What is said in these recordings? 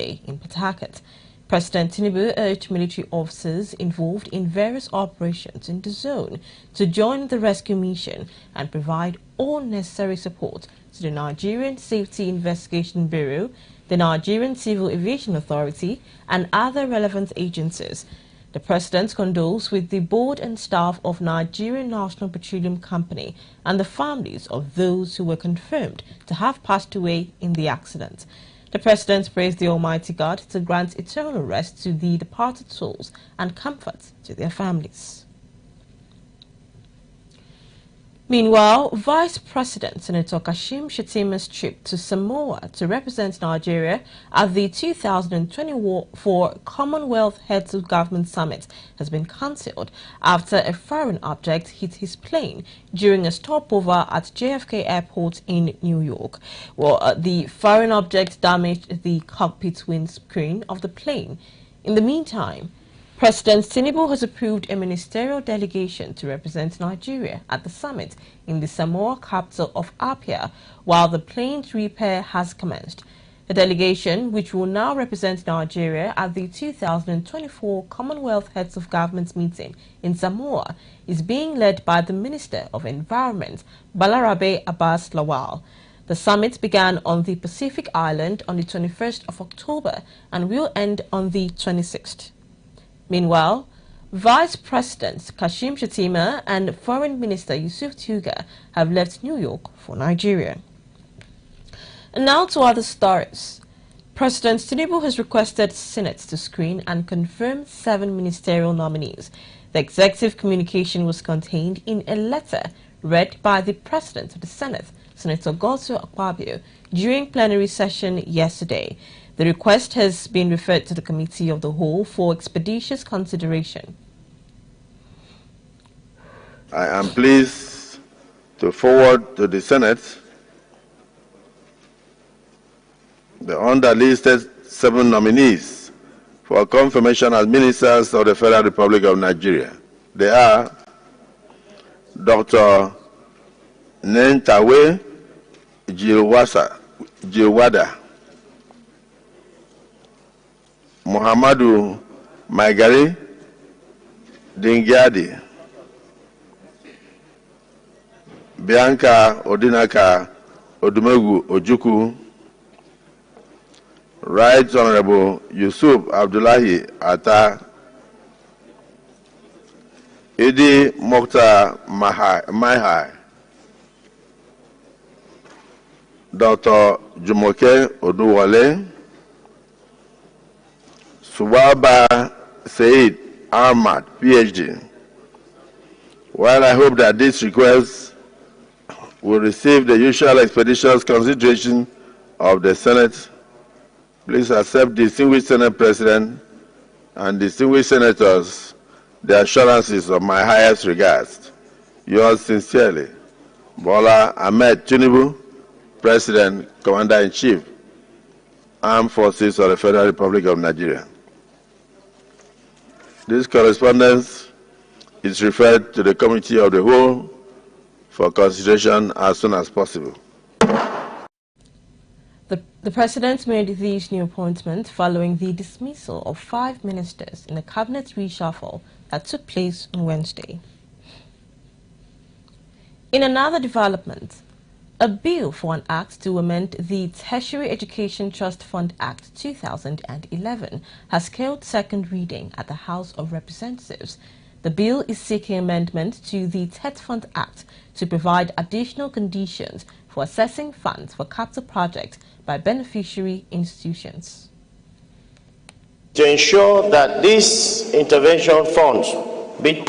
yesterday in Port Harcourt. President Tinubu urged military officers involved in various operations in the zone to join the rescue mission and provide all necessary support to the Nigerian Safety Investigation Bureau, the Nigerian Civil Aviation Authority, and other relevant agencies. The President condoles with the board and staff of Nigerian National Petroleum Company and the families of those who were confirmed to have passed away in the accident. The President praised the Almighty God to grant eternal rest to the departed souls and comfort to their families. Meanwhile, Vice President Senator Kashim Shettima's trip to Samoa to represent Nigeria at the 2024 Commonwealth Heads of Government Summit has been cancelled after a foreign object hit his plane during a stopover at JFK Airport in New York. Well, the foreign object damaged the cockpit windscreen of the plane. In the meantime, President Tinubu has approved a ministerial delegation to represent Nigeria at the summit in the Samoa capital of Apia, while the plane's repair has commenced. The delegation, which will now represent Nigeria at the 2024 Commonwealth Heads of Government meeting in Samoa, is being led by the Minister of Environment, Balarabe Abbas Lawal. The summit began on the Pacific Island on the 21st of October and will end on the 26th. Meanwhile, Vice President Kashim Shettima and Foreign Minister Yusuf Tuga have left New York for Nigeria. And now to other stories. President Tinubu has requested Senate to screen and confirm 7 ministerial nominees. The executive communication was contained in a letter read by the President of the Senate, Senator Godswill Akpabio, during plenary session yesterday. The request has been referred to the Committee of the Whole for expeditious consideration. I am pleased to forward to the Senate the underlisted 7 nominees for confirmation as ministers of the Federal Republic of Nigeria. They are Dr. Nentawe Jilwada, Muhammadu Maigari Dingyadi, Bianca Odinaka Odumegu Ojukwu, Right Honorable Yusuf Abdullahi Atta, Idi Mokhtar Mahai, Dr. Jumoke Oduwale, Subaba Said Ahmad, PhD. While I hope that this request will receive the usual expeditious consideration of the Senate, please accept distinguished Senate President and distinguished Senators the assurances of my highest regards. Yours sincerely, Bola Ahmed Tinubu, President, Commander-in-Chief, Armed Forces of the Federal Republic of Nigeria. This correspondence is referred to the Committee of the Whole for consideration as soon as possible. The President made these new appointments following the dismissal of 5 ministers in the cabinet reshuffle that took place on Wednesday. In another development, a bill for an act to amend the Tertiary Education Trust Fund Act 2011 has scaled second reading at the House of Representatives. The bill is seeking amendment to the TET Fund Act to provide additional conditions for assessing funds for capital projects by beneficiary institutions. To ensure that these intervention funds being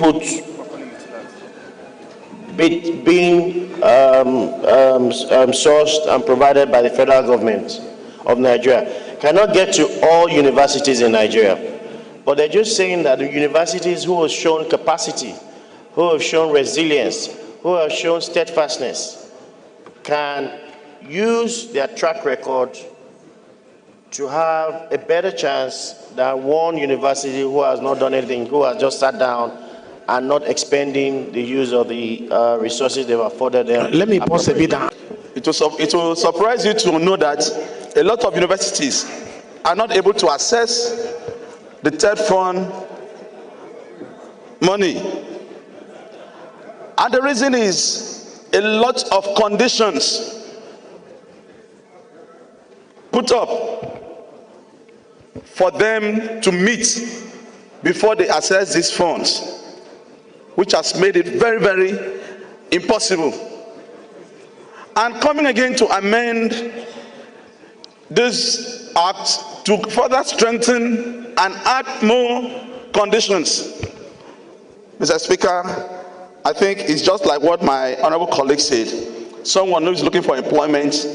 sourced and provided by the federal government of Nigeria cannot get to all universities in Nigeria. But they're just saying that the universities who have shown capacity, who have shown resilience, who have shown steadfastness, can use their track record to have a better chance than one university who has not done anything, who has just sat down and not expending the use of the resources they've afforded them. Let me pause a bit. It will surprise you to know that a lot of universities are not able to access the third fund money. And the reason is a lot of conditions put up for them to meet before they access these funds, which has made it very, very impossible. And coming again to amend this act to further strengthen and add more conditions, Mr. Speaker, I think it's just like what my honorable colleague said. Someone who is looking for employment,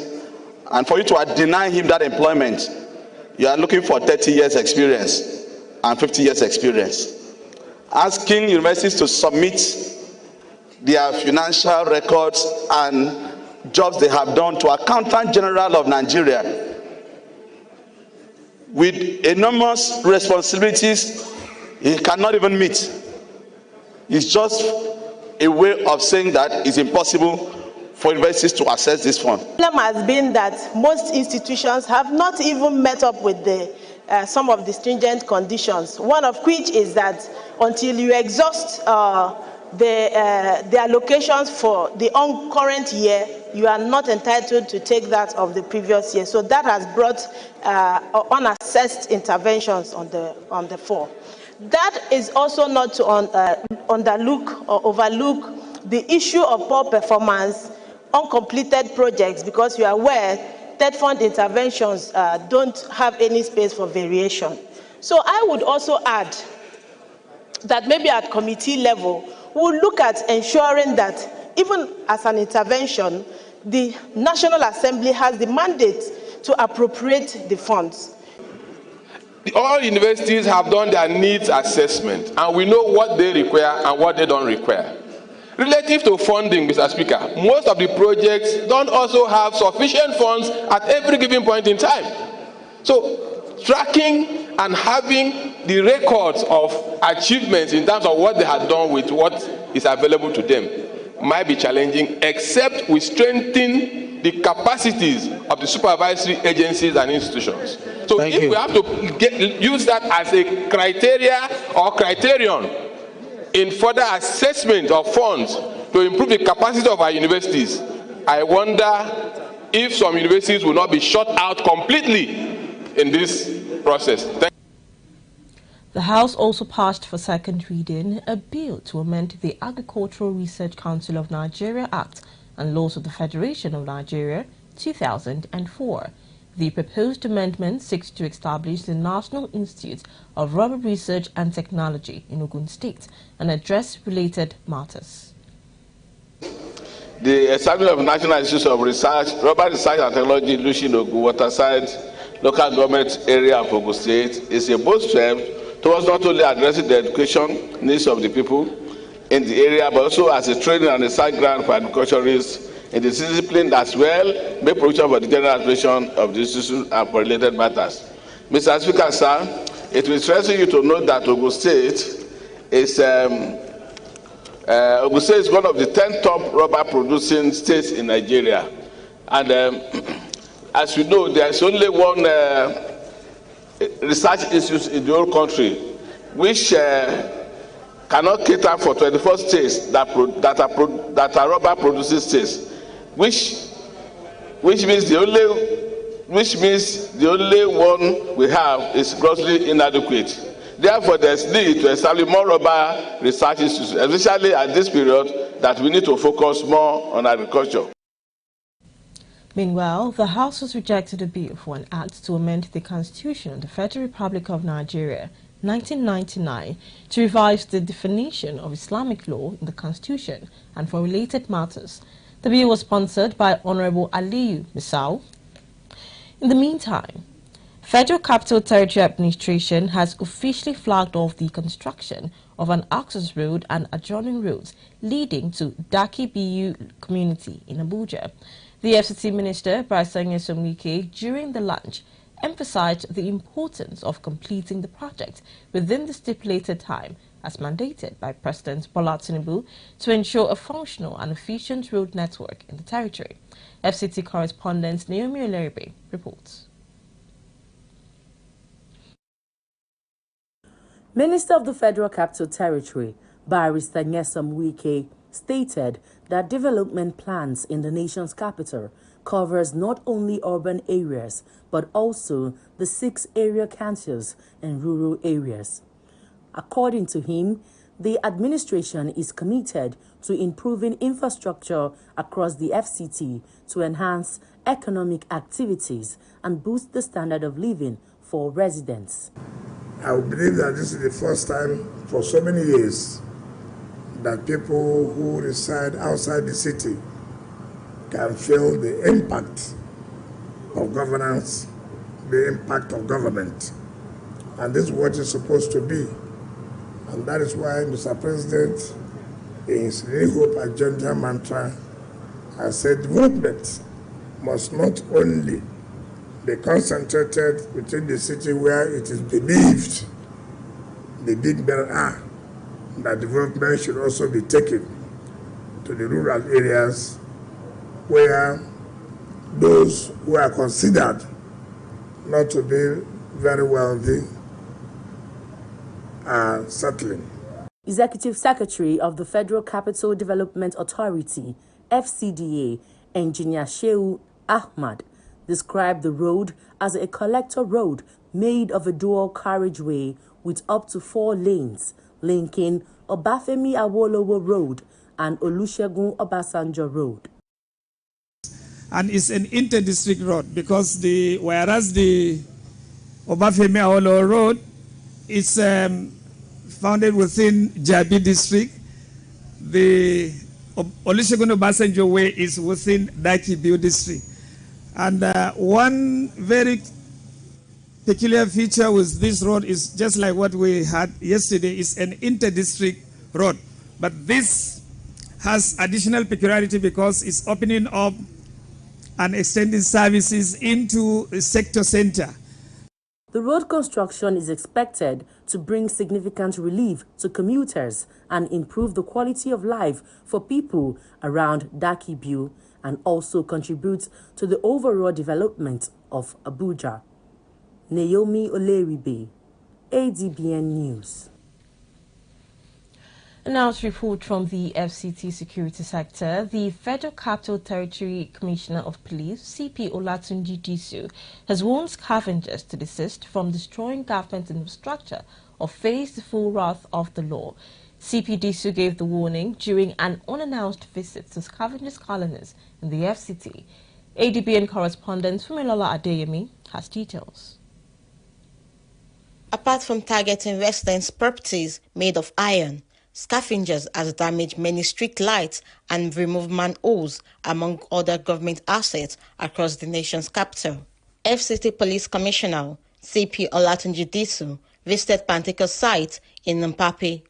and for you to deny him that employment, you are looking for 30 years experience and 50 years experience. Asking universities to submit their financial records and jobs they have done to Accountant General of Nigeria with enormous responsibilities he cannot even meet. It's just a way of saying that it's impossible for universities to access this fund. The problem has been that most institutions have not even met up with some of the stringent conditions, one of which is that until you exhaust the allocations for the current year, you are not entitled to take that of the previous year. So that has brought unassessed interventions on the fore. That is also not to underlook or overlook the issue of poor performance, uncompleted projects, because you are aware third fund interventions don't have any space for variation. So I would also add that maybe at committee level, we'll look at ensuring that even as an intervention, the National Assembly has the mandate to appropriate the funds. All universities have done their needs assessment, and we know what they require and what they don't require. Relative to funding, Mr. Speaker, most of the projects don't also have sufficient funds at every given point in time. So tracking and having the records of achievements in terms of what they had done with what is available to them might be challenging, except we strengthen the capacities of the supervisory agencies and institutions. So if we have to use that as a criteria or criterion in further assessment of funds to improve the capacity of our universities, I wonder if some universities will not be shut out completely in this process. The House also passed for second reading a bill to amend the Agricultural Research Council of Nigeria Act and laws of the Federation of Nigeria 2004. The proposed amendment seeks to establish the National Institute of Rubber Research and Technology in Ogun State and address related matters. The establishment of National Institute of Research, Rubber Research and Technology in Lushin, Ogun, Waterside, local government area of Ogun State is a bold step towards not only addressing the education needs of the people in the area, but also as a training and research ground for agriculturists in the discipline as well, make provision for the general administration of the institution and for related matters. Mr. Speaker, sir, it will interest you to know that Ogun State is one of the 10 top rubber producing states in Nigeria. And as you know, there is only one research institute in the whole country which cannot cater for 24 states that are rubber producing states, which means the only one we have is grossly inadequate. Therefore, there is need to establish more rubber research institutes, especially at this period that we need to focus more on agriculture. Meanwhile, the House has rejected a bill for an act to amend the Constitution of the Federal Republic of Nigeria 1999 to revise the definition of Islamic law in the Constitution and for related matters. The bill was sponsored by Honorable Aliyu Misau. In the meantime, Federal Capital Territory Administration has officially flagged off the construction of an access road and adjoining roads leading to Daki BU community in Abuja. The FCT Minister, Bryce Somwike, during the lunch, emphasized the importance of completing the project within the stipulated time as mandated by President Bola Tinubu to ensure a functional and efficient road network in the territory. FCT correspondent Naomi Oleribe reports. Minister of the Federal Capital Territory, Barrister Nyesom Wike, stated that development plans in the nation's capital covers not only urban areas but also the 6 area councils and rural areas. According to him, the administration is committed to improving infrastructure across the FCT to enhance economic activities and boost the standard of living for residents. I believe that this is the first time for so many years that people who reside outside the city can feel the impact of governance, the impact of government. And this is what it's supposed to be. And that is why Mr. President, in his New Hope Agenda mantra, has said development must not only be concentrated within the city where it is believed the big men are, that development should also be taken to the rural areas where those who are considered not to be very wealthy are settling. Executive Secretary of the Federal Capital Development Authority, FCDA, Engineer Shehu Ahmad, described the road as a collector road made of a dual carriageway with up to 4 lanes, linking Obafemi Awolowo Road and Olusegun Obasanjo Road. And it's an inter-district road because whereas the Obafemi Awolowo Road is founded within Jabi district, the Olusegun Obasanjo Way is within Dakibiu district. And one very peculiar feature with this road is just like what we had yesterday, is an inter-district road. But this has additional peculiarity because it's opening up and extending services into a sector center. The road construction is expected to bring significant relief to commuters and improve the quality of life for people around Dakibiu and also contribute to the overall development of Abuja. Naomi Oleribe, ADBN News. Now to report from the FCT security sector, the Federal Capital Territory Commissioner of Police, CP Olatunji Disu, has warned scavengers to desist from destroying government infrastructure or face the full wrath of the law. CP Disu gave the warning during an unannounced visit to scavengers colonies in the FCT. ADBN correspondent Fumilola Adeyemi has details. Apart from targeting residents' properties made of iron, scavengers has damaged many street lights and removed manholes, among other government assets across the nation's capital. FCT Police Commissioner CP Olatunji Disu visited Panteko sites in Mpapi,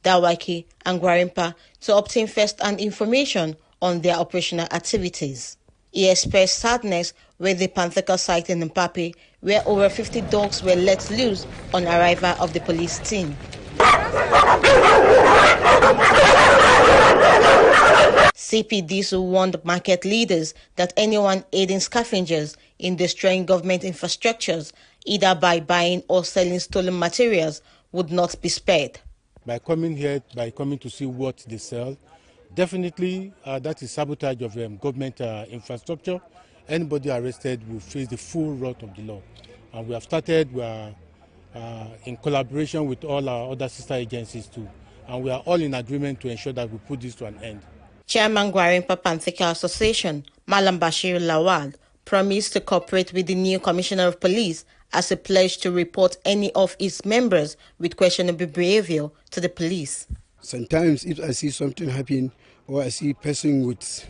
Dawaki and Gwarimpa to obtain first-hand information on their operational activities. He expressed sadness with the Panteko site in Mpapi, where over 50 dogs were let loose on arrival of the police team. CP Disu warned market leaders that anyone aiding scavengers in destroying government infrastructures, either by buying or selling stolen materials, would not be spared. By coming here, by coming to see what they sell, definitely that is sabotage of government infrastructure. Anybody arrested will face the full wrath of the law. And we have started, we are in collaboration with all our other sister agencies too. And we are all in agreement to ensure that we put this to an end. Chairman Gwarimpa Panteka Association, Malam Bashir Lawal, promised to cooperate with the new Commissioner of Police as a pledge to report any of its members with questionable behavior to the police. Sometimes if I see something happen or I see a person with,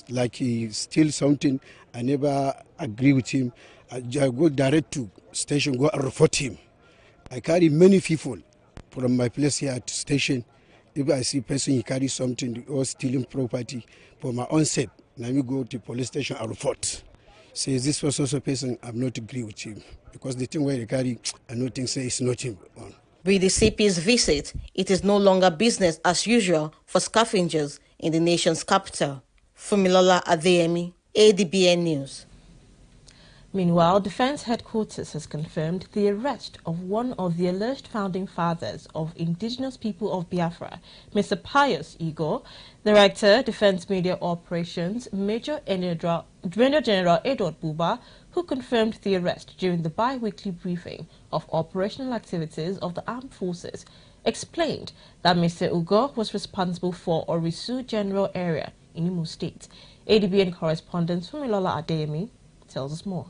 like he steals something, I never agree with him. I go direct to station, go and report him. I carry many people from my place here to station. If I see a person, he carries something or stealing property for my own sake, let me go to police station and report. Say this was also a person, I'm not agree with him. Because the thing where they carry, I don't think say it's not him. With the CP's visit, it is no longer business as usual for scavengers in the nation's capital. Fumilola Adeyemi, ADBN News. Meanwhile, Defense Headquarters has confirmed the arrest of one of the alleged founding fathers of indigenous people of Biafra, Mr. Pius Igor. Director, Defense Media Operations, Major General Edward Buba, who confirmed the arrest during the bi-weekly briefing of operational activities of the armed forces, explained that Mr. Ugo was responsible for Orisu General Area in Imo State. ADBN correspondent Fumilola Adeyemi tells us more.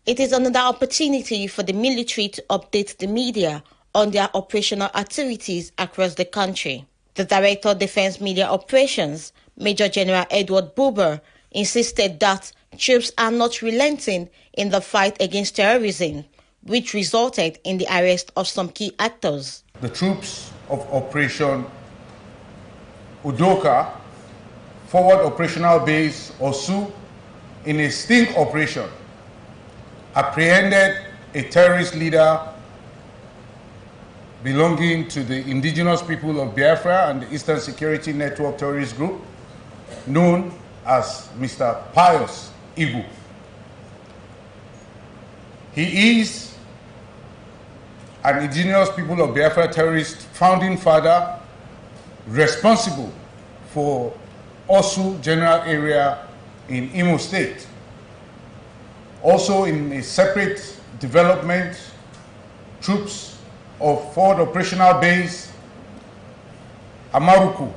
It is another opportunity for the military to update the media on their operational activities across the country. The Director of Defense Media Operations, Major General Edward Buba, insisted that troops are not relenting in the fight against terrorism, which resulted in the arrest of some key actors. The troops of Operation Udoka, Forward Operational Base Osu, in a sting operation, apprehended a terrorist leader belonging to the indigenous people of Biafra and the Eastern Security Network terrorist group, known as Mr. Pius Igor. He is an indigenous people of Biafra terrorist founding father responsible for Osu General Area in Imo State. Also in a separate development, troops of Forward Operational Base Amaruku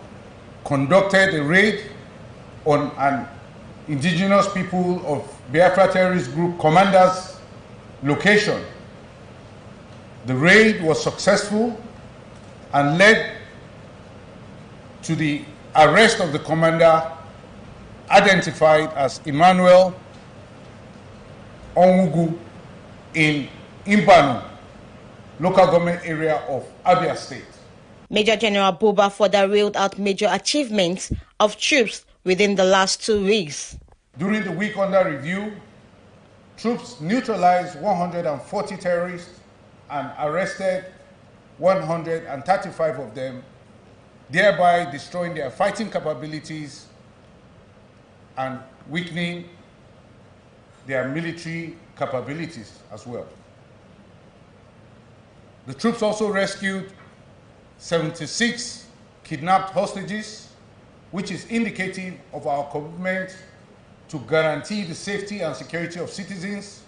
conducted a raid on an indigenous people of Biafra terrorist group commander's location. The raid was successful and led to the arrest of the commander, identified as Emmanuel Onwugu, in Imbanu, local government area of Abia State. Major General Buba further railed out major achievements of troops within the last 2 weeks. During the week under review, troops neutralized 140 terrorists and arrested 135 of them, thereby destroying their fighting capabilities and weakening their military capabilities as well. The troops also rescued 76 kidnapped hostages, which is indicative of our commitment to guarantee the safety and security of citizens,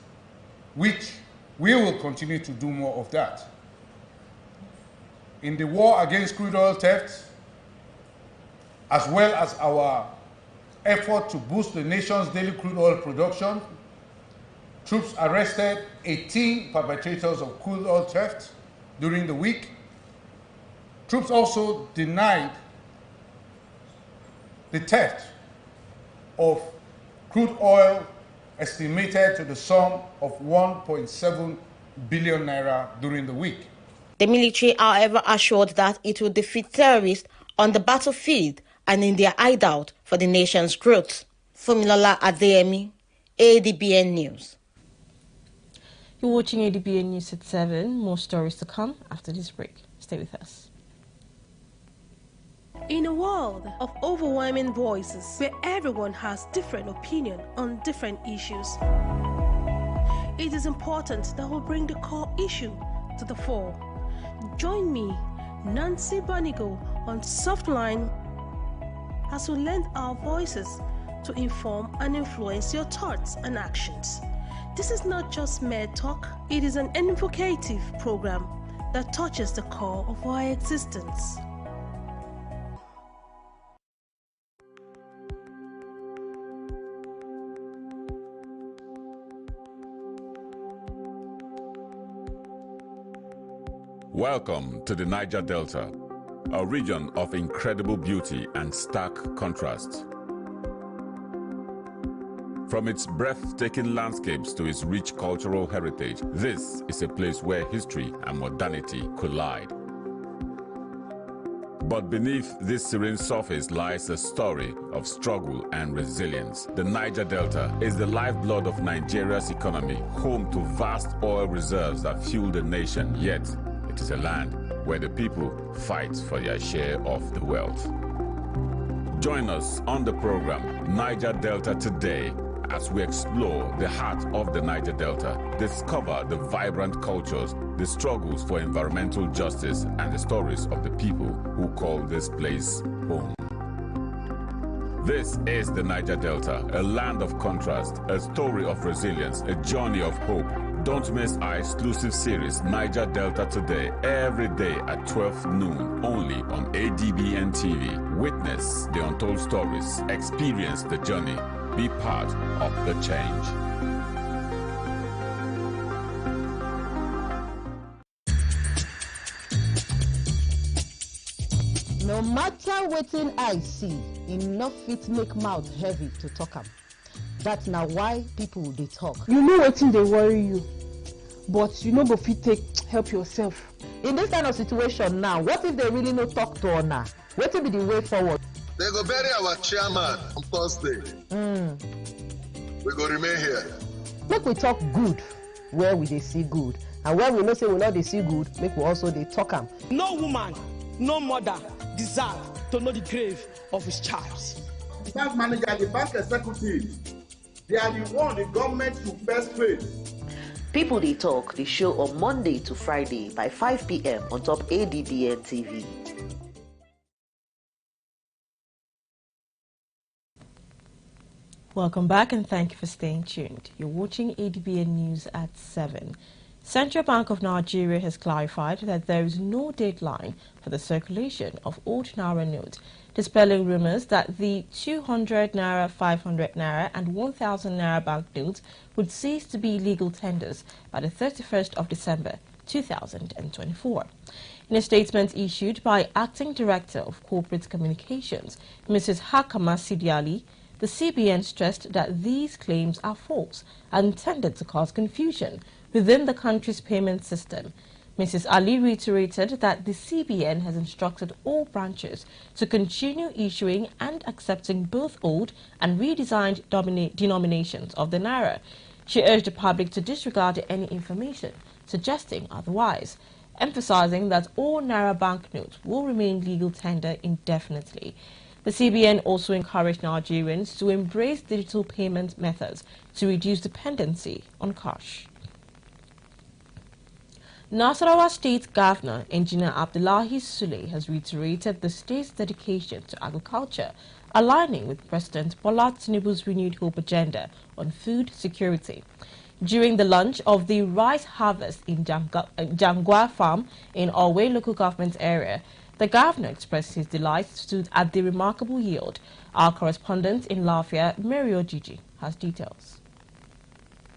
which we will continue to do more of that. In the war against crude oil theft, as well as our effort to boost the nation's daily crude oil production, troops arrested 18 perpetrators of crude oil theft during the week. Troops also denied the theft of crude oil estimated to the sum of 1.7 billion naira during the week. The military, however, assured that it will defeat terrorists on the battlefield and in their hideout for the nation's growth. Fumilola Adeyemi, ADBN News. You're watching ADBN News at 7. More stories to come after this break. Stay with us. In a world of overwhelming voices where everyone has different opinion on different issues, it is important that we bring the core issue to the fore. Join me, Nancy Bonigo, on Softline as we lend our voices to inform and influence your thoughts and actions. This is not just mere talk, it is an invocative program that touches the core of our existence. Welcome to the Niger Delta, a region of incredible beauty and stark contrast. From its breathtaking landscapes to its rich cultural heritage, this is a place where history and modernity collide. But beneath this serene surface lies a story of struggle and resilience. The Niger Delta is the lifeblood of Nigeria's economy, home to vast oil reserves that fuel the nation, yet it is a land where the people fight for their share of the wealth. Join us on the program Niger Delta Today as we explore the heart of the Niger Delta, discover the vibrant cultures, the struggles for environmental justice, and the stories of the people who call this place home. This is the Niger Delta, a land of contrast, a story of resilience, a journey of hope. Don't miss our exclusive series, Niger Delta Today, every day at 12 noon, only on ADBN TV. Witness the untold stories, experience the journey, be part of the change. No matter wetin I see, enough fit make mouth heavy to talk am. That's now why people they talk. You know wetin they worry you, but you know go fit take help yourself. In this kind of situation now, what if they really no talk to Ona? Wetin be the way forward? They go bury our chairman on Thursday. We go remain here. Make we talk good where we they see good, and where we know say we not they see good, make we also they talk am. No woman, no mother deserve to know the grave of his child. The bank manager, the bank executive, they are the one the government should first pay. People They Talk, the show on Monday to Friday by 5 p.m. on top ADBN TV. Welcome back and thank you for staying tuned. You're watching ADBN News at 7. Central Bank of Nigeria has clarified that there is no deadline for the circulation of old Naira notes, dispelling rumors that the 200 Naira, 500 Naira and 1000 Naira banknotes would cease to be legal tenders by the 31st of December 2024. In a statement issued by Acting Director of Corporate Communications, Mrs. Hakama Sidiali, the CBN stressed that these claims are false and intended to cause confusion within the country's payment system. Mrs. Ali reiterated that the CBN has instructed all branches to continue issuing and accepting both old and redesigned denominations of the Naira. She urged the public to disregard any information suggesting otherwise, emphasizing that all Naira banknotes will remain legal tender indefinitely. The CBN also encouraged Nigerians to embrace digital payment methods to reduce dependency on cash. Nasarawa State Governor Engineer Abdullahi Sule has reiterated the state's dedication to agriculture, aligning with President Bola Tinubu's renewed hope agenda on food security. During the launch of the rice harvest in Jangwa Farm in Orwe local government area, the governor expressed his delight at the remarkable yield. Our correspondent in Lafia, Mario Gigi, has details.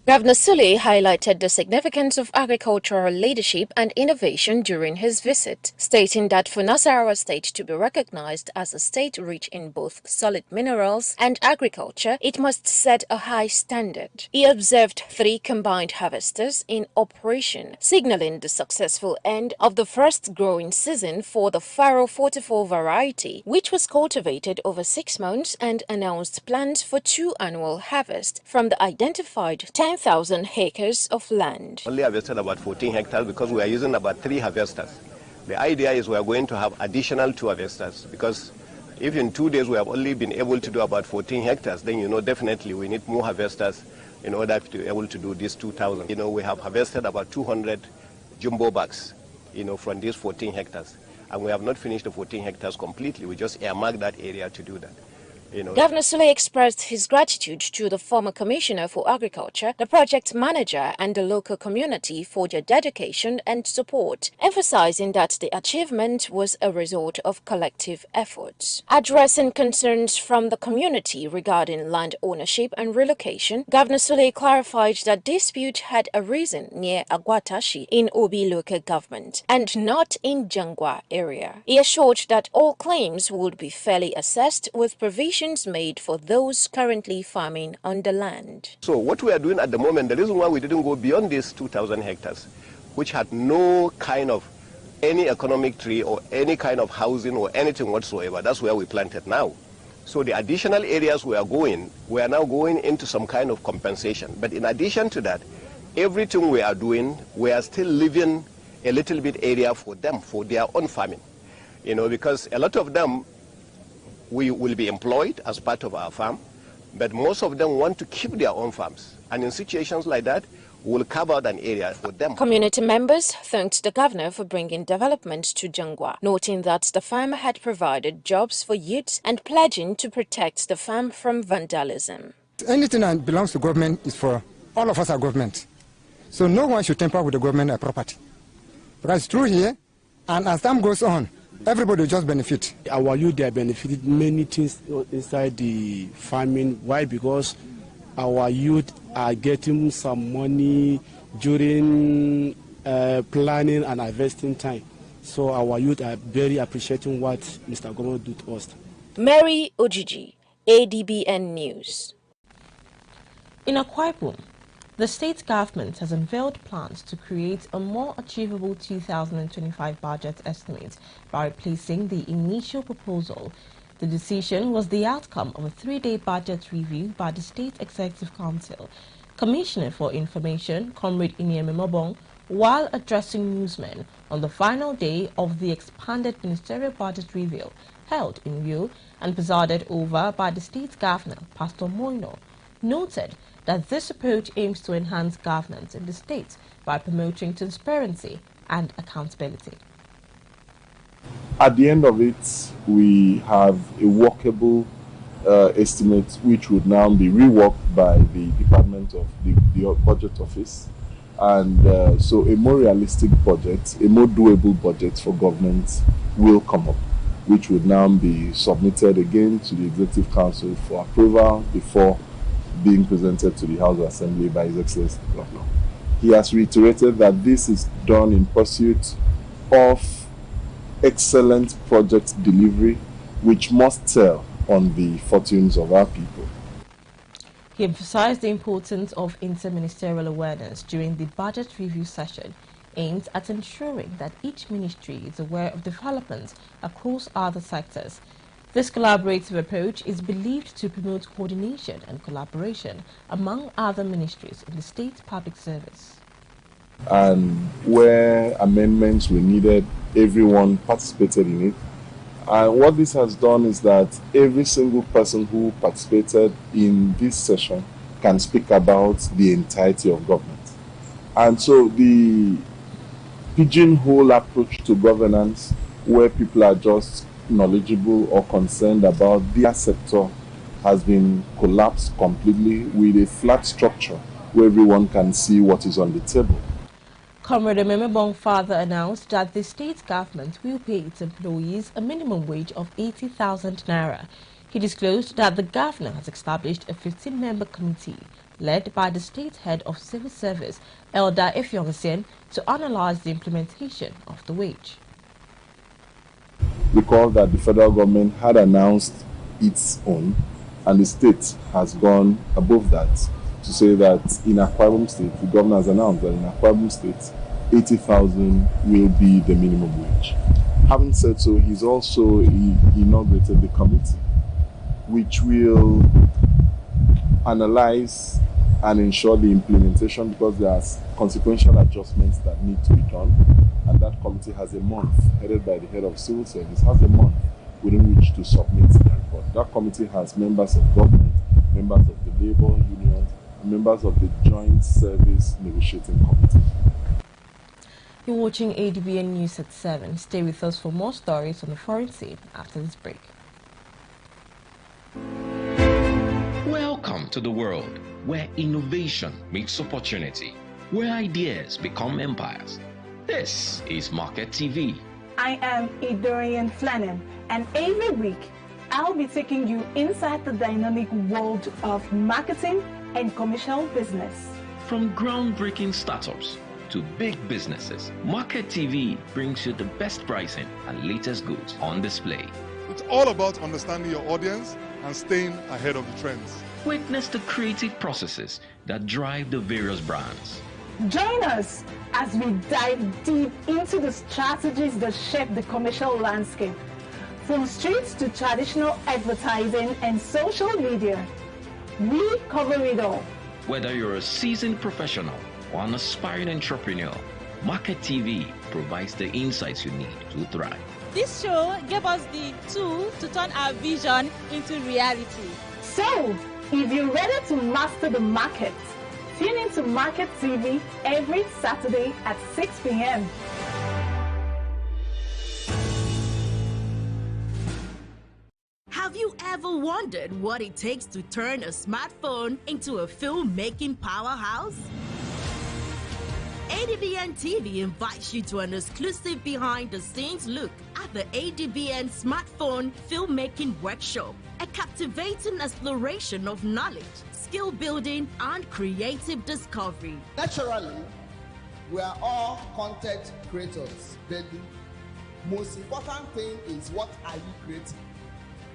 Governor Sule highlighted the significance of agricultural leadership and innovation during his visit, stating that for Nasarawa State to be recognized as a state rich in both solid minerals and agriculture, it must set a high standard. He observed 3 combined harvesters in operation, signaling the successful end of the first growing season for the Faro 44 variety, which was cultivated over 6 months, and announced plans for 2 annual harvests from the identified 10,000 acres of land. Only harvested about 14 hectares because we are using about 3 harvesters. The idea is we are going to have additional 2 harvesters, because if in 2 days we have only been able to do about 14 hectares, then definitely we need more harvesters in order to be able to do these 2,000. We have harvested about 200 jumbo bags, from these 14 hectares. And we have not finished the 14 hectares completely. We just earmarked that area to do that. Governor Sule expressed his gratitude to the former Commissioner for Agriculture, the project manager, and the local community for their dedication and support, emphasizing that the achievement was a result of collective efforts. Addressing concerns from the community regarding land ownership and relocation, Governor Sule clarified that dispute had arisen near Agwatashi in Obi local government and not in Jangwa area. He assured that all claims would be fairly assessed with provision made for those currently farming on the land. So what we are doing at the moment, the reason why we didn't go beyond these 2,000 hectares, which had no kind of any economic tree or any kind of housing or anything whatsoever, that's where we planted now. So the additional areas we are now going into some kind of compensation. But in addition to that, everything we are doing, we are still leaving a little bit area for them, for their own farming. Because a lot of them, will be employed as part of our farm, but most of them want to keep their own farms. And in situations like that, we'll carve out an area for them. Community members thanked the governor for bringing development to Jangwa, noting that the farm had provided jobs for youths and pledging to protect the farm from vandalism. Anything that belongs to government is for all of us are government. So no one should tamper with the government property. Because it's true here, and as time goes on, everybody will just benefit. Our youth, they have benefited many things inside the farming. Why? Because our youth are getting some money during planning and harvesting time. So our youth are very appreciating what Mr. Governor did to us. Mary Ojiji, ADBN News. In Akwa Ibom, the state government has unveiled plans to create a more achievable 2025 budget estimate by replacing the initial proposal. The decision was the outcome of a 3-day budget review by the State Executive Council. Commissioner for Information, Comrade Inyeme Mobong, while addressing newsmen on the final day of the expanded ministerial budget review held in Rio and presided over by the state governor, Pastor Moino, noted that this approach aims to enhance governance in the state by promoting transparency and accountability. At the end of it, we have a workable estimate which would now be reworked by the Department of the Budget Office. And so a more realistic budget, a more doable budget for government will come up, which would now be submitted again to the Executive Council for approval before being presented to the House of Assembly by His Excellency the Governor. He has reiterated that this is done in pursuit of excellent project delivery, which must tell on the fortunes of our people. He emphasized the importance of interministerial awareness during the budget review session, aimed at ensuring that each ministry is aware of developments across other sectors. This collaborative approach is believed to promote coordination and collaboration among other ministries in the state public service. And where amendments were needed, everyone participated in it. And what this has done is that every single person who participated in this session can speak about the entirety of government. And so the pigeonhole approach to governance, where people are just knowledgeable or concerned about their sector, has been collapsed completely with a flat structure where everyone can see what is on the table. Comrade Memebong further announced that the state government will pay its employees a minimum wage of 80,000 naira. He disclosed that the governor has established a 15-member committee led by the state head of civil service, Elder Efyongsen, to analyze the implementation of the wage. Recall that the federal government had announced its own, and the state has gone above that to say that in Akwa Ibom State, the governor has announced that in Akwa Ibom State, 80,000 will be the minimum wage. Having said so, he's also inaugurated the committee, which will analyze and ensure the implementation, because there are consequential adjustments that need to be done. And that committee has a month, headed by the head of civil service, has a month within which to submit the report. That committee has members of government, members of the labor unions, members of the Joint Service Negotiating Committee. You're watching ADBN News at 7. Stay with us for more stories on the foreign scene after this break. Welcome to the world where innovation meets opportunity, where ideas become empires. This is Market TV. I am Idorian Flannan, and every week I'll be taking you inside the dynamic world of marketing and commercial business. From groundbreaking startups to big businesses, Market TV brings you the best pricing and latest goods on display. It's all about understanding your audience and staying ahead of the trends. Witness the creative processes that drive the various brands. Join us as we dive deep into the strategies that shape the commercial landscape. From streets to traditional advertising and social media, we cover it all. Whether you're a seasoned professional or an aspiring entrepreneur, Market TV provides the insights you need to thrive. This show gave us the tool to turn our vision into reality. So, if you're ready to master the market, tune into Market TV every Saturday at 6 p.m. Have you ever wondered what it takes to turn a smartphone into a filmmaking powerhouse? ADBN TV invites you to an exclusive behind-the-scenes look at the ADBN Smartphone Filmmaking Workshop, a captivating exploration of knowledge, skill building, and creative discovery. Naturally, we are all content creators, but the most important thing is, what are you creating?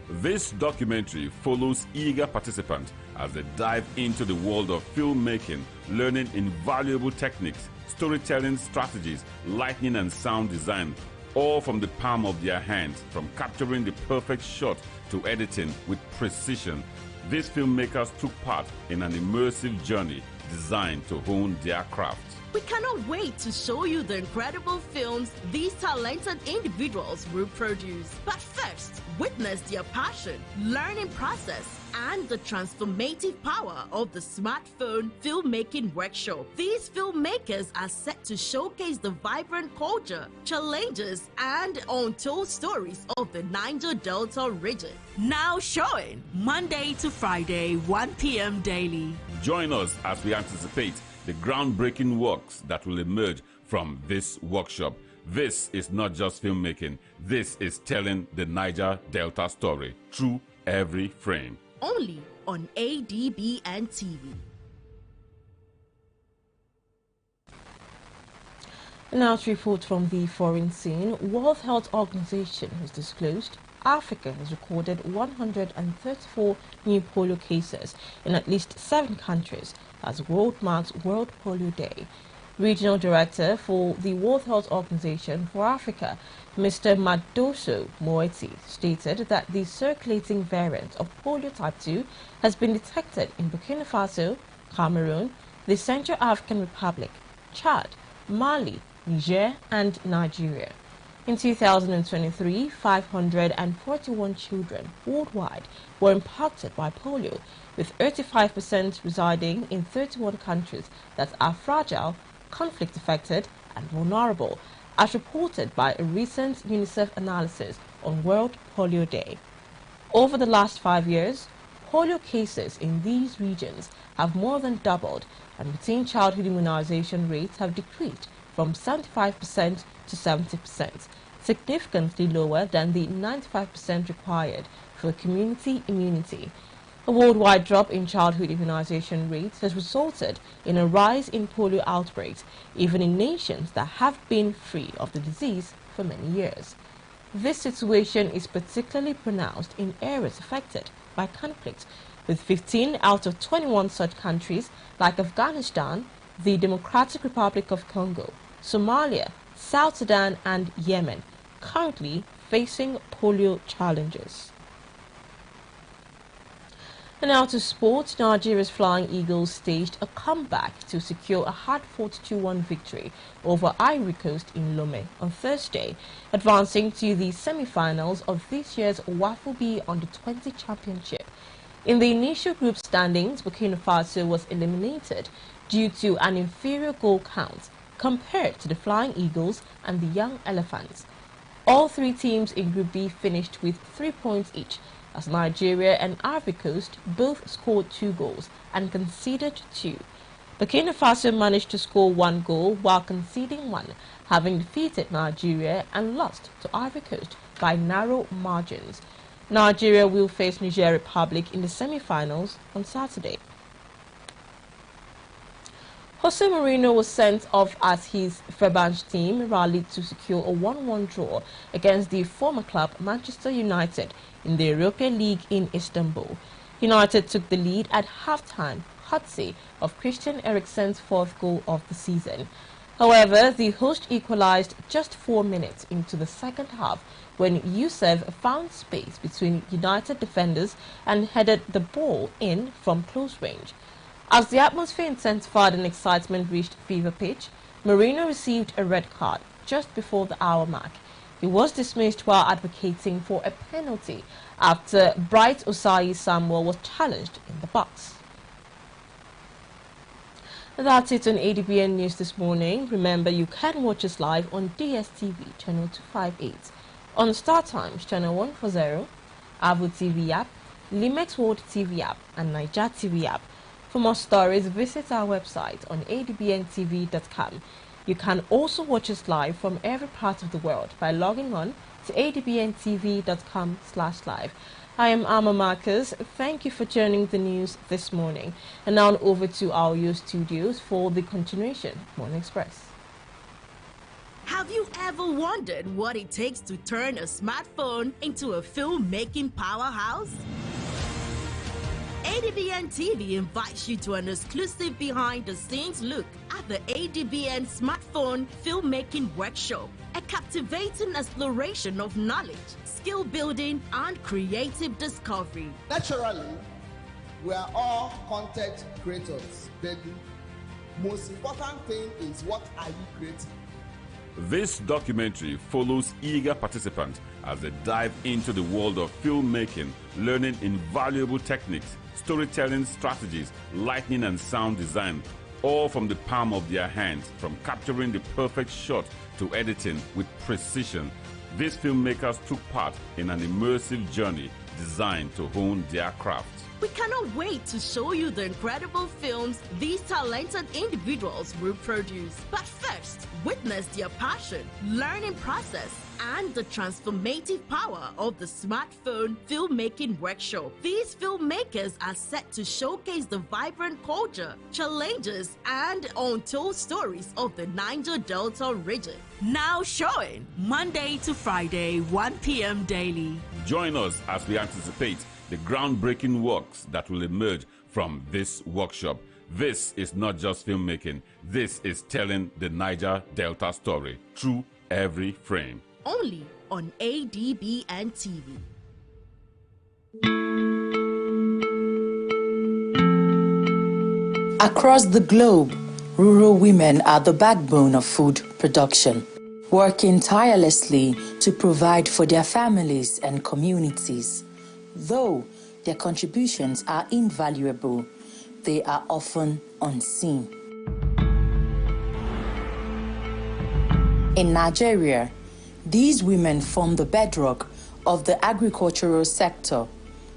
This documentary follows eager participants as they dive into the world of filmmaking, learning invaluable techniques, storytelling strategies, lighting and sound design, all from the palm of their hands, from capturing the perfect shot to editing with precision. These filmmakers took part in an immersive journey designed to hone their craft. We cannot wait to show you the incredible films these talented individuals will produce. But first, witness their passion, learning process, and the transformative power of the Smartphone Filmmaking Workshop. These filmmakers are set to showcase the vibrant culture, challenges, and untold stories of the Niger Delta region. Now showing Monday to Friday, 1 p.m. daily. Join us as we anticipate the groundbreaking works that will emerge from this workshop. This is not just filmmaking, this is telling the Niger Delta story through every frame. Only on ADBN TV. Now to report from the foreign scene, World Health Organization has disclosed Africa has recorded 134 new polio cases in at least 7 countries as the world marks World Polio Day. Regional Director for the World Health Organization for Africa, Mr. Madoso Moeti, stated that the circulating variant of polio type 2 has been detected in Burkina Faso, Cameroon, the Central African Republic, Chad, Mali, Niger, and Nigeria. In 2023, 541 children worldwide were impacted by polio, with 85% residing in 31 countries that are fragile, conflict-affected, and vulnerable, as reported by a recent UNICEF analysis on World Polio Day. Over the last 5 years, polio cases in these regions have more than doubled, and routine childhood immunization rates have decreased from 75% to 70%, significantly lower than the 95% required for community immunity. A worldwide drop in childhood immunization rates has resulted in a rise in polio outbreaks, even in nations that have been free of the disease for many years. This situation is particularly pronounced in areas affected by conflict, with 15 out of 21 such countries like Afghanistan, the Democratic Republic of Congo, Somalia, South Sudan, and Yemen currently facing polio challenges. And now to sport, Nigeria's Flying Eagles staged a comeback to secure a hard-fought 2-1 victory over Ivory Coast in Lomé on Thursday, advancing to the semi-finals of this year's Waffle B Under-20 Championship. In the initial group standings, Burkina Faso was eliminated due to an inferior goal count compared to the Flying Eagles and the Young Elephants. All 3 teams in Group B finished with 3 points each, as Nigeria and Ivory Coast both scored 2 goals and conceded 2. Burkina Faso managed to score 1 goal while conceding 1, having defeated Nigeria and lost to Ivory Coast by narrow margins. Nigeria will face Niger Republic in the semi-finals on Saturday. Jose Mourinho was sent off as his Fenerbahce team rallied to secure a 1-1 draw against the former club Manchester United in the Europa League in Istanbul. United took the lead at half-time, courtesy of Christian Eriksen's 4th goal of the season. However, the host equalized just 4 minutes into the second half when Youssef found space between United defenders and headed the ball in from close range. As the atmosphere intensified and excitement reached fever pitch, Mourinho received a red card just before the hour mark. He was dismissed while advocating for a penalty after Bright Osayi Samuel was challenged in the box. That's it on ADBN News this morning. Remember, you can watch us live on DSTV channel 258, on StarTimes channel 140, Avo TV app, Limex World TV app, and Niger TV app. For more stories, visit our website on adbntv.com. You can also watch us live from every part of the world by logging on to adbntv.com/live. I am Alma Marcus. Thank you for joining the news this morning. And now over to our U studios for the continuation of Morning Express. Have you ever wondered what it takes to turn a smartphone into a filmmaking powerhouse? ADBN TV invites you to an exclusive behind-the-scenes look at the ADBN Smartphone Filmmaking Workshop, a captivating exploration of knowledge, skill building, and creative discovery. Naturally, we are all content creators, but the most important thing is, what are you creating? This documentary follows eager participants as they dive into the world of filmmaking, learning invaluable techniques, storytelling strategies, lighting and sound design, all from the palm of their hands, from capturing the perfect shot to editing with precision. These filmmakers took part in an immersive journey designed to hone their craft. We cannot wait to show you the incredible films these talented individuals will produce. But first, witness their passion, learning process, and the transformative power of the Smartphone Filmmaking Workshop. These filmmakers are set to showcase the vibrant culture, challenges, and untold stories of the Niger Delta region. Now showing Monday to Friday, 1 p.m. daily. Join us as we anticipate the groundbreaking works that will emerge from this workshop. This is not just filmmaking. This is telling the Niger Delta story through every frame. Only on ADBN TV. Across the globe, rural women are the backbone of food production, working tirelessly to provide for their families and communities. Though their contributions are invaluable, they are often unseen. In Nigeria, these women form the bedrock of the agricultural sector,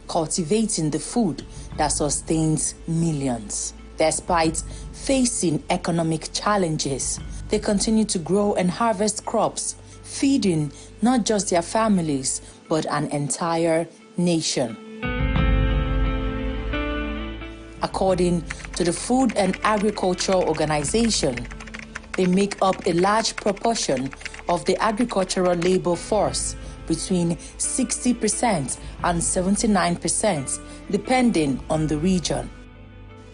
cultivating the food that sustains millions. Despite facing economic challenges, they continue to grow and harvest crops, feeding not just their families, but an entire nation. According to the Food and Agriculture Organization, they make up a large proportion of the agricultural labor force, between 60% and 79%, depending on the region.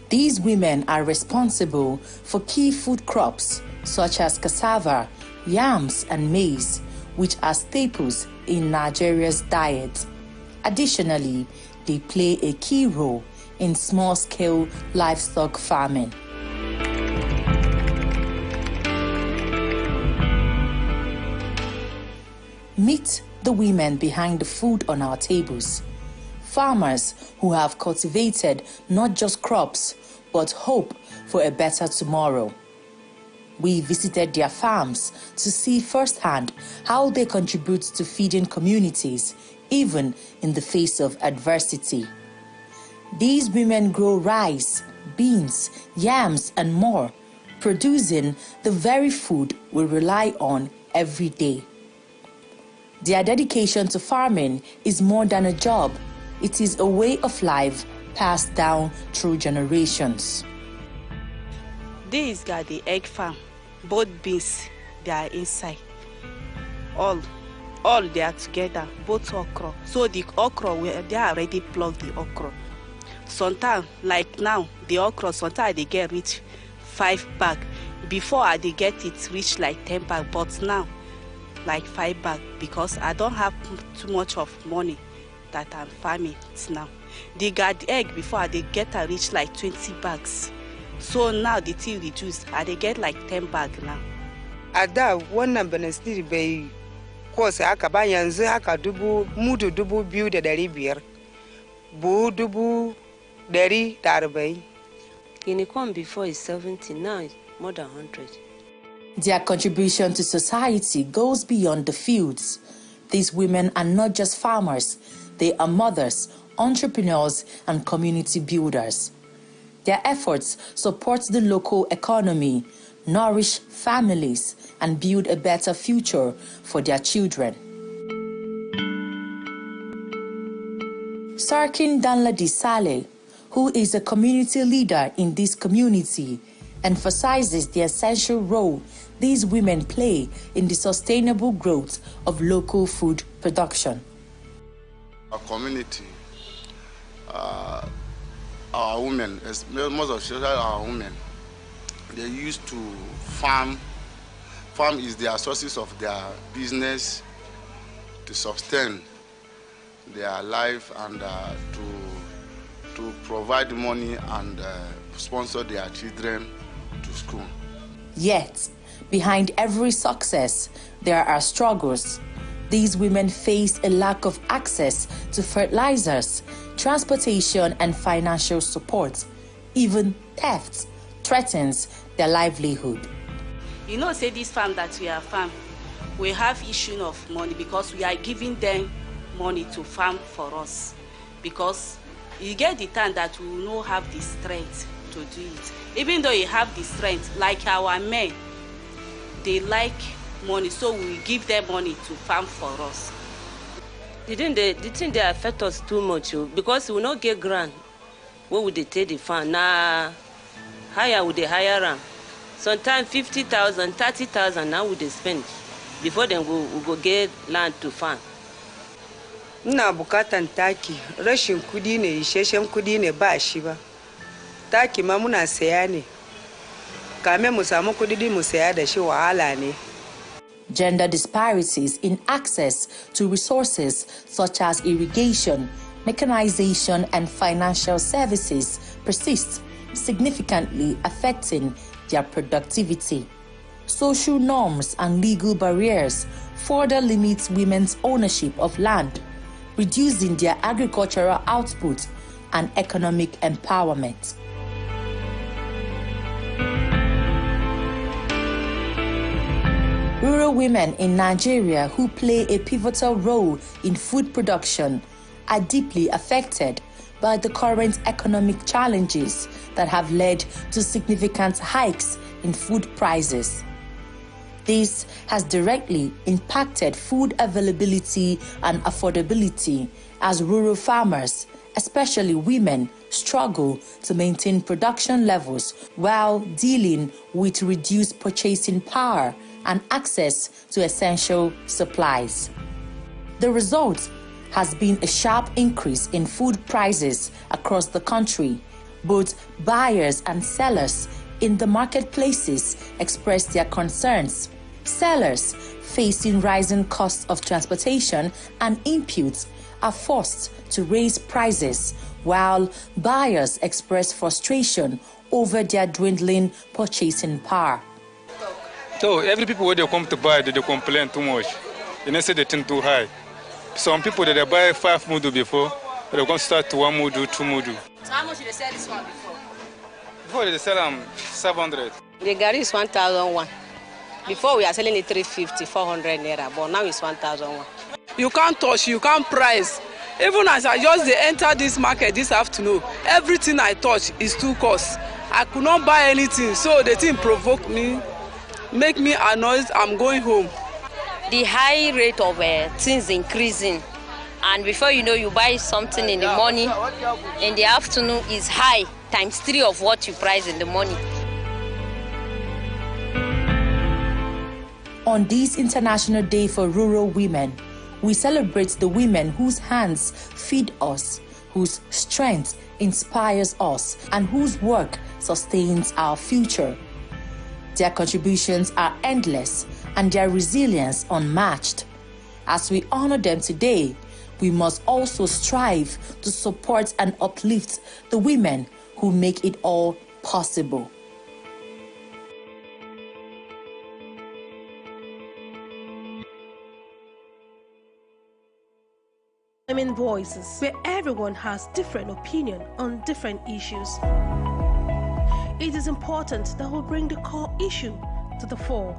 These women are responsible for key food crops such as cassava, yams, and maize, which are staples in Nigeria's diet. Additionally, they play a key role in small-scale livestock farming. Meet the women behind the food on our tables. Farmers who have cultivated not just crops, but hope for a better tomorrow. We visited their farms to see firsthand how they contribute to feeding communities, even in the face of adversity. These women grow rice, beans, yams, and more, producing the very food we rely on every day. Their dedication to farming is more than a job. It is a way of life passed down through generations. This is the egg farm. Both beans, they are inside. All they are together, both okra. So the okra, they already plucked the okra. Sometimes, like now, the okra, sometimes they get reach 5 bag. Before I did get it reach like 10 bag, but now, like 5 bag, because I don't have too much of money that I'm farming it now. They got the egg before I did get a reach like 20 bags. So now the tea reduced, I did get like 10 bag now. Ada wannan bana stiri bai course aka ba yanzu haka mudu 2,500 buhu 140. Unicorn before is 70, now it's more than 100. Their contribution to society goes beyond the fields. These women are not just farmers, they are mothers, entrepreneurs, and community builders. Their efforts support the local economy, nourish families, and build a better future for their children. Sarkin Danladi Saleh, who is a community leader in this community, emphasizes the essential role these women play in the sustainable growth of local food production. Our community, our women, most especially our women, they used to farm. Farm is their sources of their business to sustain their life and to provide money and sponsor their children to school. Yet, behind every success, there are struggles. These women face a lack of access to fertilizers, transportation, and financial support. Even theft threatens their livelihood. You know, say this farm that we are farm, we have issue of money because we are giving them money to farm for us. Because you get the time that we will not have the strength to do it. Even though you have the strength, like our men, they like money, so we give them money to farm for us. The thing they affect us too much because we will not get grant. Where would they take the farm? Nah, hire would they hire them? Sometimes 50,000, 30,000 now would they spend before then we go get land to farm. Ina bukatan taki, rashin kudi ne, isheshen kudi ne ba shi ba. Taki ma muna saya ne. Kame mu samu kudi mu saya da shi wahala ne. Gender disparities in access to resources such as irrigation, mechanization, and financial services persist, significantly affecting their productivity. Social norms and legal barriers further limit women's ownership of land, reducing their agricultural output and economic empowerment. Rural women in Nigeria who play a pivotal role in food production are deeply affected by the current economic challenges that have led to significant hikes in food prices. This has directly impacted food availability and affordability as rural farmers, especially women, struggle to maintain production levels while dealing with reduced purchasing power and access to essential supplies. The result has been a sharp increase in food prices across the country. Both buyers and sellers in the marketplaces express their concerns. Sellers, facing rising costs of transportation and inputs, are forced to raise prices, while buyers express frustration over their dwindling purchasing power. So every people when they come to buy, they complain too much. They say they think too high. Some people that they buy 5 mudu before, they're going to start to 1 mudu, 2 mudu. So how much did they sell this one before? Before they sell them 700. The gari is 1,001. Before we are selling it 350, 400 naira, but now it's 1,001. You can't touch, you can't price. Even as I just enter this market this afternoon, everything I touch is too cost. I could not buy anything, so the thing provoked me, make me annoyed. I'm going home. The high rate of things increasing, and before you know, you buy something in the morning, in the afternoon is high, times 3 of what you price in the morning. On this International Day for Rural Women, we celebrate the women whose hands feed us, whose strength inspires us, and whose work sustains our future. Their contributions are endless and their resilience unmatched. As we honor them today, we must also strive to support and uplift the women who make it all possible. Women Voices, where everyone has different opinion on different issues. It is important that we bring the core issue to the fore.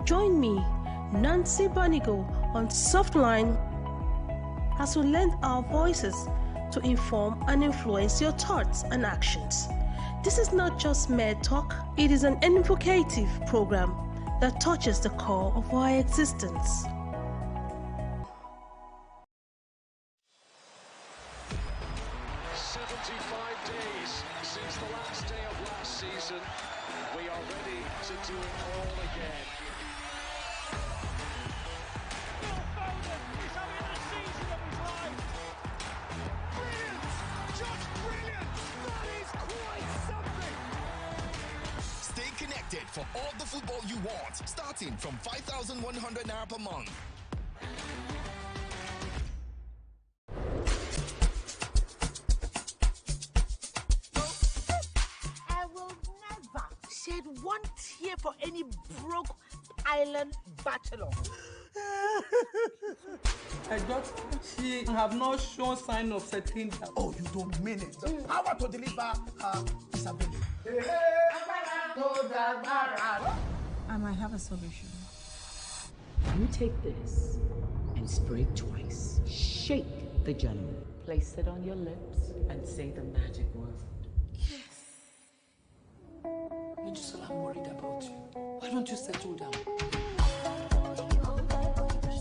Join me, Nancy Banigo, on Softline as we lend our voices to inform and influence your thoughts and actions. This is not just mere talk, it is an evocative program that touches the core of our existence. For all the football you want, starting from 5,100 naira per month. I will never shed one tear for any broke island bachelor. I just see have not shown sign of settling down. Oh, you don't mean it. Power to deliver Isabella. I might have a solution. You take this and spray twice. Shake the gel. Place it on your lips and say the magic word. Yes. Medusa, I'm worried about you. Why don't you settle down?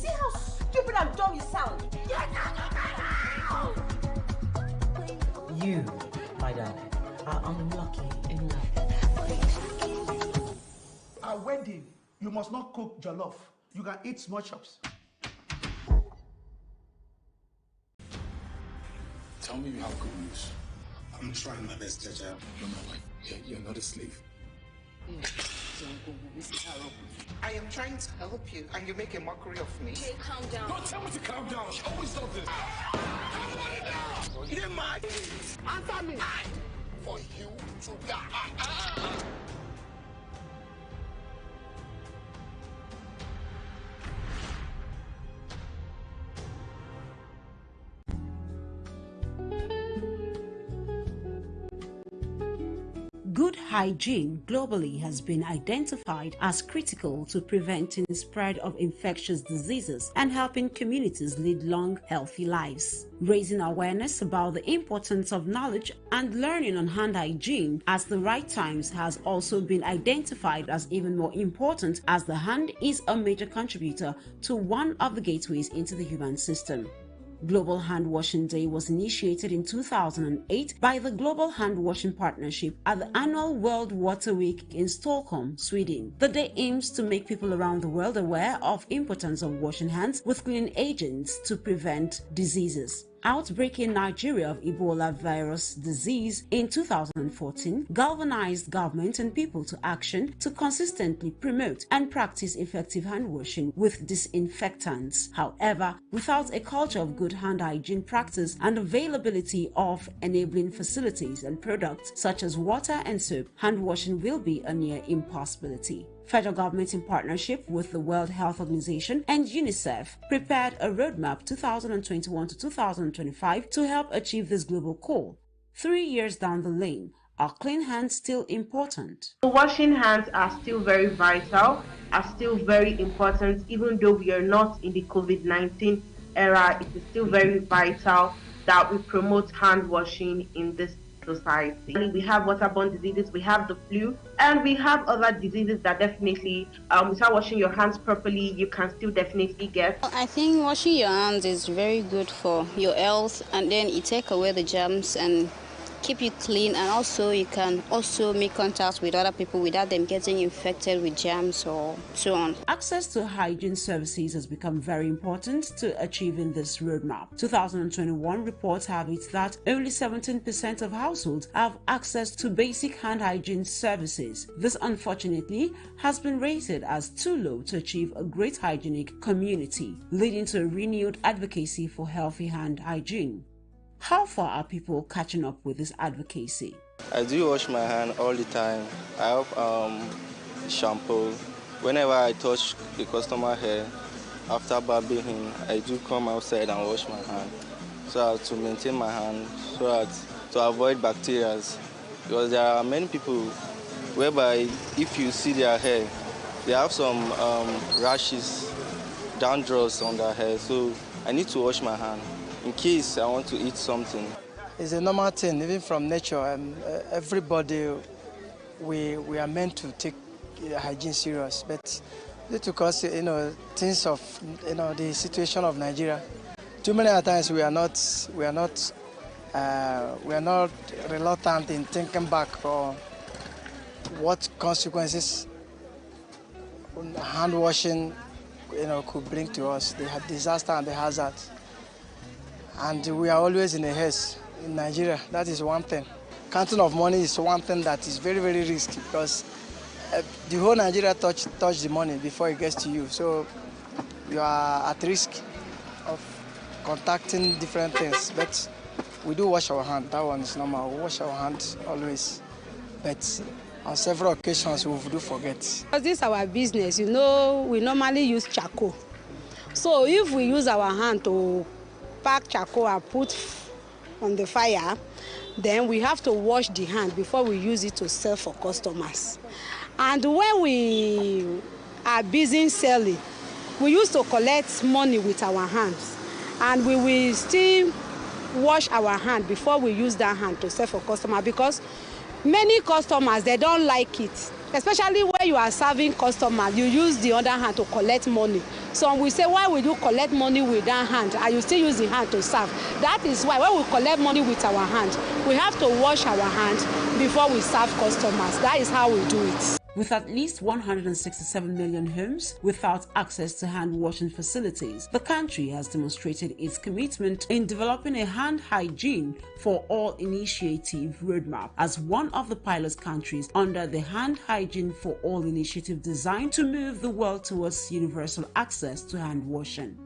See how stupid and dumb you sound? You, my darling, are unlucky in love. At wedding, you must not cook jollof. You can eat small chops. Tell me you have good news. I'm trying my best, Jaja. No, you're not a slave. I am trying to help you, and you make a mockery of me. Hey, calm down. Don't tell me to calm down. She always does this. You're mad. Answer me. For you to die. Good hygiene globally has been identified as critical to preventing the spread of infectious diseases and helping communities lead long, healthy lives. Raising awareness about the importance of knowledge and learning on hand hygiene at the right times has also been identified as even more important, as the hand is a major contributor to one of the gateways into the human system. Global Hand Washing Day was initiated in 2008 by the Global Hand Washing Partnership at the annual World Water Week in Stockholm, Sweden. The day aims to make people around the world aware of the importance of washing hands with cleaning agents to prevent diseases. Outbreak in Nigeria of Ebola virus disease in 2014 galvanized government and people to action to consistently promote and practice effective hand washing with disinfectants. However, without a culture of good hand hygiene practice and availability of enabling facilities and products such as water and soap, hand washing will be a near impossibility. Federal government, in partnership with the World Health Organization and UNICEF, prepared a roadmap 2021 to 2025 to help achieve this global goal. 3 years down the lane, are clean hands still important? Washing hands are still very vital, are still very important, even though we are not in the COVID-19 era. It is still very vital that we promote hand washing in this society. We have waterborne diseases, we have the flu, and we have other diseases that definitely, without washing your hands properly, you can still definitely get. I think washing your hands is very good for your health, and then it takes away the germs and keep you clean, and also you can also make contact with other people without them getting infected with germs or so on. Access to hygiene services has become very important to achieving this roadmap. 2021 reports have it that only 17% of households have access to basic hand hygiene services. This unfortunately has been rated as too low to achieve a great hygienic community, leading to a renewed advocacy for healthy hand hygiene. How far are people catching up with this advocacy? I do wash my hand all the time. I have shampoo. Whenever I touch the customer hair, after bathing, I do come outside and wash my hand so as to maintain my hand, so as to avoid bacteria. Because there are many people whereby if you see their hair, they have some rashes, dandruffs on their hair. So I need to wash my hand in case I want to eat something. It's a normal thing, even from nature. Everybody, we are meant to take hygiene serious, but due to cause, things of, the situation of Nigeria, too many times we are not reluctant in thinking back or what consequences hand washing, could bring to us, the disaster and the hazard. And we are always in a haste in Nigeria. That is one thing. Counting of money is one thing that is very, very risky, because the whole Nigeria touch the money before it gets to you. So you are at risk of contacting different things. But we do wash our hands. That one is normal. We wash our hands always. But on several occasions, we do forget. Because this is our business, we normally use charcoal. So if we use our hand to pack charcoal and put on the fire, then we have to wash the hand before we use it to sell for customers. And when we are busy selling, we used to collect money with our hands. And we will still wash our hand before we use that hand to sell for customers, because many customers, they don't like it. Especially when you are serving customers, you use the other hand to collect money. So we say, why will you collect money with that hand and you still use the hand to serve? That is why when we collect money with our hand, we have to wash our hands before we serve customers. That is how we do it. With at least 167 million homes without access to hand-washing facilities, the country has demonstrated its commitment in developing a hand hygiene for all initiative roadmap as one of the pilot countries under the Hand Hygiene for All initiative designed to move the world towards universal access to hand-washing.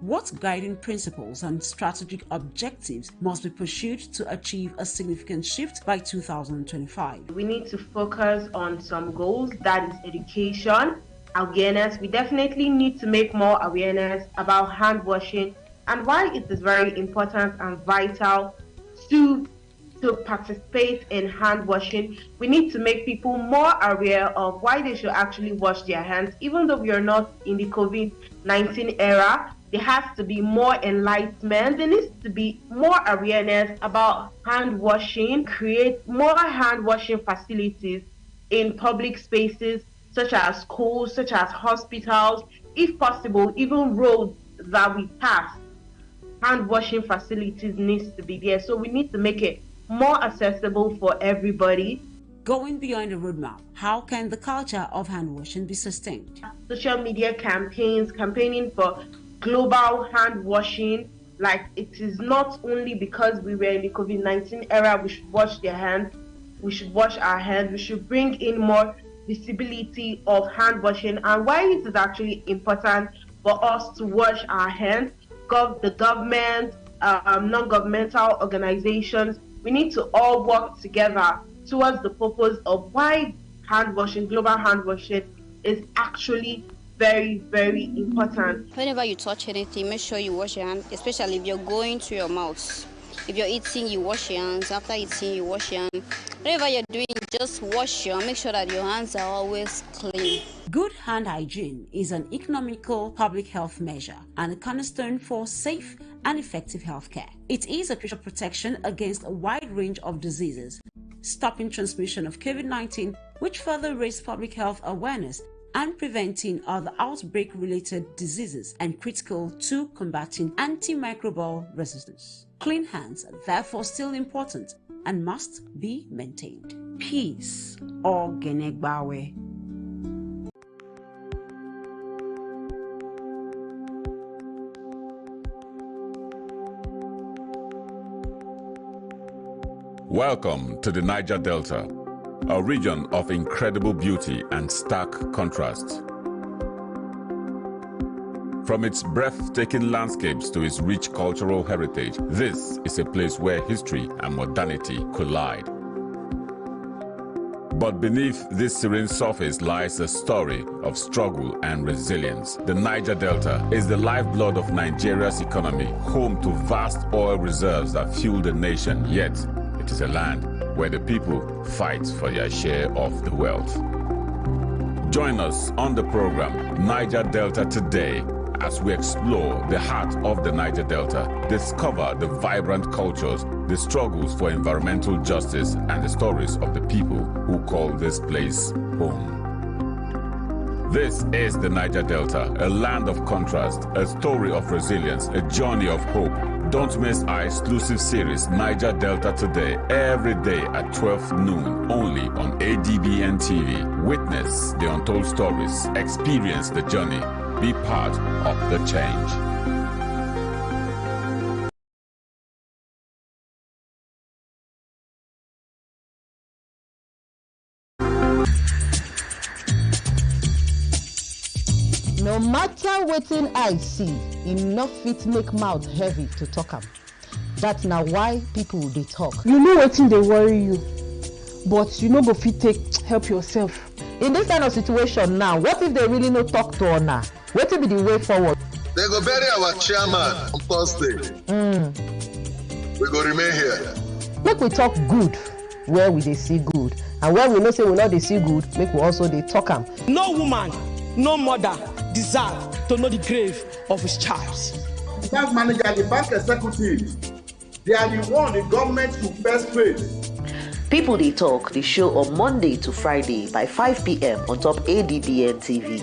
What guiding principles and strategic objectives must be pursued to achieve a significant shift by 2025? We need to focus on some goals, that is education, awareness. We definitely need to make more awareness about hand washing and why it is very important and vital to participate in hand washing. We need to make people more aware of why they should actually wash their hands. Even though we are not in the COVID-19 era, there has to be more enlightenment. There needs to be more awareness about hand washing, create more hand washing facilities in public spaces such as schools, such as hospitals, if possible, even roads that we pass. Hand washing facilities needs to be there. So we need to make it more accessible for everybody. Going beyond the roadmap, how can the culture of hand washing be sustained? Social media campaigns, campaigning for global hand washing. Like, it is not only because we were in the COVID-19 era we should wash their hands, we should wash our hands, we should bring in more visibility of hand washing and why it is actually important for us to wash our hands. The government, non-governmental organizations, we need to all work together towards the purpose of why hand washing, global hand washing, is actually very, very important. Whenever you touch anything, make sure you wash your hands, especially if you're going to your mouth. If you're eating, you wash your hands. After eating, you wash your hands. Whatever you're doing, just wash your hands. Make sure that your hands are always clean. Good hand hygiene is an economical public health measure and a cornerstone for safe and effective healthcare. It is a crucial protection against a wide range of diseases, stopping transmission of COVID-19, which further raised public health awareness and preventing other outbreak-related diseases and critical to combating antimicrobial resistance. Clean hands are therefore still important and must be maintained. Peace or Genegbawe. Welcome to the Niger Delta, a region of incredible beauty and stark contrast. From its breathtaking landscapes to its rich cultural heritage, this is a place where history and modernity collide. But beneath this serene surface lies a story of struggle and resilience. The Niger Delta is the lifeblood of Nigeria's economy, home to vast oil reserves that fuel the nation, yet it is a land where the people fight for their share of the wealth. Join us on the program Niger Delta Today as we explore the heart of the Niger Delta, discover the vibrant cultures, the struggles for environmental justice, and the stories of the people who call this place home. This is the Niger Delta, a land of contrast, a story of resilience, a journey of hope. Don't miss our exclusive series, Niger Delta Today, every day at 12 noon, only on ADBN TV. Witness the untold stories, experience the journey, be part of the change. No matter wetin I see, enough fit make mouth heavy to talk am. That's now why people dey talk. You know wetin dey worry you, but you no go fit take help yourself. In this kind of situation now, what if they really no talk to una? Wetin be the way forward? They go bury our chairman on Thursday. We go remain here. Make we talk good where we dey see good, and where we know say we no dey see good, make we also dey talk am. No woman, no mother deserve to know the grave of his child. The bank manager, the bank executive, they are the one the government should first face. People They Talk, the show on Monday to Friday by 5 p.m. on top ADBN TV.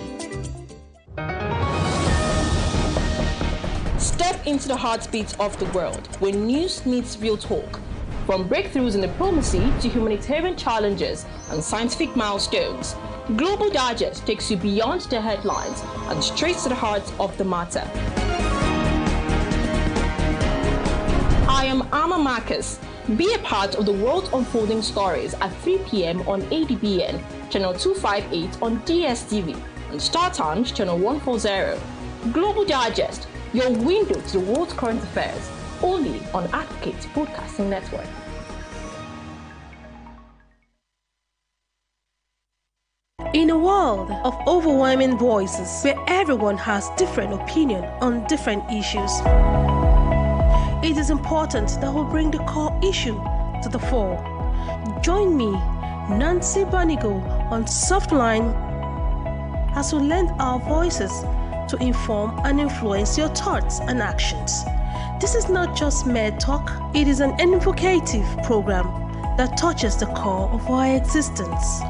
Step into the heartbeat of the world where news meets real talk. From breakthroughs in diplomacy to humanitarian challenges and scientific milestones, Global Digest takes you beyond the headlines and straight to the heart of the matter. I am Amma Marcus. Be a part of the world unfolding stories at 3 p.m. on ADBN, channel 258 on DSTV, and Star Times, channel 140. Global Digest, your window to the world's current affairs, only on Advocate Broadcasting Network. In a world of overwhelming voices where everyone has different opinion on different issues, it is important that we bring the core issue to the fore. Join me, Nancy Banigo, on Softline as we lend our voices to inform and influence your thoughts and actions. This is not just mere talk, it is an evocative program that touches the core of our existence.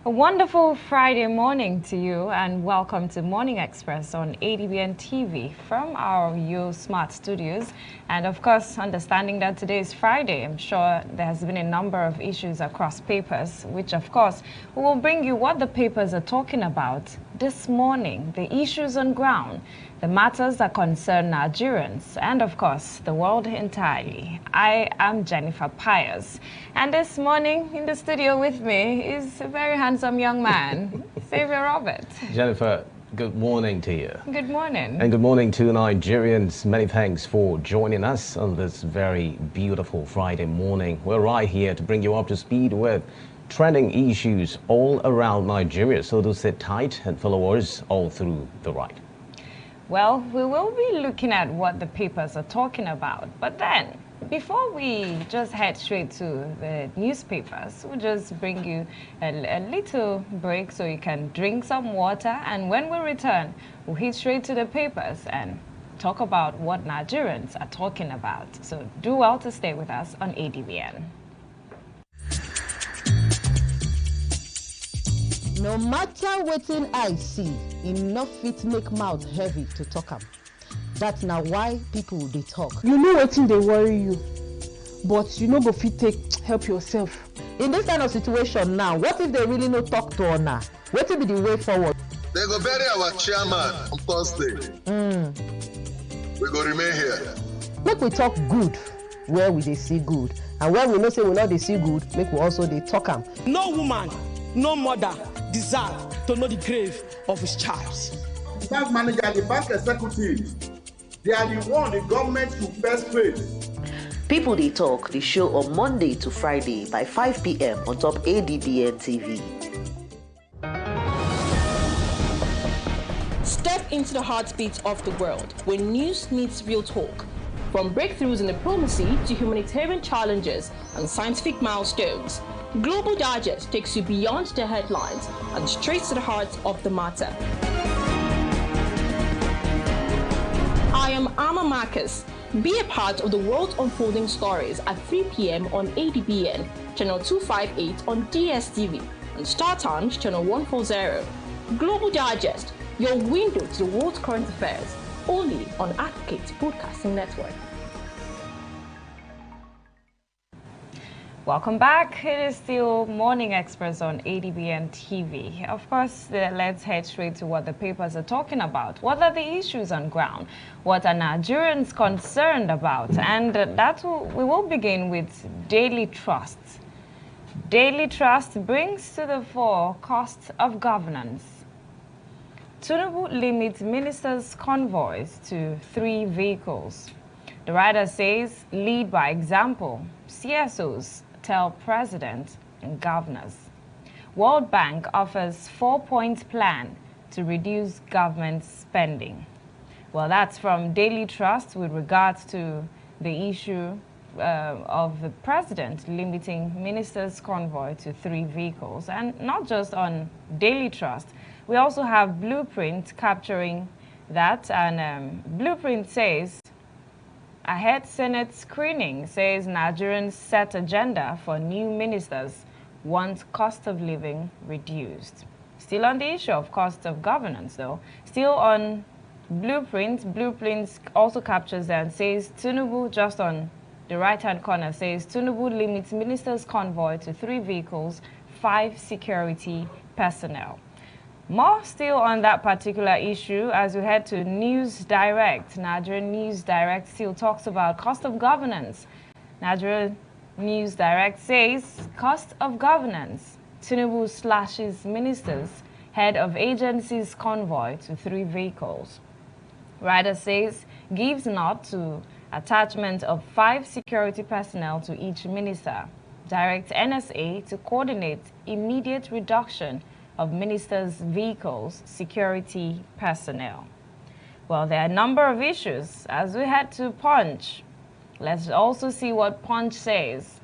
A wonderful Friday morning to you and welcome to Morning Express on ADBN TV from our Yo Smart Studios. And of course, understanding that today is Friday, I'm sure there has been a number of issues across papers, which of course we will bring you what the papers are talking about this morning, the issues on ground, the matters that concern Nigerians, and of course, the world entirely. I am Jennifer Pius, and this morning in the studio with me is a very handsome young man, Xavier Robert. Jennifer, good morning to you. Good morning. And good morning to Nigerians. Many thanks for joining us on this very beautiful Friday morning. We're right here to bring you up to speed with trending issues all around Nigeria, so do sit tight and follow us all through the ride. Well, we will be looking at what the papers are talking about, but then before we just head straight to the newspapers, we'll just bring you a little break so you can drink some water, and when we return, we'll head straight to the papers and talk about what Nigerians are talking about. So do well to stay with us on ADBN. No matter wetin I see, enough fit make mouth heavy to talk am. That's now why people dey talk. You know wetin dey worry you, but you no go fit take help yourself. In this kind of situation now, what if they really no talk to una? Wetin be the way forward? They go bury our chairman on Thursday. We go remain here. Make we talk good where we dey see good, and when we know say we no dey see good, make we also dey talk am. No woman, no mother deserve to know the grave of his child. The bank manager, the bank executive, they are the one the government should first face. People They Talk, the show on Monday to Friday by 5 p.m. on top ADBN TV. Step into the heartbeat of the world where news meets real talk. From breakthroughs in diplomacy to humanitarian challenges and scientific milestones, Global Digest takes you beyond the headlines and straight to the heart of the matter. I am Amma Marcus. Be a part of the world unfolding stories at 3 p.m. on ADBN, channel 258 on DSTV, and Star Times, channel 140. Global Digest, your window to the world's current affairs, only on Advocate Broadcasting Network. Welcome back. It is still Morning Express on ADBN TV. Of course, let's head straight to what the papers are talking about. What are the issues on ground? What are Nigerians concerned about? And we will begin with Daily Trust. Daily Trust brings to the fore cost of governance. Tinubu limits ministers' convoys to 3 vehicles. The writer says, lead by example. CSOs tell president and governors. World Bank offers 4-point plan to reduce government spending. Well, that's from Daily Trust with regards to the issue of the president limiting ministers' convoy to 3 vehicles. And not just on Daily Trust, we also have Blueprint capturing that. And Blueprint says, ahead Senate screening, says Nigerians set agenda for new ministers, want cost of living reduced. Still on the issue of cost of governance though, still on Blueprint, Blueprint also captures that and says Tinubu, just on the right-hand corner, says Tinubu limits ministers' convoy to 3 vehicles, 5 security personnel. More still on that particular issue as we head to News Direct. Nigerian News Direct still talks about cost of governance. Nigerian News Direct says, cost of governance. Tinubu slashes ministers, head of agency's convoy to 3 vehicles. Rider says, gives nod to attachment of 5 security personnel to each minister. Directs NSA to coordinate immediate reduction of ministers' vehicles, security personnel. Well, there are a number of issues. As we head to Punch, let's also see what Punch says.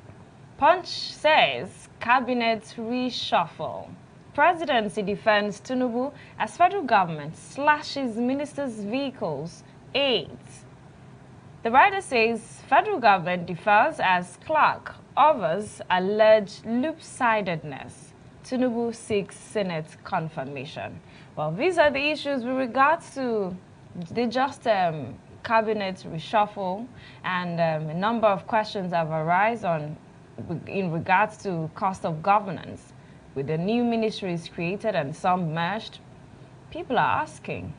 Punch says, cabinet reshuffle. Presidency defends Tinubu as federal government slashes ministers' vehicles, 8. The writer says, federal government differs as Clark offers alleged loop-sidedness. Tinubu seeks Senate confirmation. Well, these are the issues with regards to the cabinet reshuffle, and a number of questions have arisen in regards to cost of governance. With the new ministries created and some merged, people are asking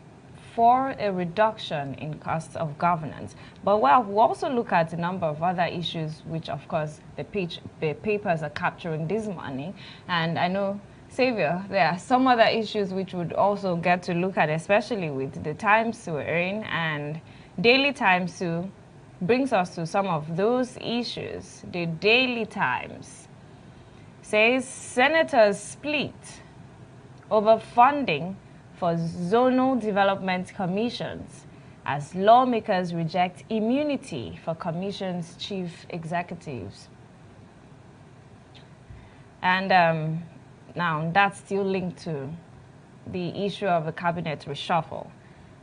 for a reduction in cost of governance. But well, we'll also look at a number of other issues, which of course the papers are capturing this morning. And I know, Xavier, there are some other issues which would also get to look at, especially with the Times we're in, and Daily Times too brings us to some of those issues. The Daily Times says senators split over funding for zonal development commissions as lawmakers reject immunity for commission's chief executives. And now that's still linked to the issue of the cabinet reshuffle.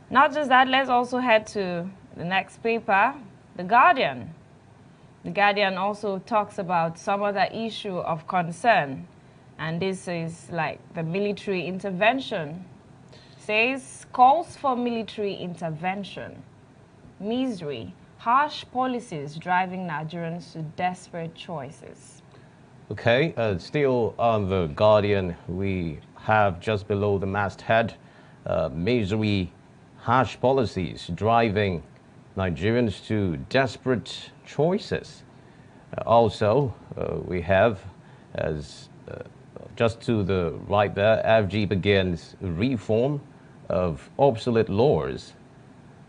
Not just that, let's also head to the next paper, The Guardian. The Guardian also talks about some other issue of concern, and this is like the military intervention. Says, calls for military intervention. Misery, harsh policies driving Nigerians to desperate choices. Okay, still on The Guardian, we have just below the masthead, misery, harsh policies driving Nigerians to desperate choices. Also, we have, as just to the right there, FG begins reform of obsolete laws.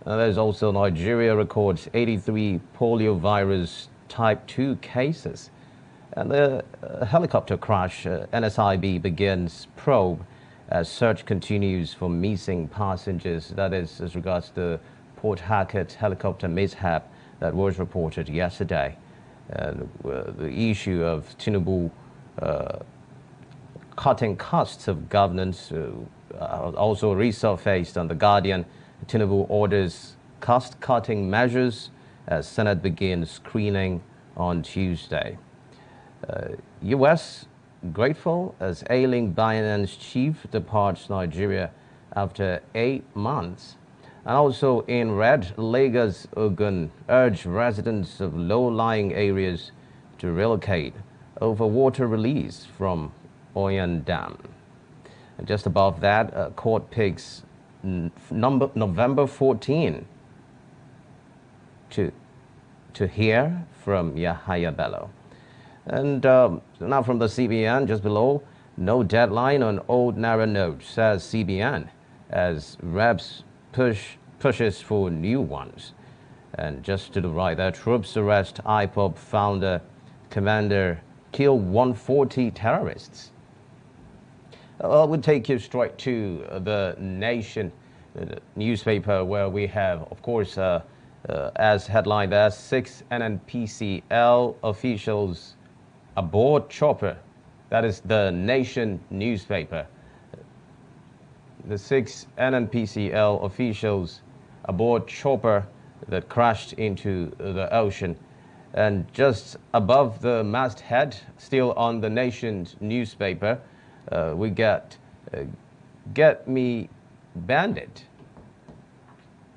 There's also Nigeria records 83 poliovirus type 2 cases. And the helicopter crash, NSIB begins probe as search continues for missing passengers. That is as regards the Port Harcourt helicopter mishap that was reported yesterday. And the issue of Tinubu cutting costs of governance also resurfaced on The Guardian. Tinubu orders cost-cutting measures as Senate begins screening on Tuesday. U.S. grateful as ailing Binance chief departs Nigeria after 8 months. And also in red, Lagos Ogun urge residents of low-lying areas to relocate over water release from Oyan Dam. And just above that, court picks November 14 to hear from Yahaya Bello. And now from the CBN, just below, no deadline on old Naira notes, says CBN, as reps pushes for new ones. And just to the right there, troops arrest IPOB founder, commander, kill 140 terrorists. We'll take you straight to the Nation newspaper, where we have, of course, as headline there, 6 NNPCL officials aboard chopper. That is the Nation newspaper. The 6 NNPCL officials aboard chopper that crashed into the ocean. And just above the masthead, still on the Nation's newspaper, we get me bandit.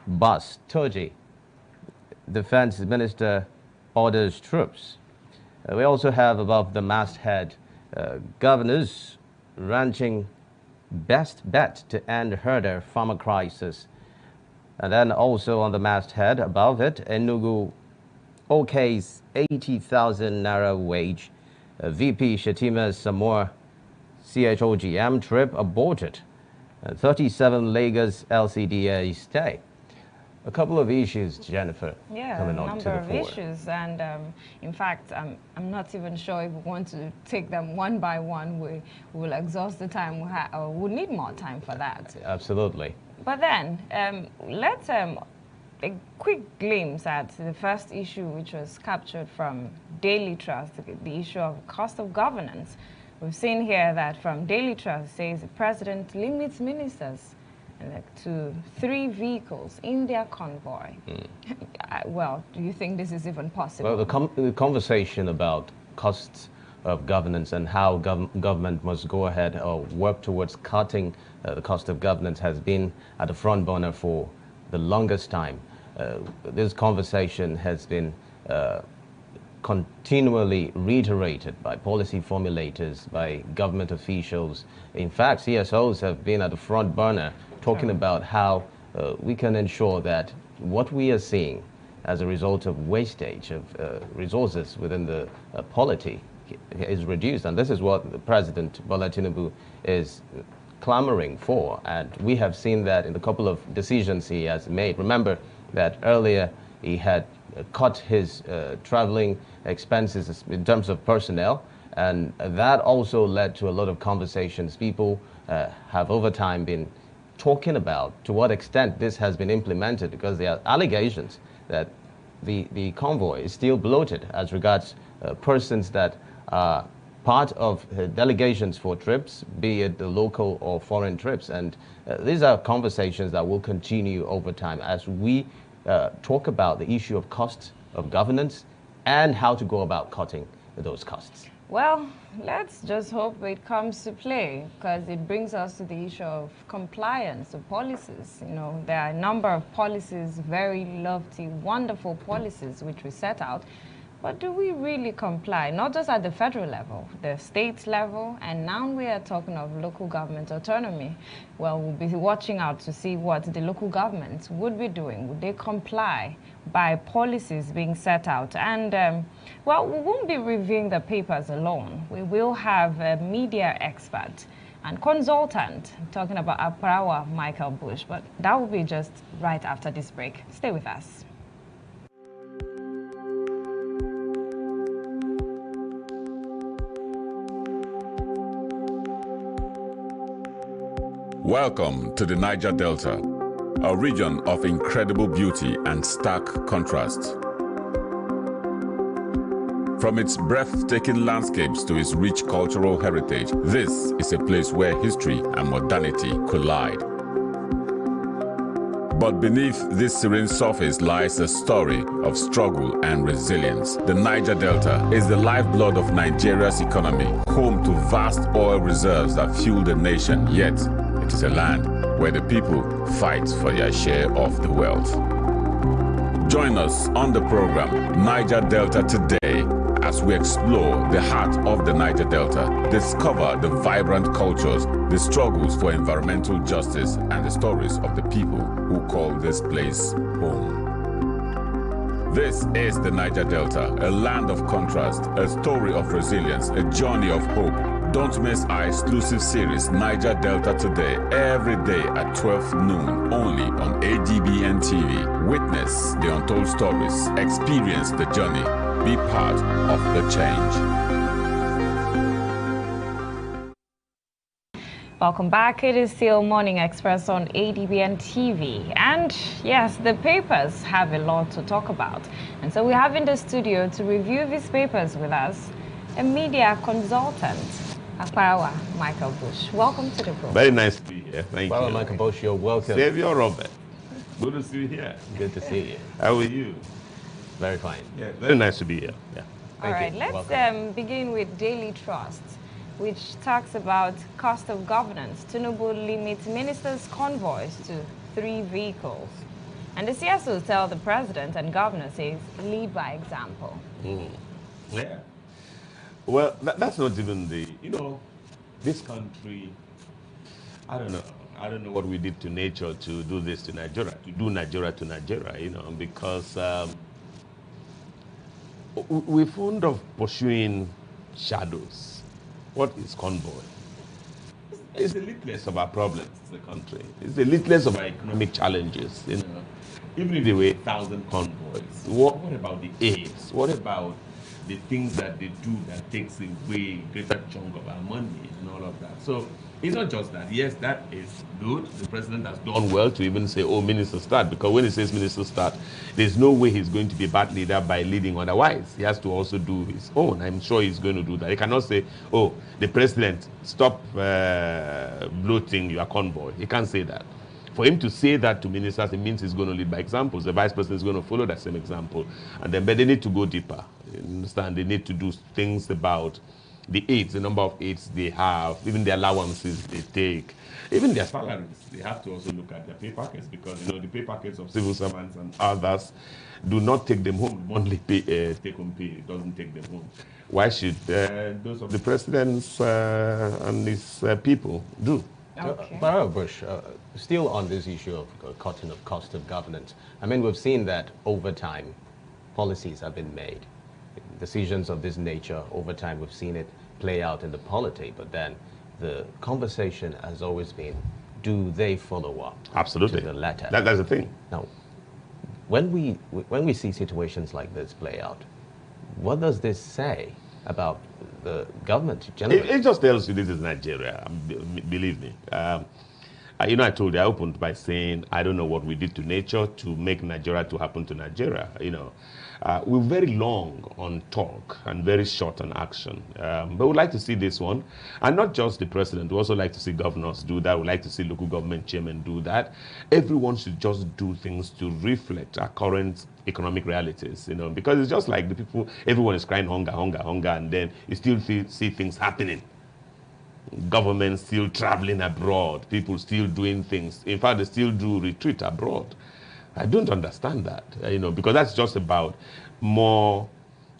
Bus Toji, Defense Minister orders troops. We also have above the masthead, governors ranching best bet to end herder farmer crisis. And then also on the masthead above it, Enugu OK's 80,000 Naira wage. VP Shetima Samoa CHOGM trip aborted. 37 Lagos LCDA stay. A couple of issues, Jennifer, coming on to the fore. A number of issues, and in fact, I'm not even sure if we want to take them one by one. We will exhaust the time we have, or we'll need more time for that. Absolutely. But then, let's a quick glimpse at the first issue, which was captured from Daily Trust, the issue of cost of governance. We've seen here that from Daily Trust says the president limits ministers to 3 vehicles in their convoy. Well, do you think this is even possible? Well, the conversation about costs of governance and how government must go ahead or work towards cutting the cost of governance has been at the front burner for the longest time. This conversation has been continually reiterated by policy formulators, by government officials. In fact, CSOs have been at the front burner talking about how we can ensure that what we are seeing as a result of wastage of resources within the polity is reduced. And this is what the President Bola Tinubu is clamoring for. And we have seen that in the couple of decisions he has made. Remember that earlier he had cut his traveling expenses in terms of personnel, and that also led to a lot of conversations. People have over time been talking about to what extent this has been implemented, because there are allegations that the convoy is still bloated as regards persons that are part of delegations for trips, be it the local or foreign trips. And these are conversations that will continue over time as we talk about the issue of cost of governance and how to go about cutting those costs. Well, let's just hope it comes to play, because it brings us to the issue of compliance of policies. You know, there are a number of policies, very lofty, wonderful policies which we set out, But do we really comply? Not just at the federal level, the state level, and now we are talking of local government autonomy. Well, we'll be watching out to see what the local governments would be doing. Would they comply by policies being set out? And, well, we won't be reviewing the papers alone. We will have a media expert and consultant talking about Aparawa Michael Bush, but that will be just right after this break. Stay with us. Welcome to the Niger Delta, a region of incredible beauty and stark contrast. From its breathtaking landscapes to its rich cultural heritage, this is a place where history and modernity collide. But beneath this serene surface lies a story of struggle and resilience. The Niger Delta is the lifeblood of Nigeria's economy, home to vast oil reserves that fuel the nation, yet it is a land where the people fight for their share of the wealth. Join us on the program Niger Delta Today as we explore the heart of the Niger Delta, discover the vibrant cultures, the struggles for environmental justice, and the stories of the people who call this place home. This is the Niger Delta, a land of contrast, a story of resilience, a journey of hope. Don't miss our exclusive series, Niger Delta Today, every day at 12 noon, only on ADBN TV. Witness the untold stories, experience the journey, be part of the change. Welcome back. It is still Morning Express on ADBN TV. And yes, the papers have a lot to talk about. And so we have in the studio to review these papers with us a media consultant, Aparawa Michael Bush. Welcome to the program. Very nice to be here. Thank you. Michael Bush, you're welcome. Savior Robert. Good to see you here. Good to see you. How are you? Very fine. Yeah, very nice to be here. Yeah. All right, let's begin with Daily Trust, which talks about cost of governance. Tinubu limits ministers' convoys to 3 vehicles. And the CSOs tell the president and governor says, lead by example. Yeah. Well, that's not even the, this country, I don't know what we did to nature to do this to Nigeria, to do Nigeria to Nigeria, because we're fond of pursuing shadows. What is convoy? It's the littlest of our problems in the country. It's the littlest of our economic challenges, Even if there were 1,000 convoys, what about the aids? What about the things that they do that takes away a greater chunk of our money and all of that? So it's not just that. Yes, that is good. The president has done well to even say, oh, minister start, because when he says minister start, there's no way he's going to be a bad leader by leading otherwise. He has to also do his own. I'm sure he's going to do that. He cannot say, oh, the president, stop bloating your convoy. He can't say that. For him to say that to ministers, it means he's going to lead by examples. The vice president is going to follow that same example. And then, but they need to go deeper. You understand? They need to do things about the aids, the number of aids they have, even the allowances they take, even their salaries. They have to also look at their pay packets, because the pay packets of civil servants and others do not take them home. Monthly pay, take-home pay doesn't take them home. Why should those of the presidents and his people do? Okay. Bush, still on this issue of cutting of cost of governance. I mean, we've seen that over time, policies have been made. Decisions of this nature, over time, we've seen it play out in the polity, but then the conversation has always been, do they follow up? Absolutely. To the letter? That's the thing. Now, when we see situations like this play out, what does this say about the government generally? It just tells you this is Nigeria, believe me. I told you, I opened by saying, I don't know what we did to nature to make Nigeria to happen to Nigeria. We're very long on talk and very short on action. But we'd like to see this one. And not just the president. We also like to see governors do that. We'd like to see local government chairmen do that. Everyone should just do things to reflect our current economic realities, because it's just like the people, everyone is crying hunger, hunger, hunger, and then you still see things happening. Government still traveling abroad, people still doing things. In fact, they still do retreat abroad. I don't understand that, because that's just about more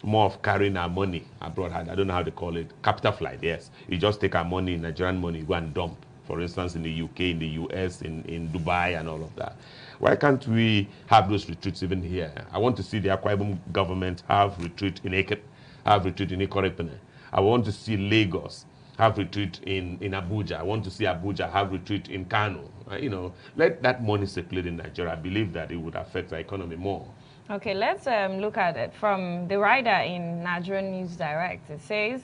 more of carrying our money abroad. I don't know how they call it. Capital flight, yes. You just take our money, Nigerian money, go and dump. For instance, in the UK, in the US, in Dubai, and all of that. Why can't we have those retreats even here? I want to see the Akwa Ibom government have retreat in Eket, have retreat in Ikorepene. I want to see Lagos have retreat in Abuja. I want to see Abuja have retreat in Kano. You know, let that money circulate in Nigeria. I believe that it would affect the economy more. Okay, let's look at it from the writer in Nigerian News Direct. It says,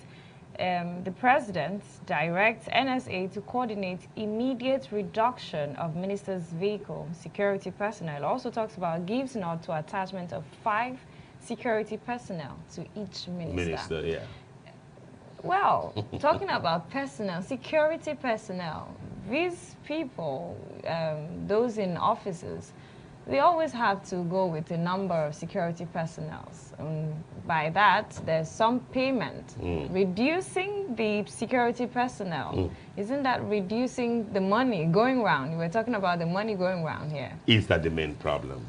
the president directs NSA to coordinate immediate reduction of ministers' vehicle security personnel. Also talks about gives nod to attachment of 5 security personnel to each minister. Yeah. Well, talking about personnel, security personnel, these people, those in offices, they always have to go with a number of security personnel. By that, there's some payment. Reducing the security personnel, isn't that reducing the money going around? We're talking about the money going around here. Is that the main problem?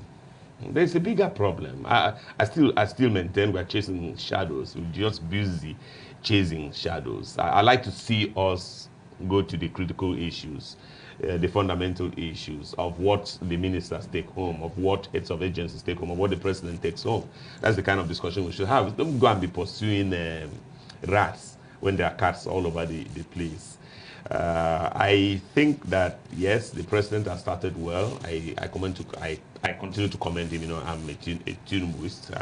There's a bigger problem. I still maintain we're chasing shadows. We're just busy chasing shadows. I like to see us go to the critical issues. The fundamental issues of what the ministers take home, of what heads of agencies take home, of what the president takes home. That's the kind of discussion we should have. Don't go and be pursuing rats when there are cats all over the place. I think that, yes, the president has started well. I continue to commend him. You know, I'm a Tinubuist.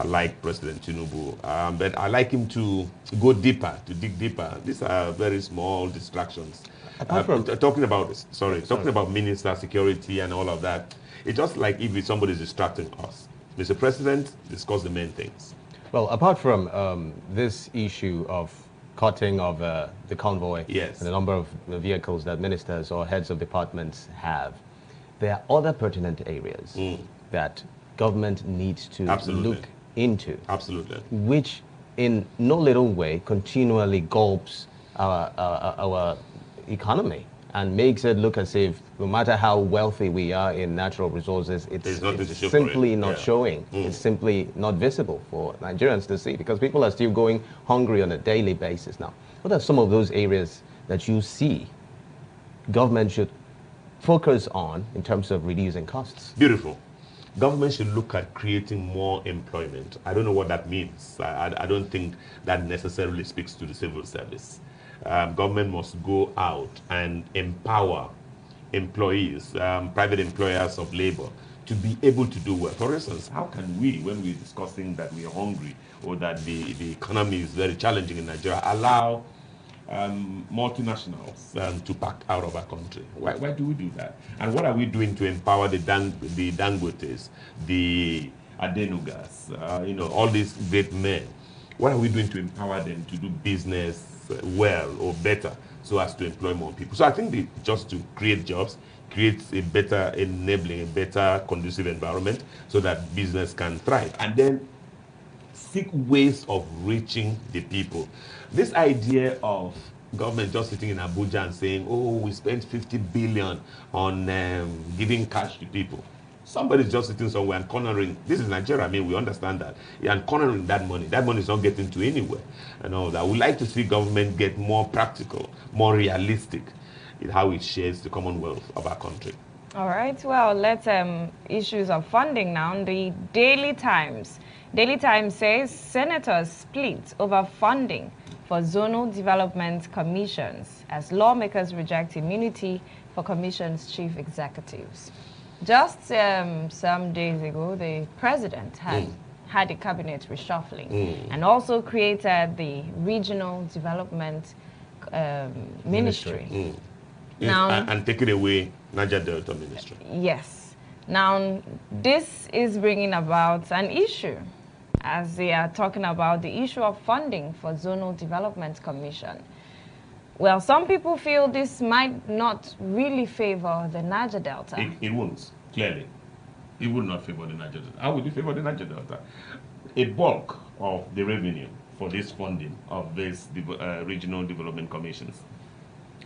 I like President Tinubu, but I like him to go deeper, to dig deeper. These are very small distractions. Talking about minister security and all of that, it's just like if somebody is distracting us. Mr. President, discuss the main things. Well, apart from this issue of cutting of the convoy, yes, and the number of vehicles that ministers or heads of departments have, there are other pertinent areas that government needs to look into. Absolutely. Which, in no little way, continually gulps our economy and makes it look as if no matter how wealthy we are in natural resources, it's simply not showing. It's simply not visible for Nigerians to see because people are still going hungry on a daily basis now. What are some of those areas that you see government should focus on in terms of reducing costs? Beautiful. Government should look at creating more employment. I don't know what that means. I don't think that necessarily speaks to the civil service. Government must go out and empower employees, private employers of labor, to be able to do well. For instance, how can we, when we're discussing that we are hungry or that the economy is very challenging in Nigeria, allow multinationals to pack out of our country? Why do we do that? And what are we doing to empower the Dangotes, the Adenugas, you know, all these great men? What are we doing to empower them to do business well or better so as to employ more people? So I think just to create jobs, create a better enabling, a better conducive environment so that business can thrive. And then seek ways of reaching the people. This idea of government just sitting in Abuja and saying, oh, we spent 50 billion on giving cash to people. Somebody's just sitting somewhere and cornering. This is Nigeria. I mean, we understand that. And cornering that money. That money is not getting to anywhere. And all that. We like to see government get more practical, more realistic in how it shares the commonwealth of our country. All right. Well, let's issues of funding now. The Daily Times. Daily Times says senators split over funding for zonal development commissions as lawmakers reject immunity for commission's chief executives. Just some days ago, the president had a cabinet reshuffling and also created the Regional Development Ministry. Now, and taking away Niger Delta Ministry. Yes. Now, this is bringing about an issue as they are talking about the issue of funding for Zonal Development Commission. Well, some people feel this might not really favor the Niger Delta. It won't, clearly. It would not favor the Niger Delta. How would it favor the Niger Delta? A bulk of the revenue for this funding of these regional development commissions,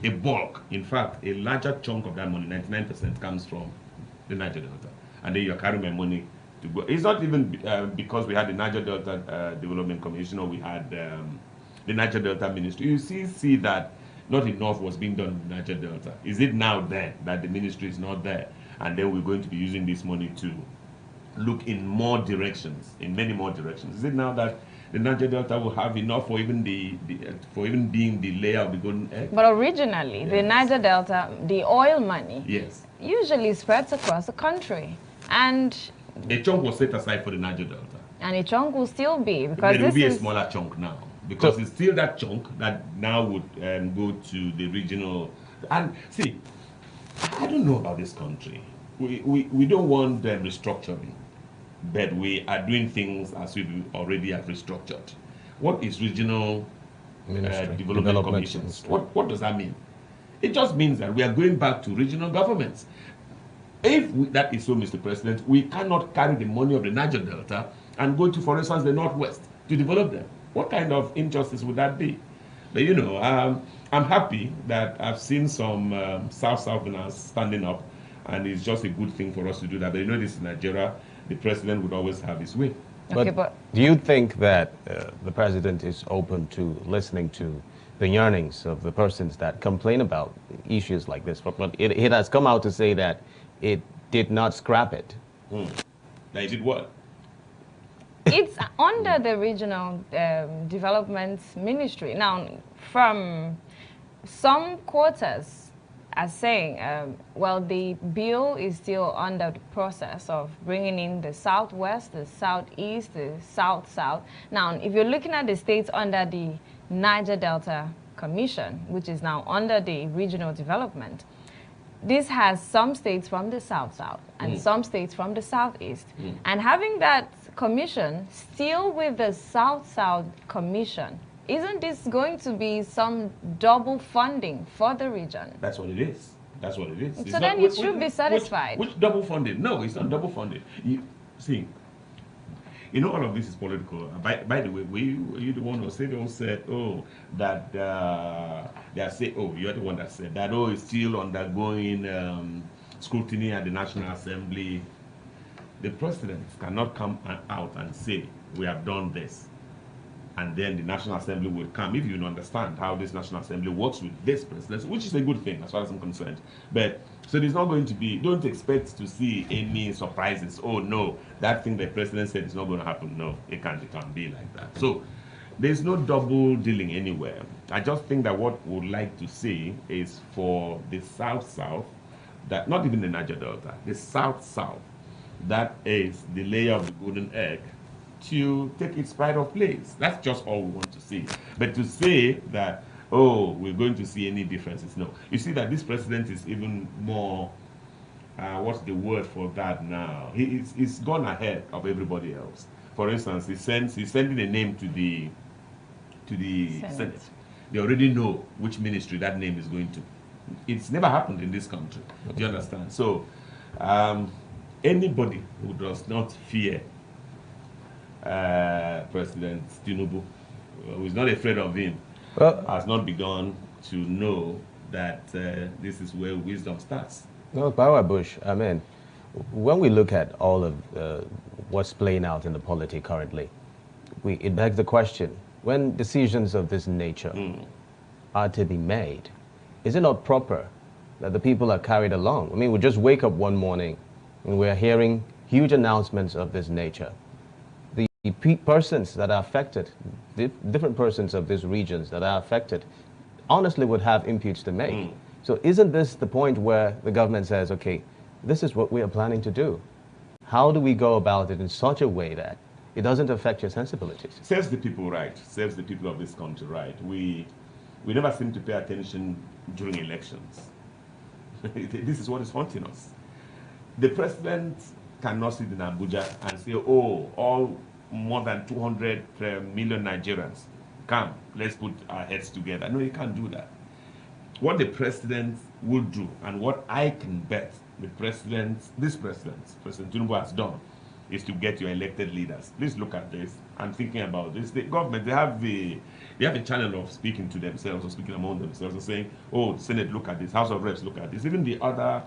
a bulk, in fact, a larger chunk of that money, 99%, comes from the Niger Delta. And then you're carrying my money to go. It's not even because we had the Niger Delta Development Commission or we had the Niger Delta Ministry. You see that not enough was being done in the Niger Delta. Is it now then that the ministry is not there? And then we're going to be using this money to look in more directions, in many more directions. Is it now that the Niger Delta will have enough for even for even being the layer of the golden egg? But originally, the Niger Delta, the oil money, yes, usually spreads across the country, and a chunk was set aside for the Niger Delta, and a chunk will still be because there will be a smaller chunk now because it's still that chunk that now would go to the regional. And see, I don't know about this country. We don't want them restructuring, but we are doing things as we already have restructured. What is regional development commissions? What does that mean? It just means that we are going back to regional governments. If that is so, Mr. President, we cannot carry the money of the Niger Delta and go to, for instance, the Northwest to develop them. What kind of injustice would that be? But you know, I'm happy that I've seen some Southerners standing up, and it's just a good thing for us to do that. But you know, this is Nigeria. The president would always have his way. But do you think that the president is open to listening to the yearnings of the persons that complain about issues like this? But it has come out to say that it did not scrap it. That it did what? It's under the regional development ministry. Now, from some quarters are saying, well, the bill is still under the process of bringing in the Southwest, the Southeast, the South-South. Now, if you're looking at the states under the Niger Delta Commission, which is now under the regional development, this has some states from the South-South and some states from the Southeast. And having that commission still with the South-South Commission, isn't this going to be some double funding for the region? That's what it is. That's what it is. So then it should be satisfied. Which double funding? No, it's not double funding. See, you know, all of this is political. By the way, you the one who said, oh, that they are saying, oh, you're the one that said that, oh, it's still undergoing scrutiny at the National Assembly. The president cannot come out and say, we have done this, and then the National Assembly will come. If you understand how this National Assembly works with this presidency, which is a good thing as far as I'm concerned. But so there's not going to be, don't expect to see any surprises. Oh no, that thing the president said is not going to happen. No, it can't be like that. So there's no double dealing anywhere. I just think that what we'd like to see is for the South-South, that not even the Niger Delta, the South-South, that is the layer of the golden egg, to take its pride of place. That's just all we want to see. But to say that, oh, we're going to see any differences, no. You see that this president is even more, what's the word for that now? He's gone ahead of everybody else. For instance, he's sending a name to the Senate. They already know which ministry that name is going to. It's never happened in this country. Do you understand? So, anybody who does not fear President Tinubu, who is not afraid of him, has not begun to know that this is where wisdom starts. No, Power Bush, I mean, when we look at all of what's playing out in the polity currently, it begs the question, when decisions of this nature are to be made, is it not proper that the people are carried along? I mean, we just wake up one morning and we're hearing huge announcements of this nature. The persons that are affected, the different persons of these regions that are affected, honestly would have inputs to make. So isn't this the point where the government says, okay, this is what we are planning to do? How do we go about it in such a way that it doesn't affect your sensibilities? Serves the people right, serves the people of this country right. We never seem to pay attention during elections. This is what is haunting us. The president cannot sit in Abuja and say, oh, all more than 200 million Nigerians, come, let's put our heads together. No, you can't do that. What the president will do, and what I can bet President Tinubu has done, is to get your elected leaders. Please look at this. I'm thinking about this. The government, they have a channel of speaking to themselves or speaking among themselves and saying, oh, Senate, look at this. House of Reps, look at this. Even the other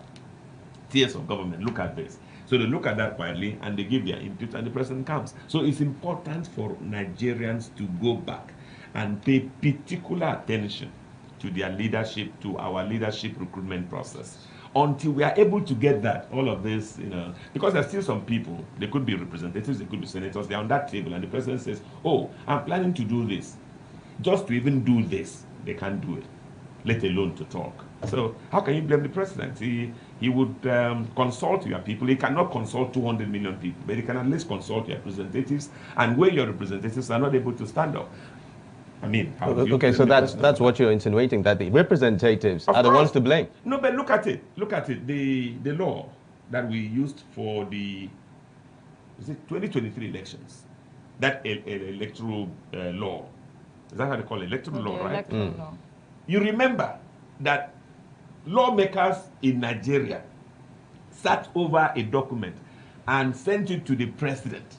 tiers of government, look at this. So they look at that quietly and they give their input and the president comes. So it's important for Nigerians to go back and pay particular attention to their leadership, to our leadership recruitment process. Until we are able to get that, all of this, because there's still some people, they could be representatives, they could be senators, they're on that table and the president says, oh, I'm planning to do this. Just to even do this, they can't do it, let alone to talk. So how can you blame the president? He would consult your people. He cannot consult 200 million people, but he can at least consult your representatives. And where your representatives are not able to stand up, I mean, how do you okay, so that's what you're insinuating, that the representatives are the ones to blame. No, but look at it. Look at it. The law that we used for the 2023 elections, that electoral law, is that how they call it? Electoral law, right? Electoral law. You remember that lawmakers in Nigeria sat over a document and sent it to the president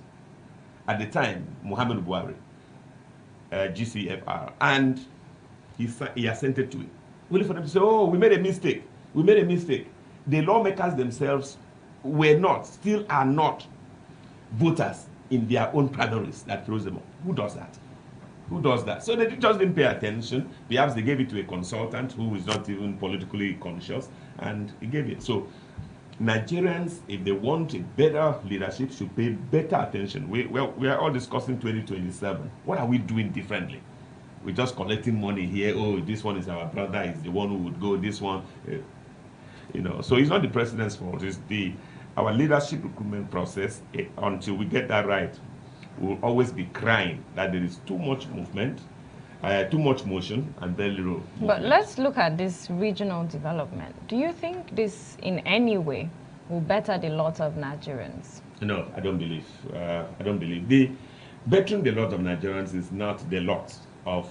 at the time, Muhammadu Buhari, GCFR, and he assented to it. Only for them to say, oh, we made a mistake. We made a mistake. The lawmakers themselves still are not voters in their own primaries that throws them up. Who does that? Who does that? So they just didn't pay attention. Perhaps they gave it to a consultant who is not even politically conscious, and he gave it. So Nigerians, if they want a better leadership, should pay better attention. We are all discussing 2027. What are we doing differently? We're just collecting money here. Oh, this one is our brother. He's the one who would go. This one, So it's not the president's fault. It's our leadership recruitment process. Until we get that right, we'll always be crying that there is too much movement, too much motion, and very little movement. But let's look at this regional development. Do you think this in any way will better the lot of Nigerians? No, I don't believe. I don't believe. The bettering the lot of Nigerians is not the lot of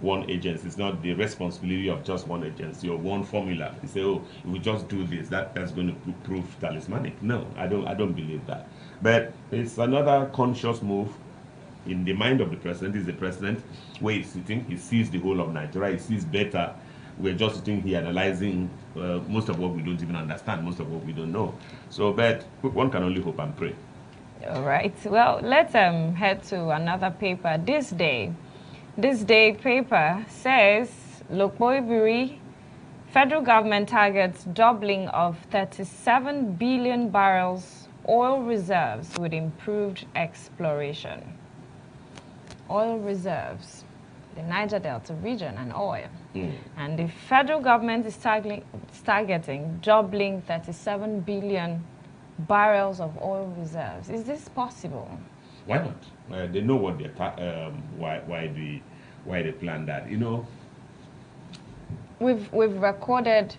one agency. It's not the responsibility of just one agency or one formula. You say, oh, if we just do this, that's going to prove talismanic. No, I don't believe that. But it's another conscious move in the mind of the president. Is the president where he's sitting, he sees the whole of Nigeria, he sees better. We're just sitting here analyzing most of what we don't even understand, most of what we don't know. So, but one can only hope and pray. All right. Well, let's head to another paper. This day paper says, Lokboibiri, federal government targets doubling of 37 billion barrels oil reserves with improved exploration. Oil reserves, the Niger Delta region and oil. And the federal government is targeting doubling 37 billion barrels of oil reserves. Is this possible? Why not? They know what they're why they plan that. We've recorded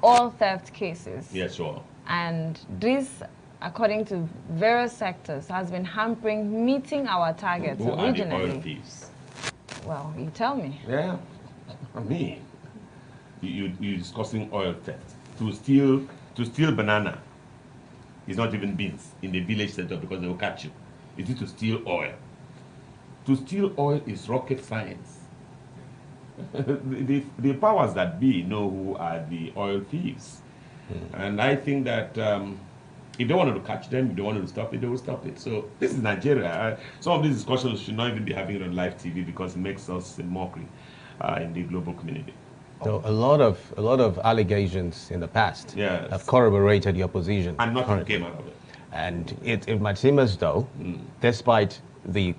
oil theft cases. Yes, sure. And this, according to various sectors, has been hampering meeting our targets Who originally. are the oil thieves? Well, you tell me. Yeah, I mean, you're discussing oil theft. To steal banana is not even beans in the village center because they will catch you. It is to steal oil. To steal oil is rocket science. the powers that be know who are the oil thieves. And I think that if they wanted to catch them, if they wanted to stop it, they will stop it. So this is Nigeria. Some of these discussions should not even be having it on live TV because it makes us a mockery in the global community. So a lot of allegations in the past have corroborated your position. And nothing came out of it. And it might seem as though, despite the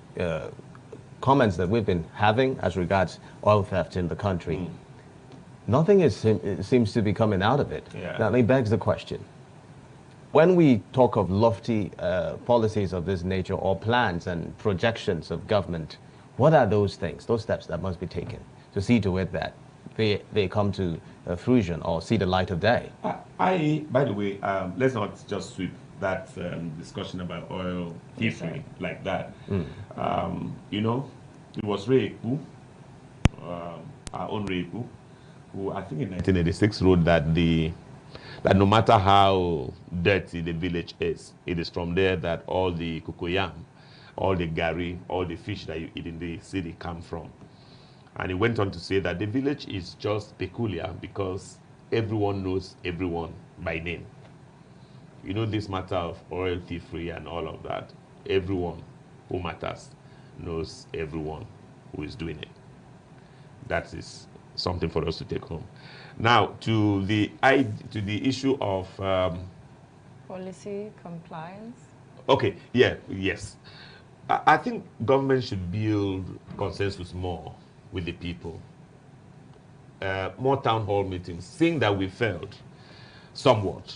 comments that we've been having as regards oil theft in the country, nothing seems to be coming out of it. Now, it begs the question. When we talk of lofty policies of this nature or plans and projections of government, what are those things, those steps that must be taken to see to it that they come to fruition or see the light of day? By the way, let's not just sweep that discussion about oil thievery like that. It was Ray Ekpu, our own Ray Ekpu, who I think in 1986 wrote that no matter how dirty the village is, it is from there that all the cocoyam, all the gari, all the fish that you eat in the city come from. And he went on to say that the village is just peculiar because everyone knows everyone by name. you know, this matter of royalty-free and all of that, everyone who matters knows everyone who is doing it. That is something for us to take home. Now, to the issue of policy compliance. Okay, yes. I think government should build consensus more with the people. More town hall meetings, seeing that we failed somewhat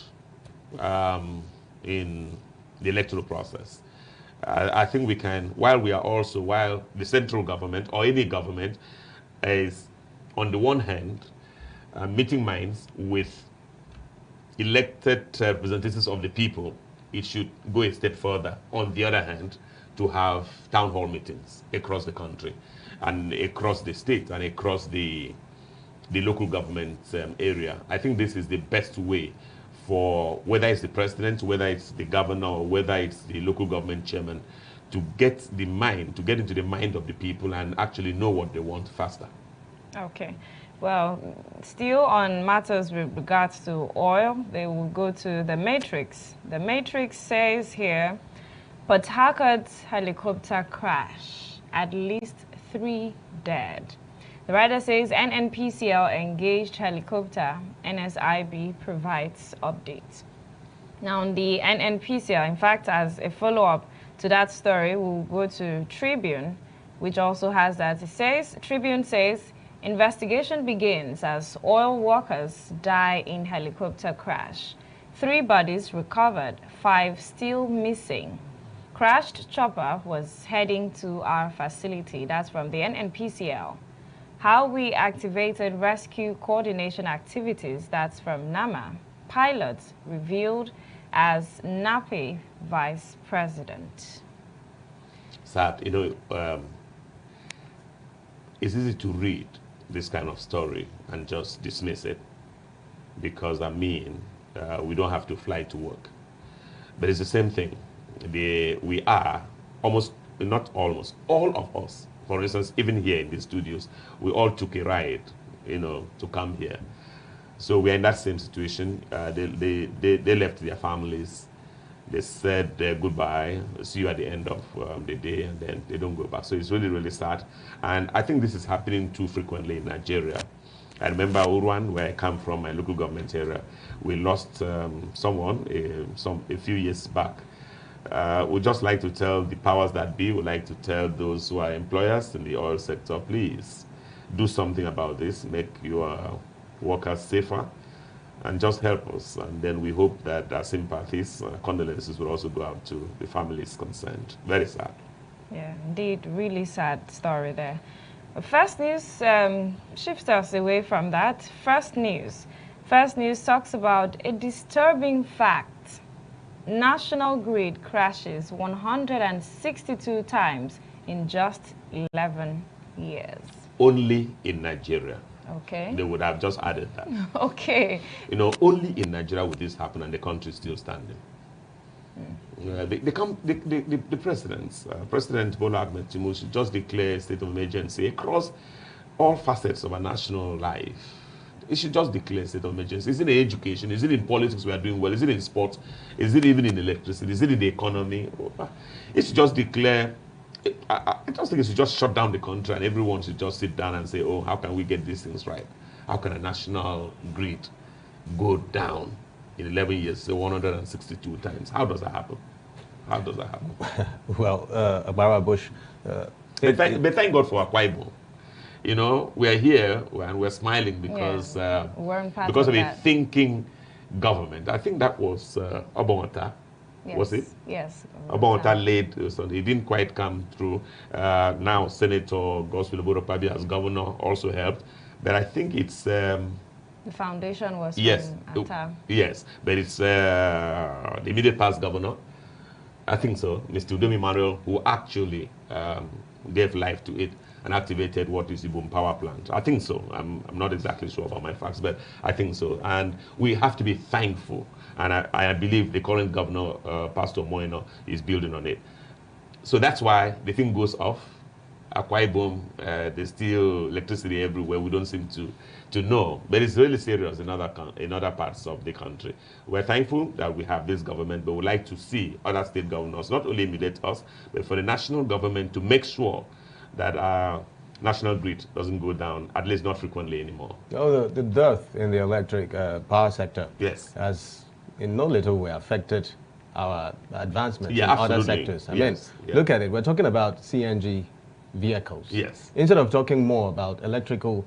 in the electoral process. I think we can, while the central government or any government is, on the one hand, meeting minds with elected representatives of the people, it should go a step further, on the other hand, to have town hall meetings across the country and across the state and across the local government area. I think this is the best way for, whether it's the president, whether it's the governor, or whether it's the local government chairman, to get into the mind of the people and actually know what they want faster. Okay. Well, still on matters with regards to oil, they will go to the Matrix. The Matrix says here, Port Harcourt helicopter crash, at least 3 dead. The writer says NNPCL engaged helicopter, NSIB provides updates. Now on the NNPCL, in fact, as a follow-up to that story, we'll go to Tribune, which also has that. It says, Tribune says, investigation begins as oil workers die in helicopter crash. 3 bodies recovered, 5 still missing. Crashed chopper was heading to our facility. That's from the NNPCL. How we activated rescue coordination activities. That's from NAMA. Pilots revealed as NAPI Vice President. Sad, you know, it's easy to read this kind of story and just dismiss it because, I mean, we don't have to fly to work. But it's the same thing. We are almost, not almost, all of us, for instance, even here in the studios, we all took a ride, you know, to come here. So we're in that same situation. They left their families. They said goodbye, see you at the end of the day, and then they don't go back. So it's really, really sad. And I think this is happening too frequently in Nigeria. I remember Urwan, where I come from, my local government area, we lost someone a few years back. We'd just like to tell the powers that be, we'd like to tell those who are employers in the oil sector, please do something about this, make your workers safer, and just help us. And then we hope that our sympathies, condolences will also go out to the families concerned. Very sad. Yeah, indeed, really sad story there. First News shifts us away from that. First News talks about a disturbing fact. National grid crashes 162 times in just 11 years. Only in Nigeria. Okay. They would have just added that. Okay. You know, only in Nigeria would this happen and the country is still standing. The presidents, President Bola Ahmed Tinubu should just declare a state of emergency across all facets of our national life. It should just declare a state of emergency. Is it in education? Is it in politics we are doing well? Is it in sports? Is it even in electricity? Is it in the economy? It should just declare. I just think it should just shut down the country and everyone should just sit down and say, oh, how can we get these things right? How can a national grid go down in 11 years, so 162 times? How does that happen? How does that happen? Well, Agbara Bush. But thank God for Akwa Ibom. You know, we're here and we're smiling because because of a thinking government. I think that was Obonta. Yes. Was it? Yes. Obonta laid, so he didn't quite come through. Now Senator Godswill Oboropabi as governor also helped. But I think it's... the foundation was from Atta. Yes, but it's the immediate past governor, I think so, Mr. Udom Emmanuel, who actually gave life to it and activated what is the Ibom power plant. I think so. I'm not exactly sure about my facts, but I think so. And we have to be thankful. And I believe the current governor, Pastor Moino, is building on it. So that's why the thing goes off. Akwa Ibom, there's still electricity everywhere. We don't seem to know. But it's really serious in other parts of the country. We're thankful that we have this government, but we'd like to see other state governors not only emulate us, but for the national government to make sure that our national grid doesn't go down, at least not frequently anymore. Oh, the dearth in the electric power sector has in no little way affected our advancement in other sectors. I mean, look at it. We're talking about CNG vehicles. Yes. Instead of talking more about electrical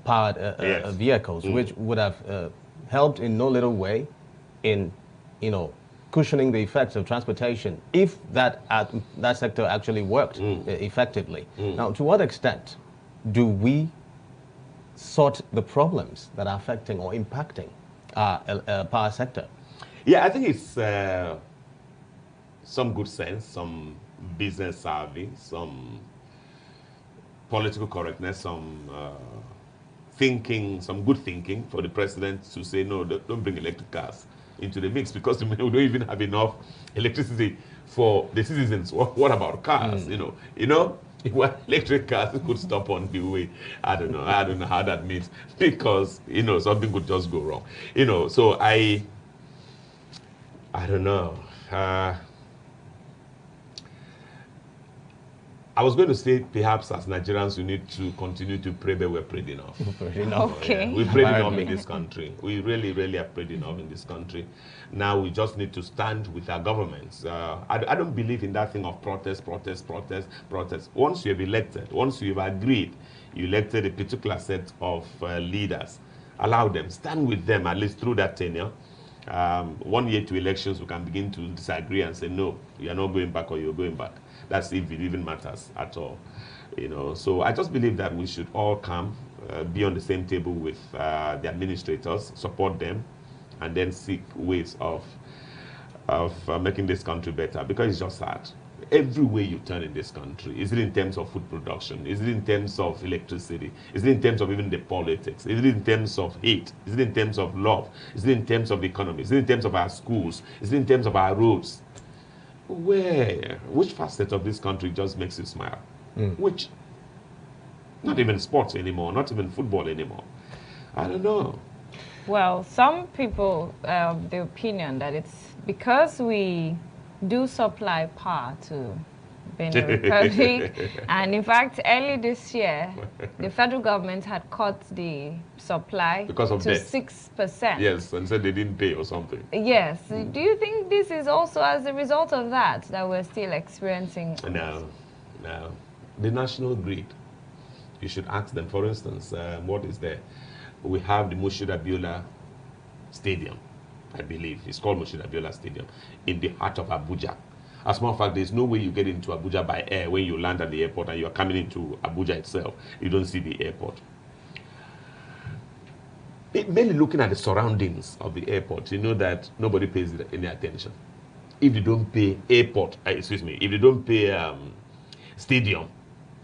powered vehicles, which would have helped in no little way in, cushioning the effects of transportation if that sector actually worked effectively. Now, to what extent do we sort the problems that are affecting or impacting our power sector? Yeah, I think it's some good sense, some business savvy, some political correctness, some thinking, some good thinking for the president to say, no, don't bring electric cars into the mix, because we don't even have enough electricity for the citizens. What about cars? If electric cars could stop on the way, I don't know how that means, because something could just go wrong. So I don't know. I was going to say, perhaps as Nigerians, we need to continue to pray, but we're prayed enough. Okay. We prayed enough in this country. We really, really have prayed enough in this country. Now we just need to stand with our governments. I don't believe in that thing of protest. Once you have elected, once you have agreed, you elected a particular set of leaders, allow them, stand with them at least through that tenure. 1 year to elections, we can begin to disagree and say, no, you're not going back or you're going back. That's if it even matters at all. So I just believe that we should all come, be on the same table with the administrators, support them, and then seek ways of making this country better, because it's just sad. Every way you turn in this country, is it in terms of food production? Is it in terms of electricity? Is it in terms of even the politics? Is it in terms of hate? Is it in terms of love? Is it in terms of the economy? Is it in terms of our schools? Is it in terms of our roads? Which facet of this country just makes you smile? Which? Not even sports anymore, not even football anymore. I don't know. Well, some people have the opinion that it's because we do supply power to Benin Republic. And in fact, early this year, the federal government had cut the supply because of to debt. 6%. Yes, and said they didn't pay or something. Yes. Do you think this is also as a result of that we're still experiencing? No. The national grid, you should ask them, for instance, what is there? We have the Moshood Abiola Stadium, I believe. It's called Moshood Abiola Stadium, in the heart of Abuja. As a matter of fact, there's no way you get into Abuja by air when you land at the airport and you're coming into Abuja itself. You don't see the airport. Mainly looking at the surroundings of the airport, you know that nobody pays any attention. If they don't pay if they don't pay stadium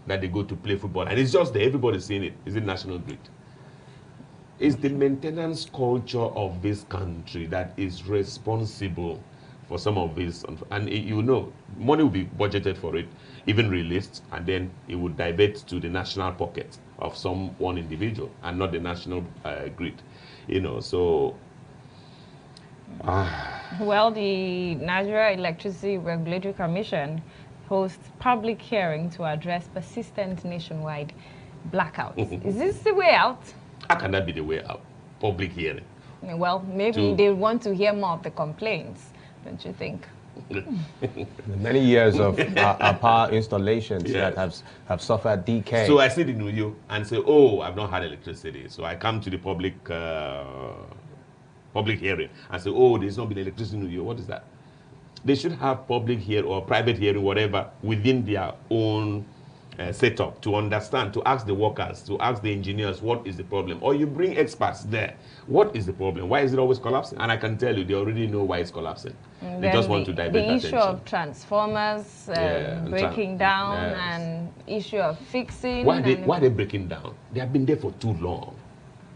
that they go to play football, and it's just there, everybody's seeing it. Is it national grid? It's the maintenance culture of this country that is responsible for some of this. And money will be budgeted for it, even released, and then it would divert to the national pocket of some one individual and not the national grid. So... Well, the Nigeria Electricity Regulatory Commission hosts public hearing to address persistent nationwide blackouts. Is this the way out? How can that be the way out? Public hearing. Well, maybe they want to hear more of the complaints, don't you think? Many years of our power installations that have suffered decay. So I sit in Uyo and say, oh, I've not had electricity. So I come to the public hearing and say, oh, there's not been electricity in Uyo. What is that? They should have public hearing or private hearing, whatever, within their own setup, to understand, to ask the workers, to ask the engineers, what is the problem? Or you bring experts there. What is the problem? Why is it always collapsing? And I can tell you, they already know why it's collapsing. They just want to divert attention. The issue of transformers breaking down and issue of fixing. Why are they breaking down? They have been there for too long.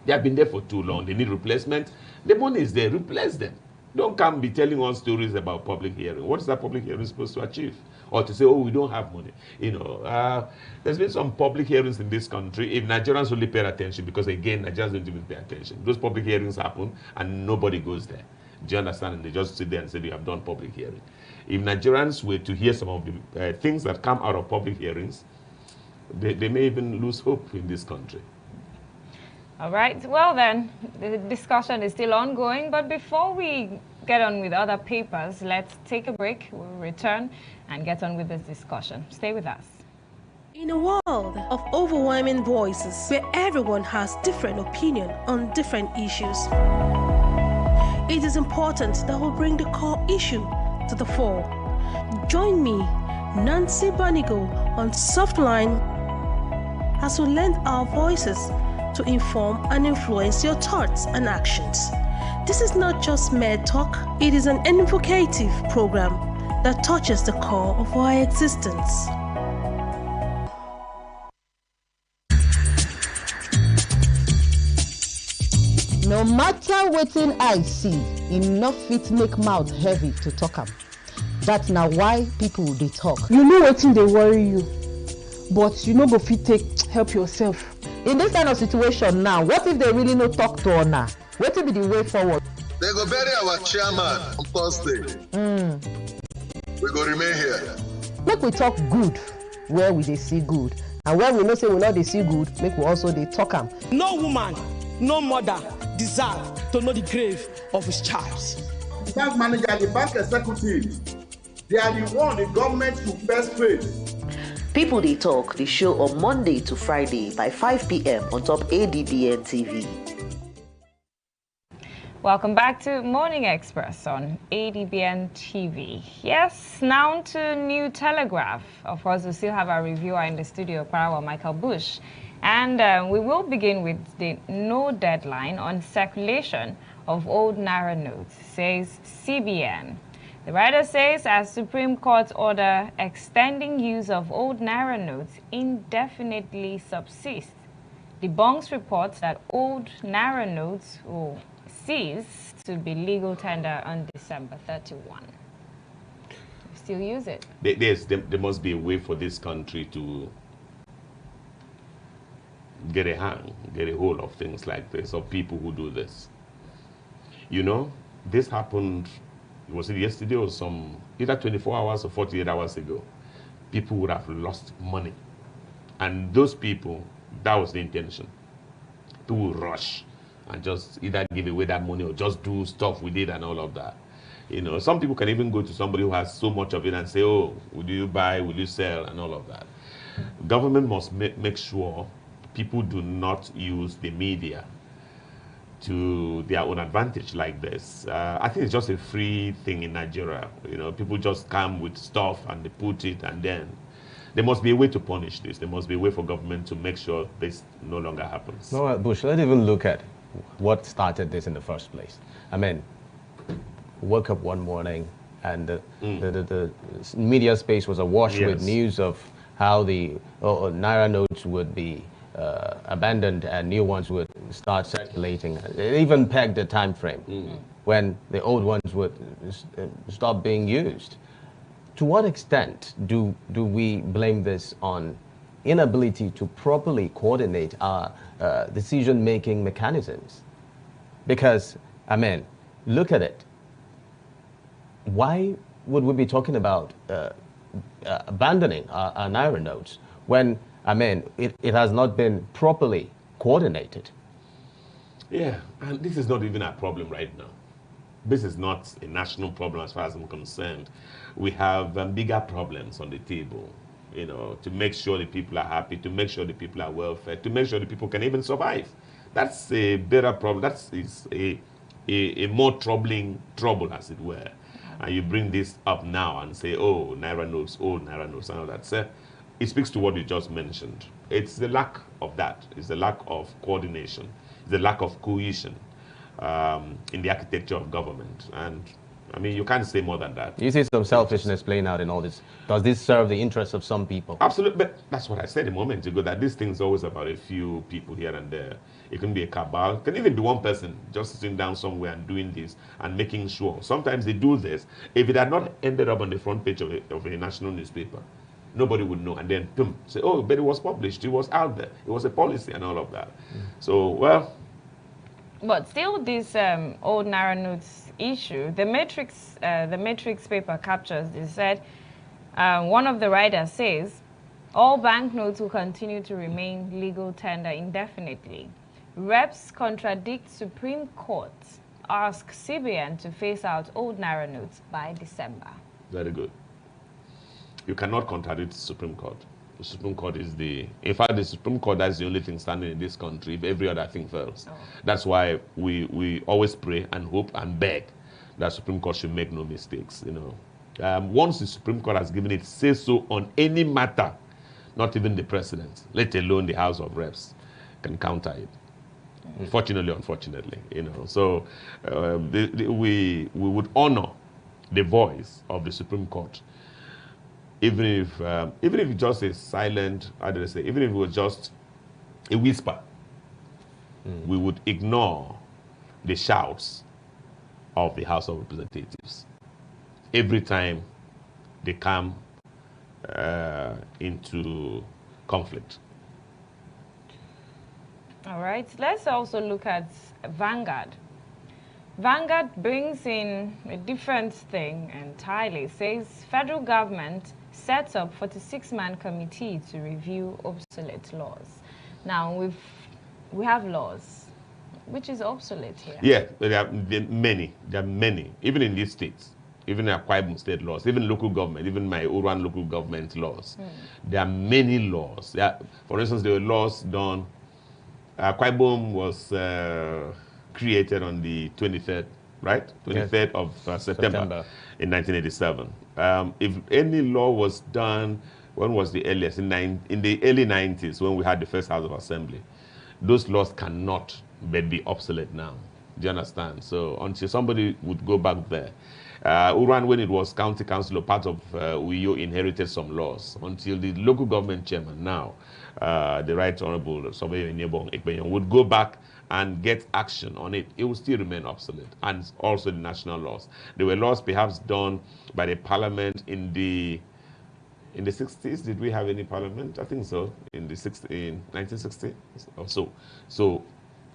They need replacement. The money is there. Replace them. Don't come be telling us stories about public hearing. What is that public hearing supposed to achieve? or to say, oh, we don't have money. There's been some public hearings in this country. If Nigerians only paid attention, because again, Nigerians don't even pay attention. Those public hearings happen and nobody goes there. Do you understand? And they just sit there and say they have done public hearing. If Nigerians were to hear some of the things that come out of public hearings, they may even lose hope in this country. All right. Well, then, the discussion is still ongoing. But before we get on with other papers, let's take a break. We'll return and get on with this discussion. Stay with us. In a world of overwhelming voices where everyone has different opinion on different issues, it is important that we bring the core issue to the fore. Join me, Nancy Banigo, on Softline as we lend our voices to inform and influence your thoughts and actions. This is not just mere talk, it is an invocative program that touches the core of our existence. No matter wetin I see, enough fit make mouth heavy to talk am. That's now why people dey talk. You know wetin dey worry you, but you no go fit take help yourself. In this kind of situation now, what if they really no talk to una? Wetin be the way forward? They go bury our chairman on Thursday. We go remain here. Make we talk good where we dey see good, and where we know say we no dey see good, make we also dey talk am. No woman, no mother deserve to know the grave of his child. The bank manager, the bank executive, they are the one the government should first face. People They Talk, the show on Monday to Friday by 5 p.m. on top ADBN TV. Welcome back to Morning Express on ADBN TV. Yes, now to New Telegraph. Of course, we still have our reviewer in the studio, Parawa Michael Bush. And we will begin with the no deadline on circulation of old Naira notes, says CBN. The writer says as Supreme Court order extending use of old Naira notes indefinitely subsists, debunks reports that old Naira notes will cease to be legal tender on December 31. We still use it. There must be a way for this country to get a hold of things like this, of people who do this. You know, this happened, was it yesterday or either 24 hours or 48 hours ago? People would have lost money. And those people, that was the intention. People will rush and just either give away that money or just do stuff with it and all of that. You know, some people can even go to somebody who has so much of it and say, oh, will you buy, will you sell, and all of that. Government must make sure people do not use the media to their own advantage like this. I think it's just a free thing in Nigeria. You know, people just come with stuff and they put it, and then there must be a way to punish this. There must be a way for government to make sure this no longer happens. No, Bush, let's even look at what started this in the first place. I mean, woke up one morning and the media space was awash with news of how the Naira notes would be abandoned and new ones would start circulating. It even pegged a time frame when the old ones would stop being used. To what extent do we blame this on inability to properly coordinate our decision-making mechanisms? Because, I mean, look at it. Why would we be talking about abandoning our Naira notes when, I mean, it has not been properly coordinated? Yeah, and this is not even a problem right now. This is not a national problem as far as I'm concerned. We have bigger problems on the table, you know, to make sure the people are happy, to make sure the people are well fed, to make sure the people can even survive. That's a better problem. That's a more troubling trouble, as it were. And you bring this up now and say, oh, Naira notes, old Naira notes, and all that. So it speaks to what you just mentioned. It's the lack of that. It's the lack of coordination. It's the lack of cohesion in the architecture of government. And I mean, you can't say more than that. You see some selfishness playing out in all this. Does this serve the interests of some people? Absolutely. But that's what I said a moment ago, that this thing is always about a few people here and there. It can be a cabal. It can even be one person just sitting down somewhere and doing this and making sure. Sometimes they do this. If it had not ended up on the front page of a national newspaper, nobody would know. And then, boom, say, oh, but it was published. It was out there. It was a policy and all of that. So, well. But still, this old Naira notes issue, the Matrix paper captures, they said, one of the writers says, all banknotes will continue to remain legal tender indefinitely. Reps contradict Supreme Court, ask CBN to phase out old Naira notes by December. Very good. You cannot contradict the Supreme Court. The Supreme Court is in fact, the Supreme Court, that's the only thing standing in this country if every other thing fails. Oh. That's why we always pray and hope and beg that Supreme Court should make no mistakes, you know. Once the Supreme Court has given its say-so on any matter, not even the president, let alone the House of Reps, can counter it. Unfortunately, you know. So we would honor the voice of the Supreme Court, even if it's just a silent, how do I say, even if it was just a whisper, we would ignore the shouts of the House of Representatives every time they come into conflict. All right, let's also look at Vanguard. Vanguard brings in a different thing entirely. It says federal government sets up 46-man committee to review obsolete laws. Now, we have laws, which is obsolete here. Yeah, there are many. There are many, even in these states, even in Akwa Ibom state laws, even local government, even my Uruan local government laws. There are many laws. For instance, there were laws done. Akwa Ibom was created on the 23rd, right? 23rd yes. of September in 1987. If any law was done, when was the earliest? In the early 90s, when we had the first House of Assembly. Those laws cannot but be obsolete now. Do you understand? So until somebody would go back there. Uruan, when it was county council or part of Uyo, inherited some laws until the local government chairman now, the Right Honorable Surveyor Nyebong Ekpenyong, would go back and get action on it. It will still remain obsolete. And also the national laws. There were laws perhaps done by the parliament in the 60s. Did we have any parliament? I think so. In 1960 or so. So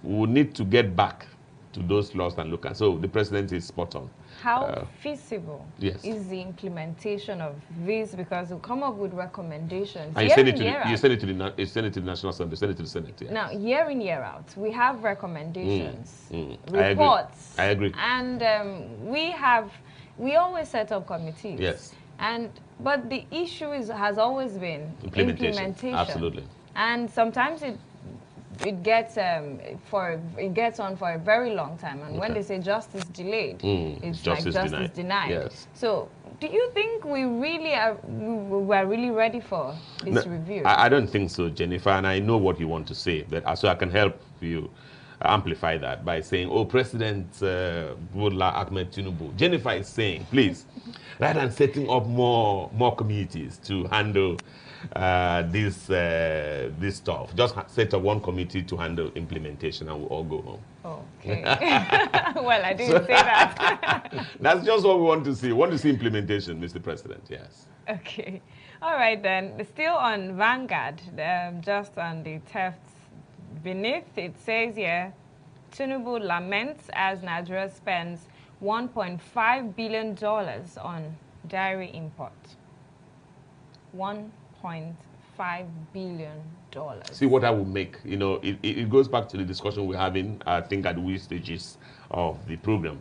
we will need to get back to those laws and look at. So the president is spot on. How feasible yes. is the implementation of this? Because we'll come up with recommendations. And you send it to the National Assembly, send it to the Senate. Yeah. Now, year in, year out, we have recommendations, reports. I agree. And we always set up committees. Yes. But the issue has always been implementation. Absolutely. And sometimes it gets on for a very long time, and when they say justice delayed, it's justice like justice denied. Yes. So, do you think we're really ready for this review? I don't think so, Jennifer, and I know what you want to say, but so I can help you amplify that by saying, "Oh, President Bola Ahmed Tinubu." Jennifer is saying, please, rather than setting up more committees to handle this stuff, just set up one committee to handle implementation and we'll all go home. Okay. Well, I didn't say that. That's just what we want to see. We want to see implementation, Mr. President, yes. Okay. All right, then. Still on Vanguard, just on the thefts beneath, it says here, Tinubu laments as Nigeria spends $1.5 billion on dairy import. $1.5 billion. See what I will make. You know, it goes back to the discussion we're having, I think, at the stages of the program.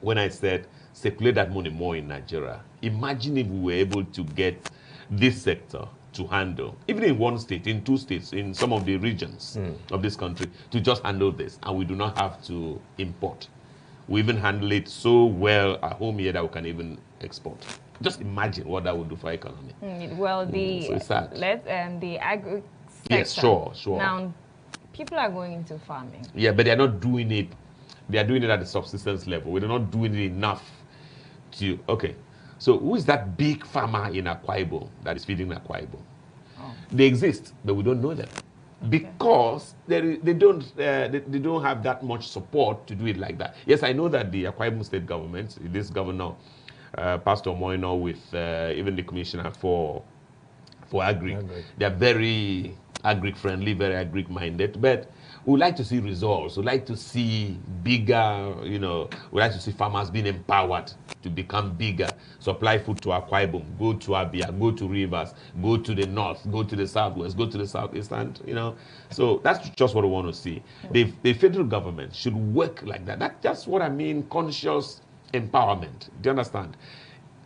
When I said, circulate that money more in Nigeria. Imagine if we were able to get this sector to handle, even in one state, in two states, in some of the regions of this country, to just handle this, and we do not have to import. We even handle it so well at home here that we can even export. Just imagine what that would do for our economy. Well, the agri sector. Yes, sure. Now, people are going into farming. Yeah, but they're not doing it. They are doing it at the subsistence level. We're not doing it enough Okay. So who is that big farmer in Akwa Ibom that is feeding Akwa Ibom? They exist, but we don't know them. Because they don't have that much support to do it like that. Yes, I know that the Akwa Ibom State government, this governor, Pastor Moino, with even the commissioner for agri, they're very agri-friendly, very agri-minded, but we like to see results. We like to see bigger, we like to see farmers being empowered to become bigger, supply food to Akwa Ibom, go to Abia, go to Rivers, go to the north, go to the southwest, go to the southeast, and, so that's just what we want to see. The federal government should work like that. That's what I mean, conscious empowerment. Do you understand?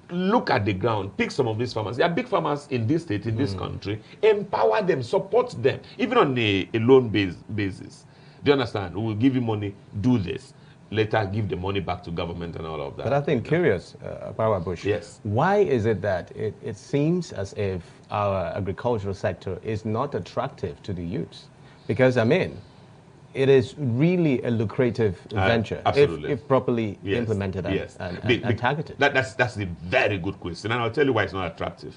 Look at the ground, pick some of these farmers. There are big farmers in this state, in this country. Empower them, support them, even on a loan basis. Do you understand? We will give you money, do this. Later, give the money back to government and all of that. But I think curious, Power Bush. Yes. Why is it that it seems as if our agricultural sector is not attractive to the youths? Because, I mean, it is really a lucrative venture if properly implemented and targeted. That's a very good question, and I'll tell you why it's not attractive.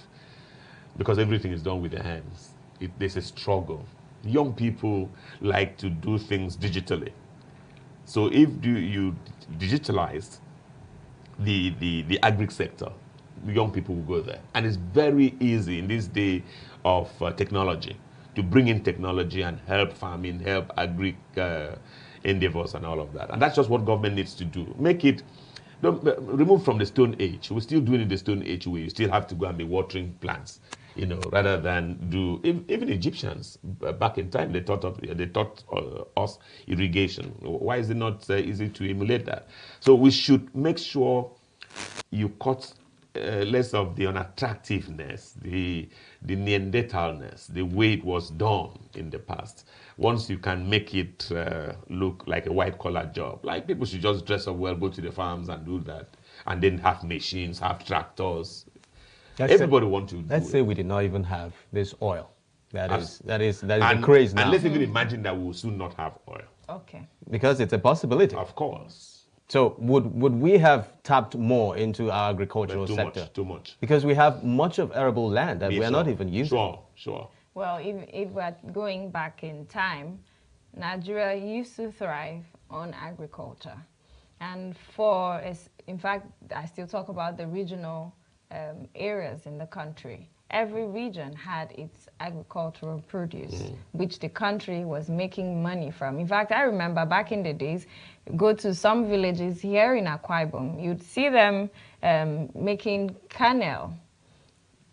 Because everything is done with the hands. There's a struggle. Young people like to do things digitally. So if you digitalize the agri sector, the young people will go there, and it's very easy in this day of technology to bring in technology and help farming, help agri endeavors and all of that. And that's just what government needs to do. Make it, remove from the Stone Age. We're still doing it the Stone Age way. You still have to go and be watering plants, rather than do, even Egyptians, back in time, they taught us irrigation. Why is it not easy to emulate that? So we should make sure you cut less of the unattractiveness, the Neanderthalness, the way it was done in the past. Once you can make it look like a white-collar job, like people should just dress up well, go to the farms and do that, and then have machines, have tractors. Everybody wants to do Let's say we did not even have this oil. That is the craze now. And let's even imagine that we will soon not have oil. Okay. Because it's a possibility. Of course. So would we have tapped more into our agricultural sector? Too much. Because we have much of arable land that we are not even using. Sure. Well, if we're going back in time, Nigeria used to thrive on agriculture. And in fact, I still talk about the regional areas in the country. Every region had its agricultural produce, which the country was making money from. In fact, I remember back in the days, go to some villages here in Akwa Ibom, you'd see them making kernel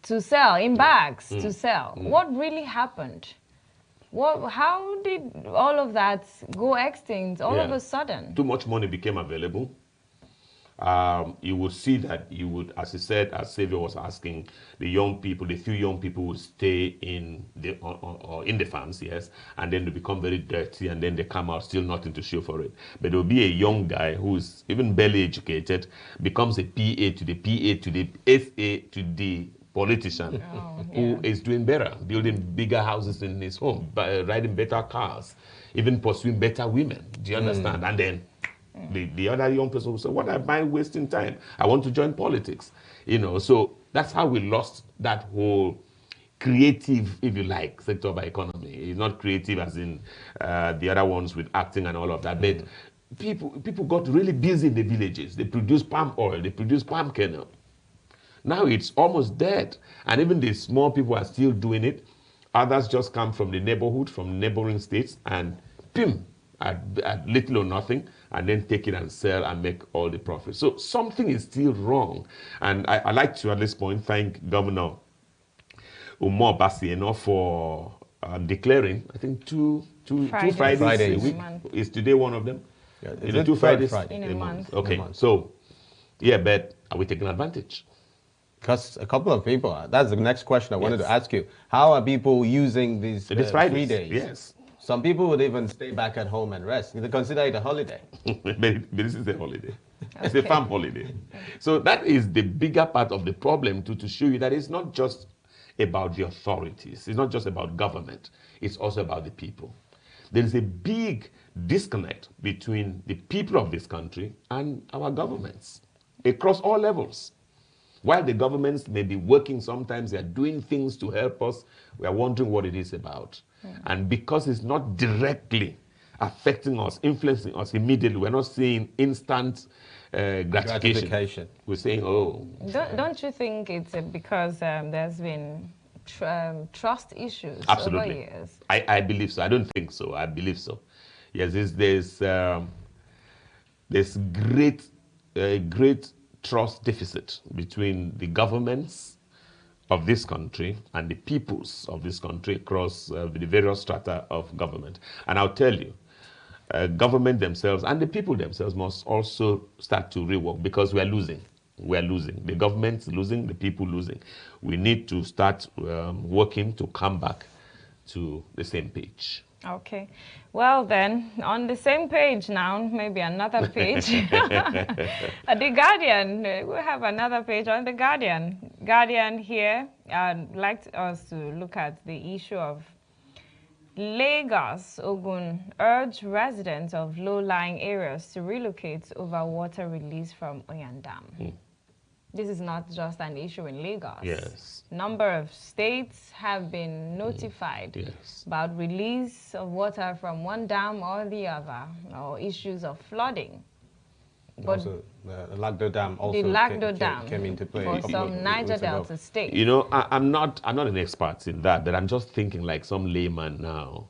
to sell, in bags to sell. What really happened? How did all of that go extinct all of a sudden? Too much money became available. You would see that as he said, as Xavier was asking, the few young people would stay in the farms, yes, and then they become very dirty, and then they come out still nothing to show for it. But there will be a young guy who is even barely educated, becomes a PA to the PA to the SA to the politician, who is doing better, building bigger houses in his home, riding better cars, even pursuing better women. Do you understand? And then the other young person will say, what am I wasting time? I want to join politics. So that's how we lost that whole creative, if you like, sector of our economy. It's not creative as in the other ones with acting and all of that. But people got really busy in the villages. They produce palm oil, they produce palm kernel. Now it's almost dead. And even the small people are still doing it. Others just come from the neighborhood, from neighboring states, and at little or nothing, and then take it and sell and make all the profit. So something is still wrong. And I like to, at this point, thank Governor Umar Basieno for declaring, I think, two Fridays a week. Is today one of them? Yeah, 2 Fridays in a month. Okay, so, yeah, but are we taking advantage? Because a couple of people, that's the next question I wanted to ask you. How are people using these 3 days? Yes. Some people would even stay back at home and rest. They consider it a holiday. But this is a holiday. It's a farm holiday. So that is the bigger part of the problem, to show you that it's not just about the authorities. It's not just about government. It's also about the people. There is a big disconnect between the people of this country and our governments. across all levels. While the governments may be working, sometimes they are doing things to help us, we are wondering what it is about. And because it's not directly affecting us, influencing us immediately, we're not seeing instant gratification. We're saying, oh. Don't you think it's because there's been trust issues Absolutely. over years? I believe so. I don't think so. I believe so. Yes, there's great trust deficit between the governments of this country and the peoples of this country across the various strata of government. And I'll tell you, government themselves and the people themselves must also start to rework, because we are losing. We are losing. The government's losing, the people losing. We need to start working to come back to the same page. Okay. Well then, on the same page now, maybe another page. The Guardian, we have another page on the Guardian. Guardian here, I'd like us to look at the issue of Lagos, Ogun urge residents of low-lying areas to relocate over water release from Oyan Dam. This is not just an issue in Lagos. Yes. Number of states have been notified about release of water from one dam or the other, or issues of flooding. But also, the Lagdo Dam also came into play for some Niger Delta states. You know, I'm not an expert in that, but I'm just thinking like some layman now.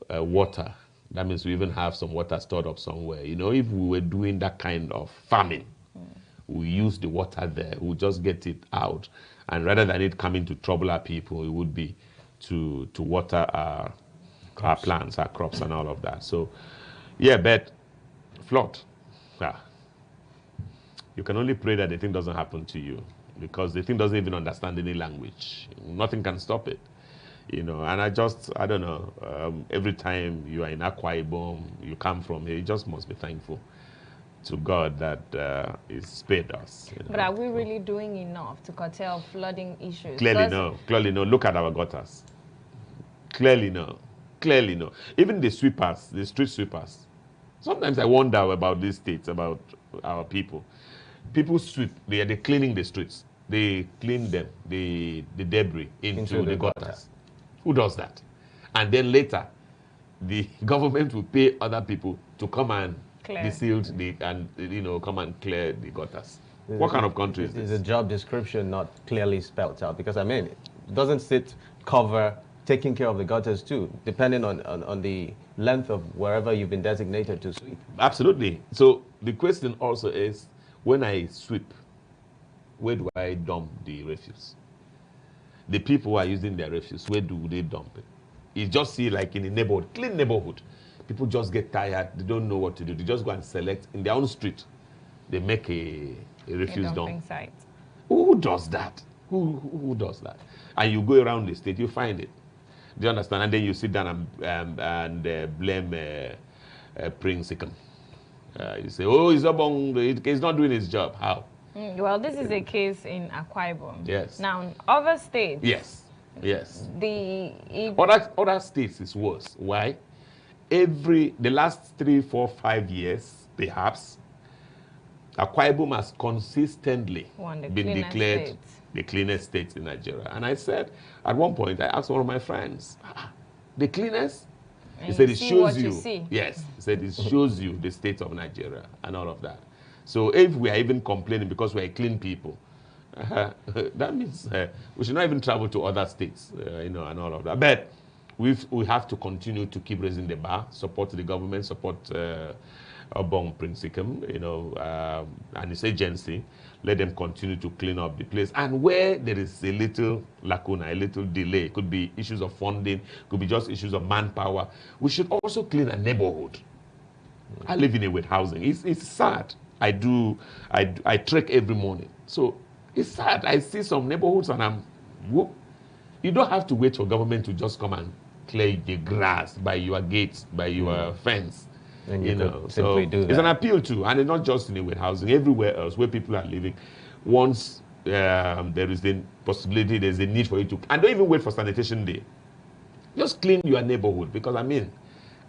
Water, that means we even have some water stored up somewhere. You know, if we were doing that kind of farming, we use the water there, we just get it out. And rather than it coming to trouble our people, it would be to water our plants, our crops and all of that. So, yeah, but flood. You can only pray that the thing doesn't happen to you, because the thing doesn't even understand any language. Nothing can stop it. You know, and I don't know, every time you are in Akwa Ibom, you come from here, you just must be thankful to God that He spared us. You know? But are we really doing enough to curtail flooding issues? Clearly no. Clearly no. Look at our gutters. Clearly no. Clearly no. Even the sweepers, the street sweepers. Sometimes I wonder about these states, about our people. People sweep. They're cleaning the streets. They clean them, the debris into the gutters. Who does that? And then later, the government will pay other people to come and come and clear the gutters. What kind of country is this? Is a job description not clearly spelled out? Because I mean, it doesn't cover taking care of the gutters too, depending on the length of wherever you've been designated to sweep. Absolutely. So the question also is, when I sweep, where do I dump the refuse? The people who are using their refuse, where do they dump it? You just see, like in a neighborhood, clean neighborhood, people just get tired, they don't know what to do. They just go and select in their own street. They make a refuse dump. Site. Who does that? Who does that? And you go around the state, you find it. Do you understand? And then you sit down and blame Prince Ikam. You say, oh, he's not doing his job. How? Well, this is a case in Akwa Ibom. Yes. Now, in other states. Yes. Yes. Other states is worse. Why? The last 3, 4, 5 years, perhaps, Akwa Ibom has consistently been declared the cleanest state in Nigeria. And I said, at one point, I asked one of my friends, the cleanest? He said, it shows you. Yes. He said, it shows you the state of Nigeria and all of that. So if we are even complaining because we are clean people, that means we should not even travel to other states, and all of that. But we have to continue to keep raising the bar, support the government, support Obong Prince Ikam, and his agency. Let them continue to clean up the place. And where there is a little lacuna, a little delay, it could be issues of funding, could be just issues of manpower, we should also clean a neighborhood. I live in a wet housing. It's sad. I trek every morning. So it's sad. I see some neighborhoods and you don't have to wait for government to just come and clear the grass by your gates, by your fence. And you know, simply do that. It's an appeal to, and it's not just in the wet housing, everywhere else where people are living. Once there is the possibility, there's a need for you to, and don't even wait for sanitation day. Just clean your neighborhood, because I mean,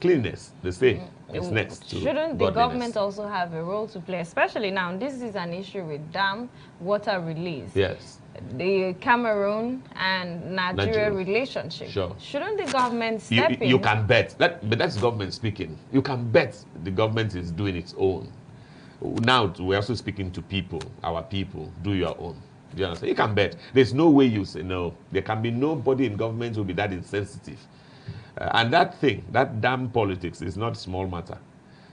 Cleanliness, they say, is next to Shouldn't the godliness. government also have a role to play, especially now? This is an issue with dam water release. Yes. The Cameroon and Nigeria relationship. Sure. Shouldn't the government step in? You can bet. But that's government speaking. You can bet the government is doing its own. Now, we're also speaking to people, our people. Do your own. Do you understand? You can bet. There's no way you say no. There can be nobody in government who will be that insensitive. And that thing, that damn politics, is not a small matter.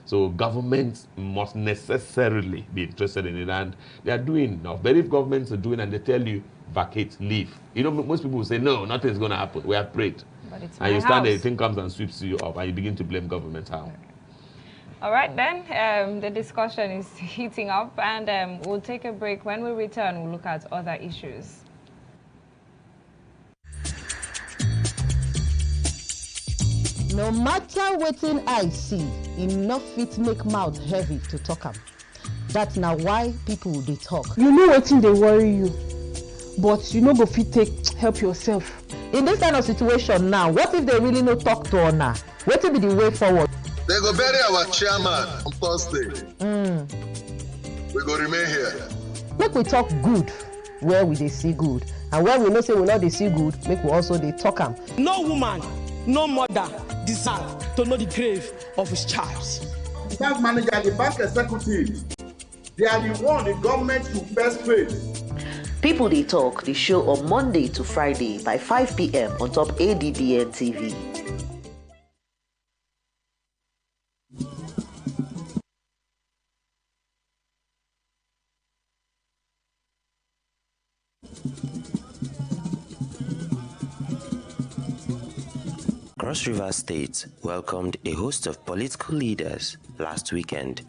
So governments must necessarily be interested in it, and they are doing enough. But if governments are doing and they tell you, vacate, leave. You know, most people will say, no, nothing's going to happen. We have prayed. But it's and you my stand there, house. the thing comes and sweeps you up, and you begin to blame government. How? All right, then, the discussion is heating up, and we'll take a break. When we return, we'll look at other issues. No matter wetin I see, enough fit make mouth heavy to talk am. That's now why people dey talk. You know wetin dey worry you, but you no go fit take help yourself. In this kind of situation now, what if they really no talk to una? Wetin be the way forward? They go bury our chairman on Thursday. We go remain here. Make we talk good where we dey see good, and where we know say we no dey see good, make we also dey talk am. No woman, no mother deserve to know the grave of his child. The bank manager, the bank executive, they are the one the government should first face. People They Talk, the show on Monday to Friday by 5 p.m. on top ADBN TV. Cross River State welcomed a host of political leaders last weekend.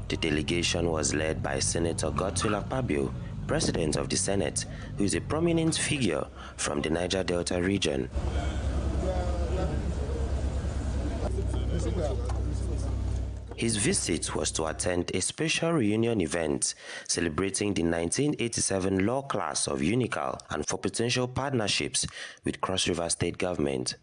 The delegation was led by Senator Godswill Akpabio, President of the Senate, who is a prominent figure from the Niger Delta region. His visit was to attend a special reunion event celebrating the 1987 law class of UNICAL and for potential partnerships with Cross River State government.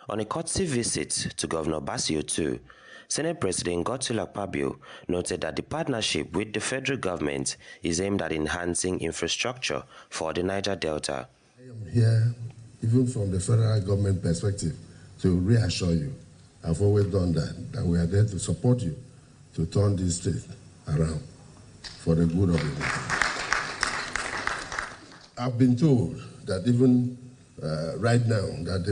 On a courtesy visit to Governor Basio II, Senate President Godswill Akpabio noted that the partnership with the federal government is aimed at enhancing infrastructure for the Niger Delta. I am here, even from the federal government perspective, to reassure you. I've always done that we are there to support you to turn this state around for the good of the nation. I've been told that even right now that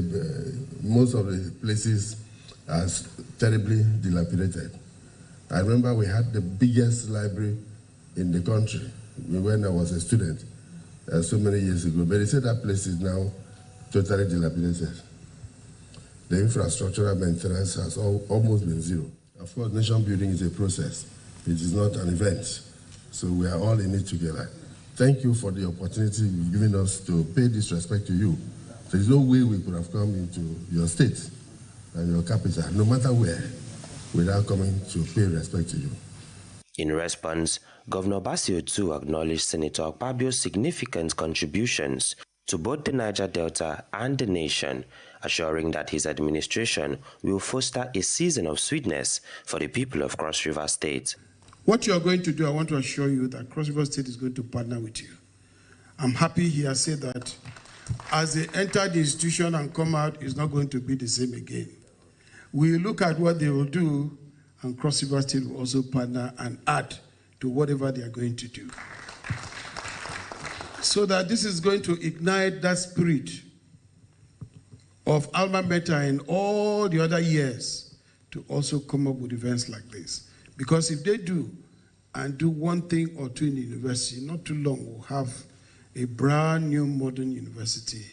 most of the places are terribly dilapidated. I remember we had the biggest library in the country when I was a student so many years ago, but they said that place is now totally dilapidated. The infrastructural maintenance has almost been zero. Of course, nation building is a process. It is not an event. So we are all in it together. Thank you for the opportunity you've given us to pay this respect to you. There is no way we could have come into your state and your capital, no matter where, without coming to pay respect to you. In response, Governor Basio II acknowledged Senator Akpabio's significant contributions to both the Niger Delta and the nation, assuring that his administration will foster a season of sweetness for the people of Cross River State. What you are going to do, I want to assure you that Cross River State is going to partner with you. I'm happy he has said that as they enter the institution and come out, it's not going to be the same again. We look at what they will do, and Cross River State will also partner and add to whatever they are going to do. So that this is going to ignite that spirit of alma mater in all the other years to also come up with events like this. Because if they do, and do one thing or two in the university, not too long, we'll have a brand new modern university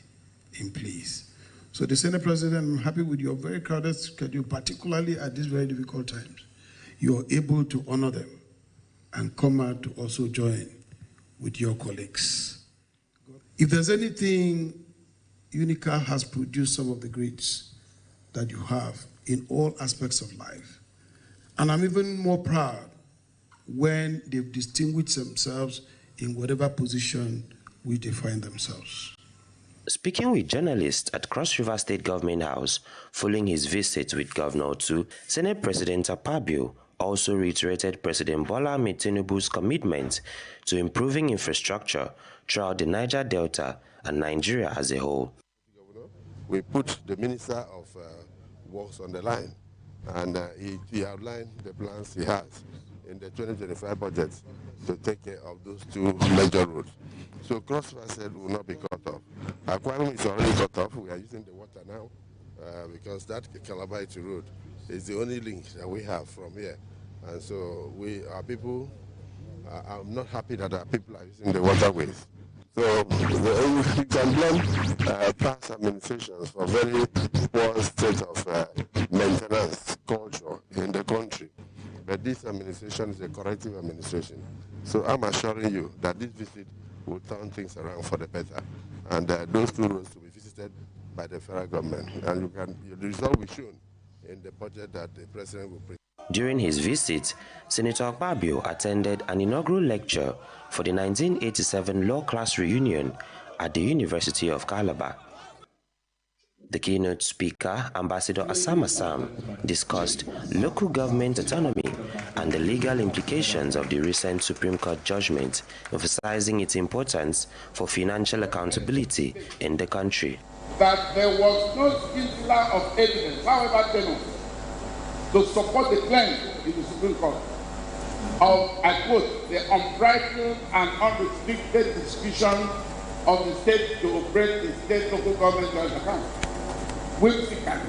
in place. So the Senate President, I'm happy with your very crowded schedule, particularly at these very difficult times. You're able to honor them and come out to also join with your colleagues. If there's anything, UNICAL has produced some of the greats that you have in all aspects of life. And I'm even more proud when they've distinguished themselves in whatever position which they find themselves. Speaking with journalists at Cross River State Government House following his visit with Governor Otu, Senate President Akpabio also reiterated President Bola Ahmed Tinubu's commitment to improving infrastructure throughout the Niger Delta and Nigeria as a whole. We put the Minister of Works on the line, and he outlined the plans he has in the 2025 budget to take care of those two major roads. So Cross River State will not be cut off. Aquarium is already cut off. We are using the water now because that Calabaiti road is the only link that we have from here. And so our people are not happy that our people are using the waterways. So you can blame past administrations for very poor state of maintenance culture in the country. But this administration is a corrective administration. So I'm assuring you that this visit will turn things around for the better. And those two roads to be visited by the federal government. And the result will be shown in the budget that the president will present. During his visit, Senator Akpabio attended an inaugural lecture for the 1987 Law Class Reunion at the University of Calabar. The keynote speaker, Ambassador Asam Assam, discussed local government autonomy and the legal implications of the recent Supreme Court judgment, emphasizing its importance for financial accountability in the country. That there was no scintilla of evidence, however tenuous, to support the claim in the Supreme Court of, I quote, the unbridled and unrestricted discretion of the state to operate the state local government joint account, whimsically,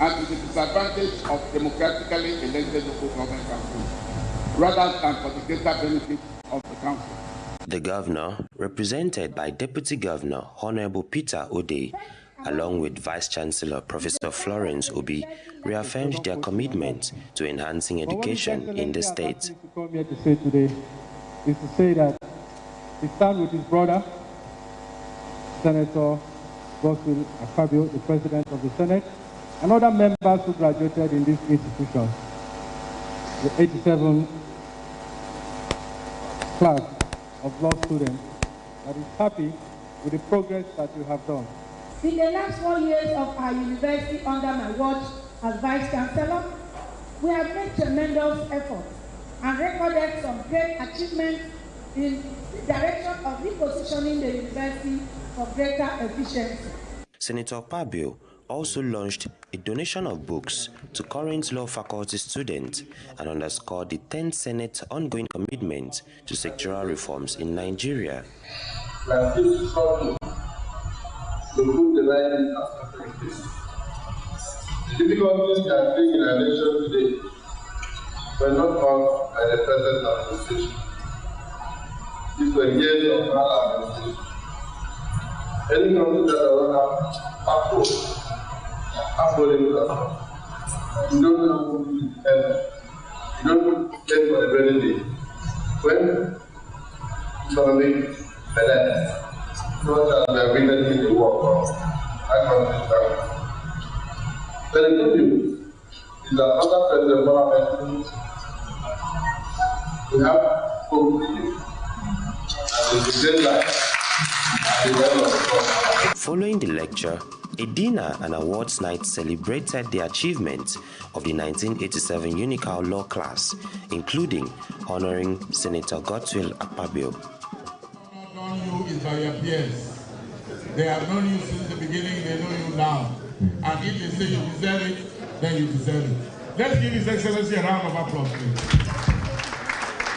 and to the disadvantage of democratically elected local government councils, rather than for the greater benefit of the council. The governor, represented by Deputy Governor Honorable Peter Ode, along with Vice Chancellor Professor Florence Obi, reaffirmed their commitment to enhancing education in the state. Come here to say today is to say that he stands with his brother, Senator Godswill Akpabio, the President of the Senate, and other members who graduated in this institution, the 87 class of law students, that is happy with the progress that you have done. In the last 4 years of our university under my watch as Vice Chancellor, we have made tremendous efforts and recorded some great achievements in the direction of repositioning the university for greater efficiency. Senator Akpabio also launched a donation of books to current law faculty students and underscored the 10th Senate's ongoing commitment to sectoral reforms in Nigeria. To put the right aspect in place. The difficulties we are facing in our nation today were not caused by the present administration. These were years of maladministration. Any country that does not have approach, affordable transport, you don't know who to help. You don't get for a very day. When economic finance, not as we are witnessing the work of our country's. But the good news is that under President Bola Ahmed, we have hope for you. And it's a great life at the end of the process. Following the lecture, a dinner and awards night celebrated the achievements of the 1987 Unical Law class, including honoring Senator Godswill Akpabio. You is by your peers. They have known you since the beginning, they know you now. And if they say you deserve it, then you deserve it. Let's give His Excellency a round of applause, please.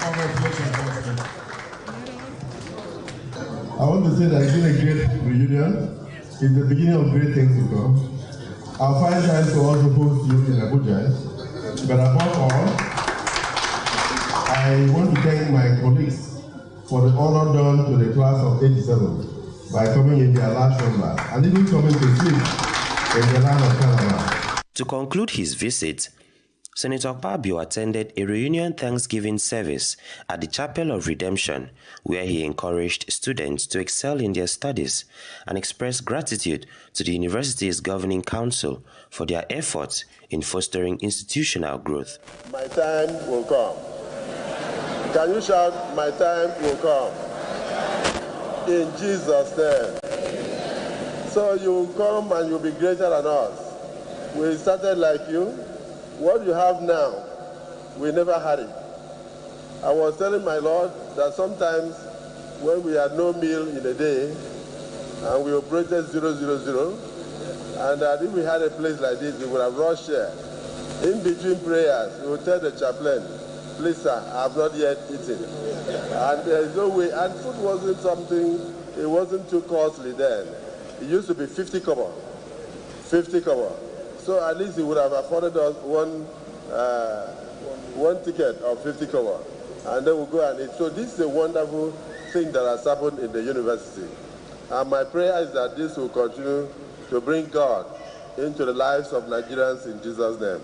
Congratulations, I want to say that it's been a great reunion. It's the beginning of great things to come. I'll find time to also host you in Abuja. But above all, I want to thank my colleagues for the honor done to the class of 87 by coming in their large number and even coming to sleep in the land of Calabar. To conclude his visit, Senator Akpabio attended a reunion Thanksgiving service at the Chapel of Redemption, where he encouraged students to excel in their studies and expressed gratitude to the university's governing council for their efforts in fostering institutional growth. My time will come. Can you shout, my time will come? In Jesus' name. So you come and you'll be greater than us. We started like you. What you have now, we never had it. I was telling my Lord that sometimes when we had no meal in a day and we operated 000, and that if we had a place like this, we would have rushed here. In between prayers, we would tell the chaplain, please sir, I have not yet eaten. And there is no way, and food wasn't something, it wasn't too costly then. It used to be 50 kobo. 50 kobo. So at least he would have afforded us one ticket of 50 kobo. And then we'll go and eat. So this is a wonderful thing that has happened in the university. And my prayer is that this will continue to bring God into the lives of Nigerians in Jesus' name.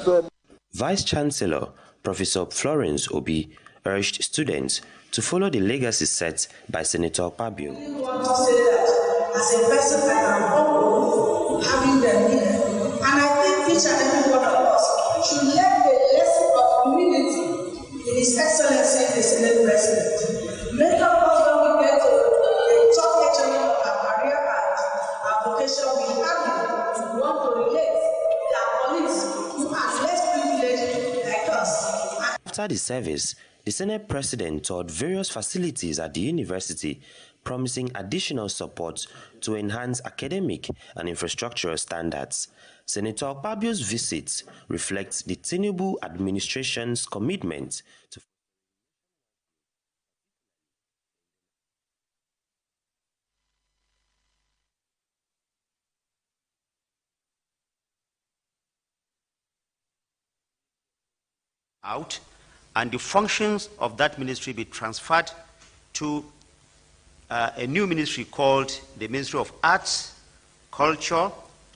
So, Vice Chancellor Professor Florence Obi urged students to follow the legacy set by Senator Akpabio. I want to say that as a person, I am humble having them here. And I think each and every one of us should learn the lesson of humility in His Excellency, the Senate President. Many of us, when we get to the top echelon of our career and our vocation, we have to want to relate with our colleagues who are less privileged like us. After the service, the Senate President toured various facilities at the university, promising additional support to enhance academic and infrastructural standards. Senator Akpabio's visit reflects the Tinubu administration's commitment to out, and the functions of that ministry be transferred to a new ministry called the Ministry of Arts, Culture,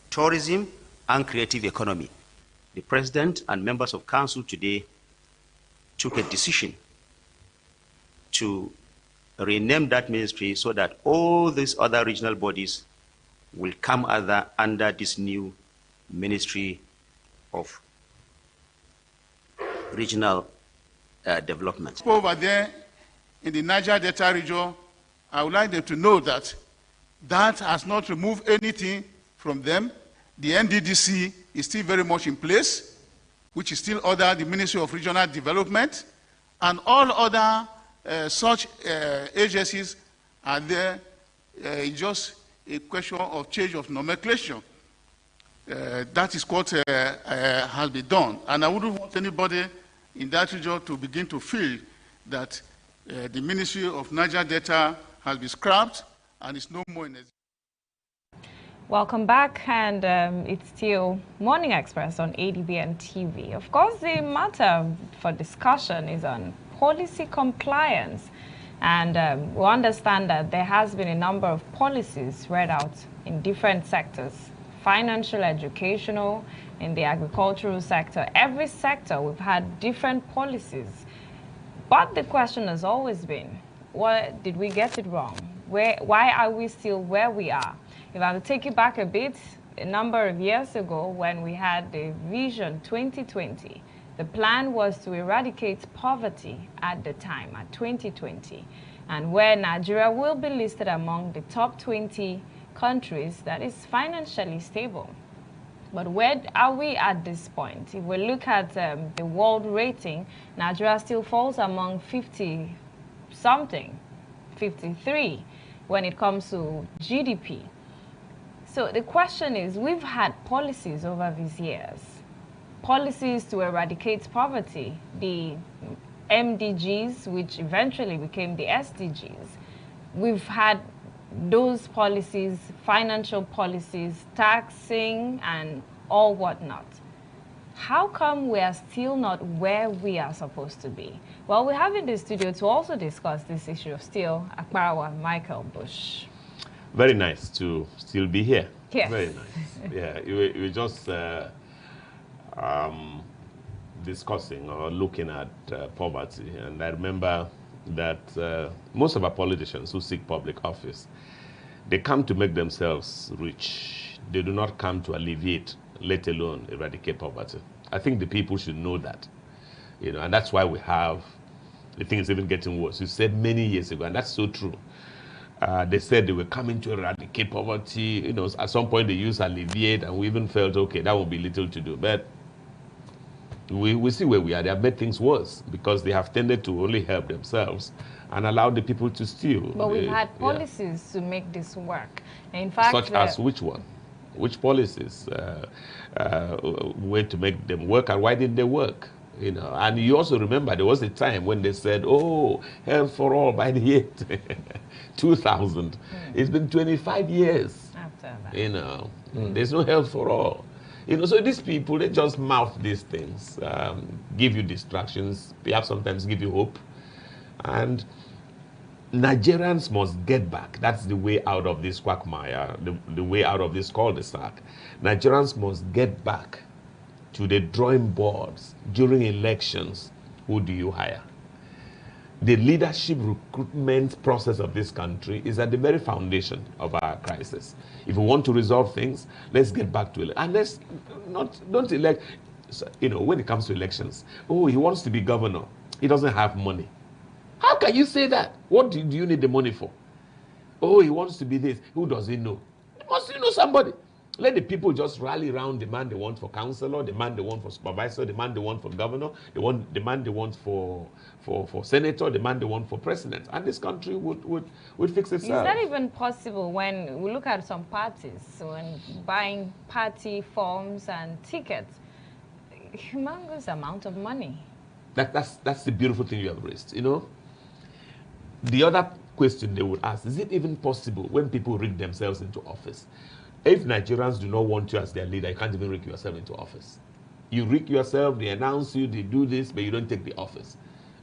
Tourism, and Creative Economy. The President and members of Council today took a decision to rename that ministry so that all these other regional bodies will come under this new Ministry of Regional Development. Over there in the Niger Delta region, I would like them to know that that has not removed anything from them. The NDDC is still very much in place, which is still under the Ministry of Regional Development, and all other such agencies are there. It's just a question of change of nomenclature. That is what has been done. And I wouldn't want anybody in that region to begin to feel that the Ministry of Niger Delta has been scrapped and is no more in existence. Welcome back, and it's still Morning Express on ADBN TV. Of course, the matter for discussion is on policy compliance, and we understand that there has been a number of policies read out in different sectors: financial, educational, in the agricultural sector. Every sector, we've had different policies. But the question has always been, what did we get it wrong? Why are we still where we are? If I would take you back a bit, a number of years ago when we had the Vision 2020, the plan was to eradicate poverty at the time, at 2020, and where Nigeria will be listed among the top 20 countries that is financially stable. But where are we at this point? If we look at the world rating, Nigeria still falls among 50-something, 53, when it comes to GDP. So the question is, we've had policies over these years, policies to eradicate poverty, the MDGs, which eventually became the SDGs. We've had those policies, financial policies, taxing, and all whatnot. How come we are still not where we are supposed to be? Well, we have in the studio to also discuss this issue of still Akparawa Michael Bush. Very nice to still be here. Yes. Very nice. Yeah, we were just discussing or looking at poverty, and I remember that most of our politicians who seek public office, they come to make themselves rich. They do not come to alleviate, let alone eradicate poverty. I think the people should know that, and that's why we have, I think it's even getting worse. You said many years ago, and that's so true. They said they were coming to eradicate poverty. You know, at some point they used alleviate, and we even felt, okay, that would be little to do. But we see where we are. They have made things worse because they have tended to only help themselves and allow the people to steal. But we've had policies to make this work. In fact, such as which one? Which policies? Way to make them work, and why didn't they work? You know, and you also remember there was a time when they said, "Oh, health for all" by the year 2000. It's been 25 years after that. You know, there's no health for all. You know, so these people, they just mouth these things, give you distractions, perhaps sometimes give you hope. And Nigerians must get back. That's the way out of this quagmire, the way out of this cul-de-sac. Nigerians must get back to the drawing boards during elections. Who do you hire? The leadership recruitment process of this country is at the very foundation of our crisis. If we want to resolve things, let's get back to it. And let's don't elect, you know, when it comes to elections, oh, he wants to be governor. He doesn't have money. How can you say that? What do you need the money for? Oh, he wants to be this. Who does he know? Must you know somebody? Let the people just rally around the man they want for councillor, the man they want for supervisor, the man they want for governor, the man they want for senator, the man they want for president. And this country would fix itself. Is that even possible when we look at some parties, when buying party forms and tickets, humongous amount of money? That's the beautiful thing you have raised, you know. The other question they would ask, is it even possible when people rig themselves into office? If Nigerians do not want you as their leader, you can't even rig yourself into office. You rig yourself, they announce you, they do this, but you don't take the office.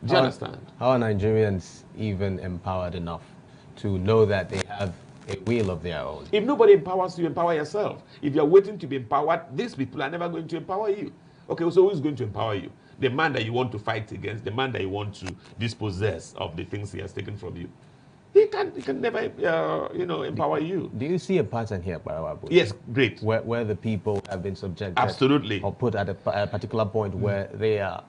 Do you understand? How are Nigerians even empowered enough to know that they have a will of their own? If nobody empowers you, empower yourself. If you're waiting to be empowered, these people are never going to empower you. Okay, so who's going to empower you? The man that you want to fight against, the man that you want to dispossess of the things he has taken from you. He can never, you know, empower you. Do you see a pattern here, Barawabu? Yes, great. Where the people have been subjected, absolutely, or put at a particular point where they are,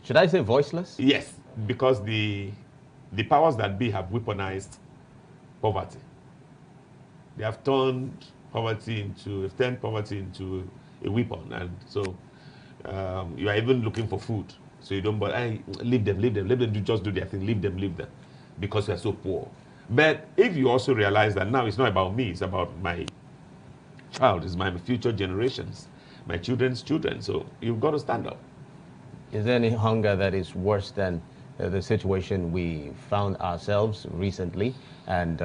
should I say, voiceless? Yes, because the powers that be have weaponized poverty. They have turned poverty into a weapon, and so you are even looking for food. So you don't, but leave them, just do their thing, leave them. Because we are so poor. But if you also realize that now it's not about me, it's about my child, it's my future generations, my children's children. So you've got to stand up. Is there any hunger that is worse than the situation we found ourselves recently? And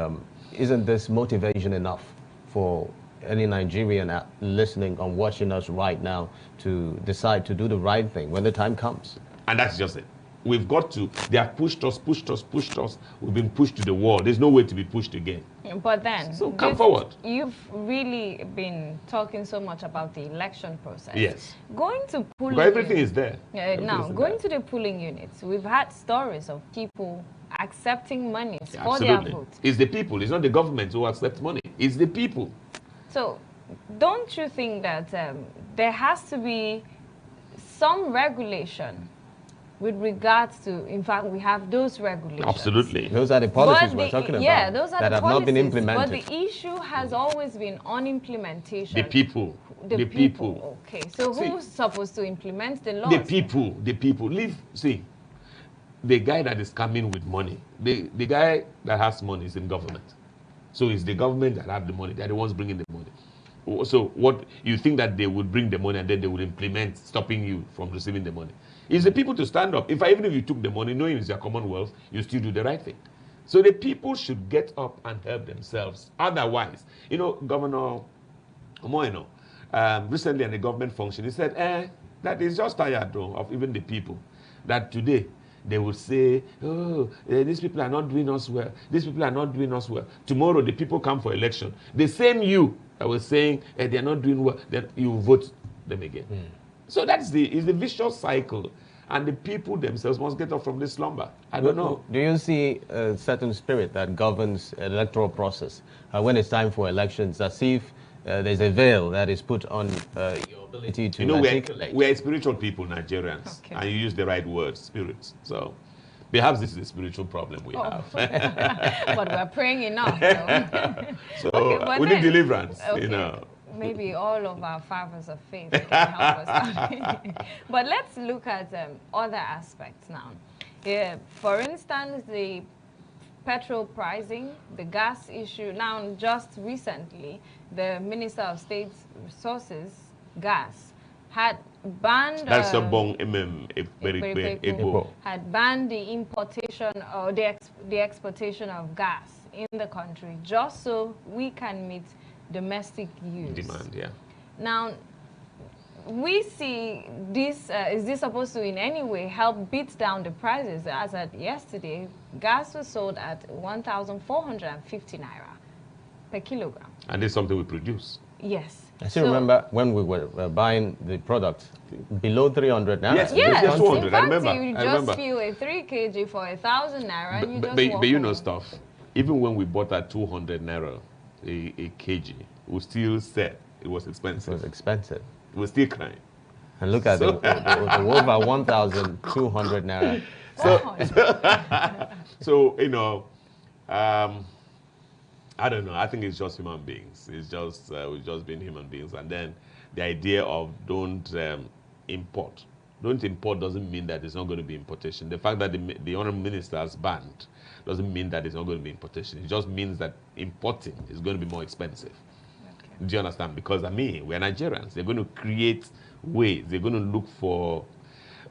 isn't this motivation enough for any Nigerian listening or watching us right now to decide to do the right thing when the time comes? And that's just it. We've got to, they have pushed us. We've been pushed to the wall. There's no way to be pushed again. But then, so come forward. You've really been talking so much about the election process. Yes. Going to polling but everything is there. Now, going to the polling units, we've had stories of people accepting money for their vote. It's the people. It's not the government who accepts money. It's the people. So, don't you think that there has to be some regulation with regards to, in fact, we have those regulations. Absolutely. Those are the policies we're talking about. Yeah, those are that the have policies, not been implemented. But the issue has always been on implementation. The people. The people. Okay, so who's supposed to implement the laws? The people. See, the guy that is coming with money, the guy that has money is in government. So it's the government that have the money. They're the ones bringing the money. So what, you think that they would bring the money and then they would implement stopping you from receiving the money? It's the people to stand up. Even if you took the money, knowing it's your commonwealth, you still do the right thing. So the people should get up and help themselves. Otherwise, you know, Governor Omoeno, recently in a government function, he said, that is just tired though, of even the people. That today, they would say, oh, these people are not doing us well. These people are not doing us well. Tomorrow, the people come for election. The same you that was saying, they're not doing well, then you vote them again. So that's the vicious cycle. And the people themselves must get up from this slumber. I don't know. Do you see a certain spirit that governs the electoral process when it's time for elections, as if there's a veil that is put on your ability to articulate? We're spiritual people, Nigerians. Okay. And you use the right word, spirits. So Perhaps this is a spiritual problem we have. But we're praying enough. So okay, we need deliverance, you know. Maybe all of our fathers of faith can help us out. But let's look at other aspects now. Yeah, for instance, the petrol pricing, the gas issue. Now, just recently, the Minister of State Resources, Gas, had banned That's a bong had banned the importation or the exportation of gas in the country, just so we can meet domestic use demand. Yeah. Now, we see this. Is this supposed to in any way help beat down the prices? As at yesterday, gas was sold at 1,450 naira per kilogram. And this is something we produce. Yes. I still remember when we were buying the product below 300 naira. Yes, yes. 200. In fact, I remember. you just feel a 3 kg for 1,000 naira, and you just walk but you know away. stuff. Even when we bought at 200 naira a kg, we still said it was expensive. It was expensive. We're still crying. And look at the over 1,200 naira. So you know, I don't know. I think it's just human beings. It's just we've just been human beings. And then the idea of don't import. Don't import doesn't mean that there's not going to be importation. The fact that the honourable minister has banned doesn't mean that there's not going to be importation. It just means that importing is going to be more expensive. Okay. Do you understand? Because I mean, we're Nigerians. They're going to create ways. They're going to look for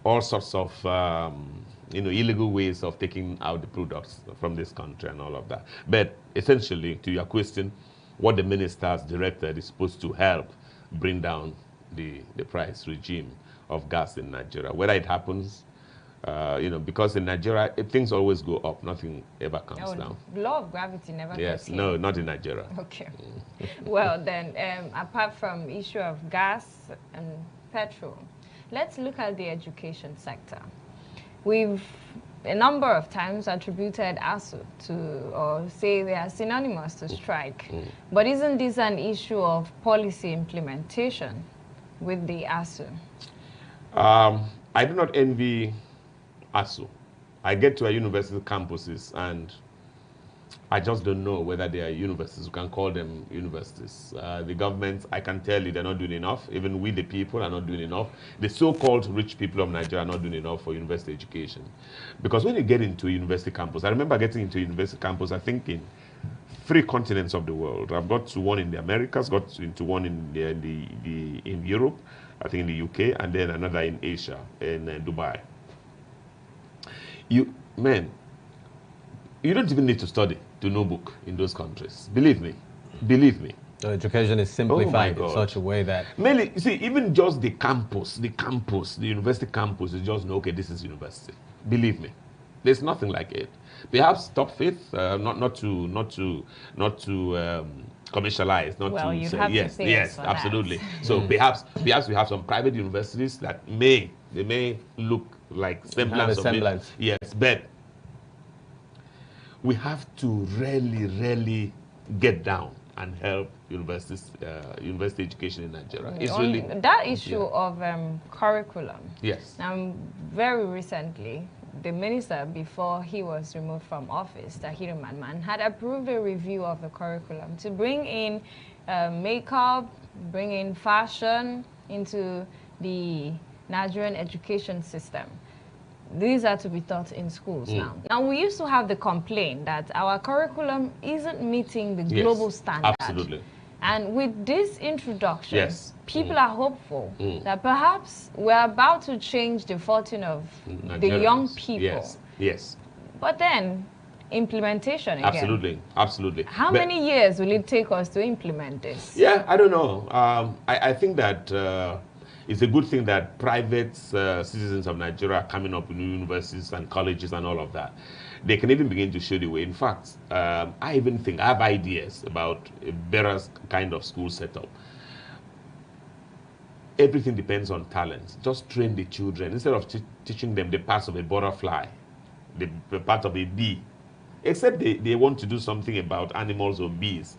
all sorts of illegal ways of taking out the products from this country and all of that. But essentially, to your question, what the minister has directed is supposed to help bring down the price regime of gas in Nigeria. Whether it happens, because in Nigeria, things always go up. Nothing ever comes down. The law of gravity never Yes, gets here. no, not in Nigeria. Okay. Well, then, apart from issue of gas and petrol, let's look at the education sector. We've a number of times attributed ASU to, or say they are synonymous to strike. But isn't this an issue of policy implementation with the ASU? I do not envy ASU. I get to our university campuses and I just don't know whether they are universities. We can call them universities. The government, I can tell you, they're not doing enough. Even we, the people, are not doing enough. The so-called rich people of Nigeria are not doing enough for university education. Because when you get into a university campus, I remember getting into a university campus, I think in 3 continents of the world. I've got to one in the Americas, got into one in Europe, I think in the UK, and then another in Asia, in Dubai. You don't even need to study to know book in those countries. Believe me. Believe me. So education is simplified in such a way that... Mainly, you see, even just the campus, the university campus is just, okay, this is university. Believe me. There's nothing like it. Perhaps top faith, not to commercialize, not well, to you say have yes, to pay yes, us for absolutely. that. So perhaps we have some private universities that may look like semblance of it. Yes, but we have to really get down and help university education in Nigeria. It's really that issue of curriculum. Yes. Very recently, the minister, before he was removed from office, Tahiru Mamman, had approved a review of the curriculum to bring in makeup, bring in fashion into the Nigerian education system. These are to be taught in schools now. Now, we used to have the complaint that our curriculum isn't meeting the global standard. Absolutely. And with this introduction, yes. people are hopeful that perhaps we're about to change the fortune of the young people. Yes, yes. But then, implementation again. Absolutely, absolutely. How many years will it take us to implement this? Yeah, I don't know. I think that it's a good thing that private citizens of Nigeria are coming up with new universities and colleges and all of that. They can even begin to show the way. In fact, I even think I have ideas about a better kind of school setup. Everything depends on talent. Just train the children. Instead of teaching them the parts of a butterfly, the part of a bee, except they want to do something about animals or bees.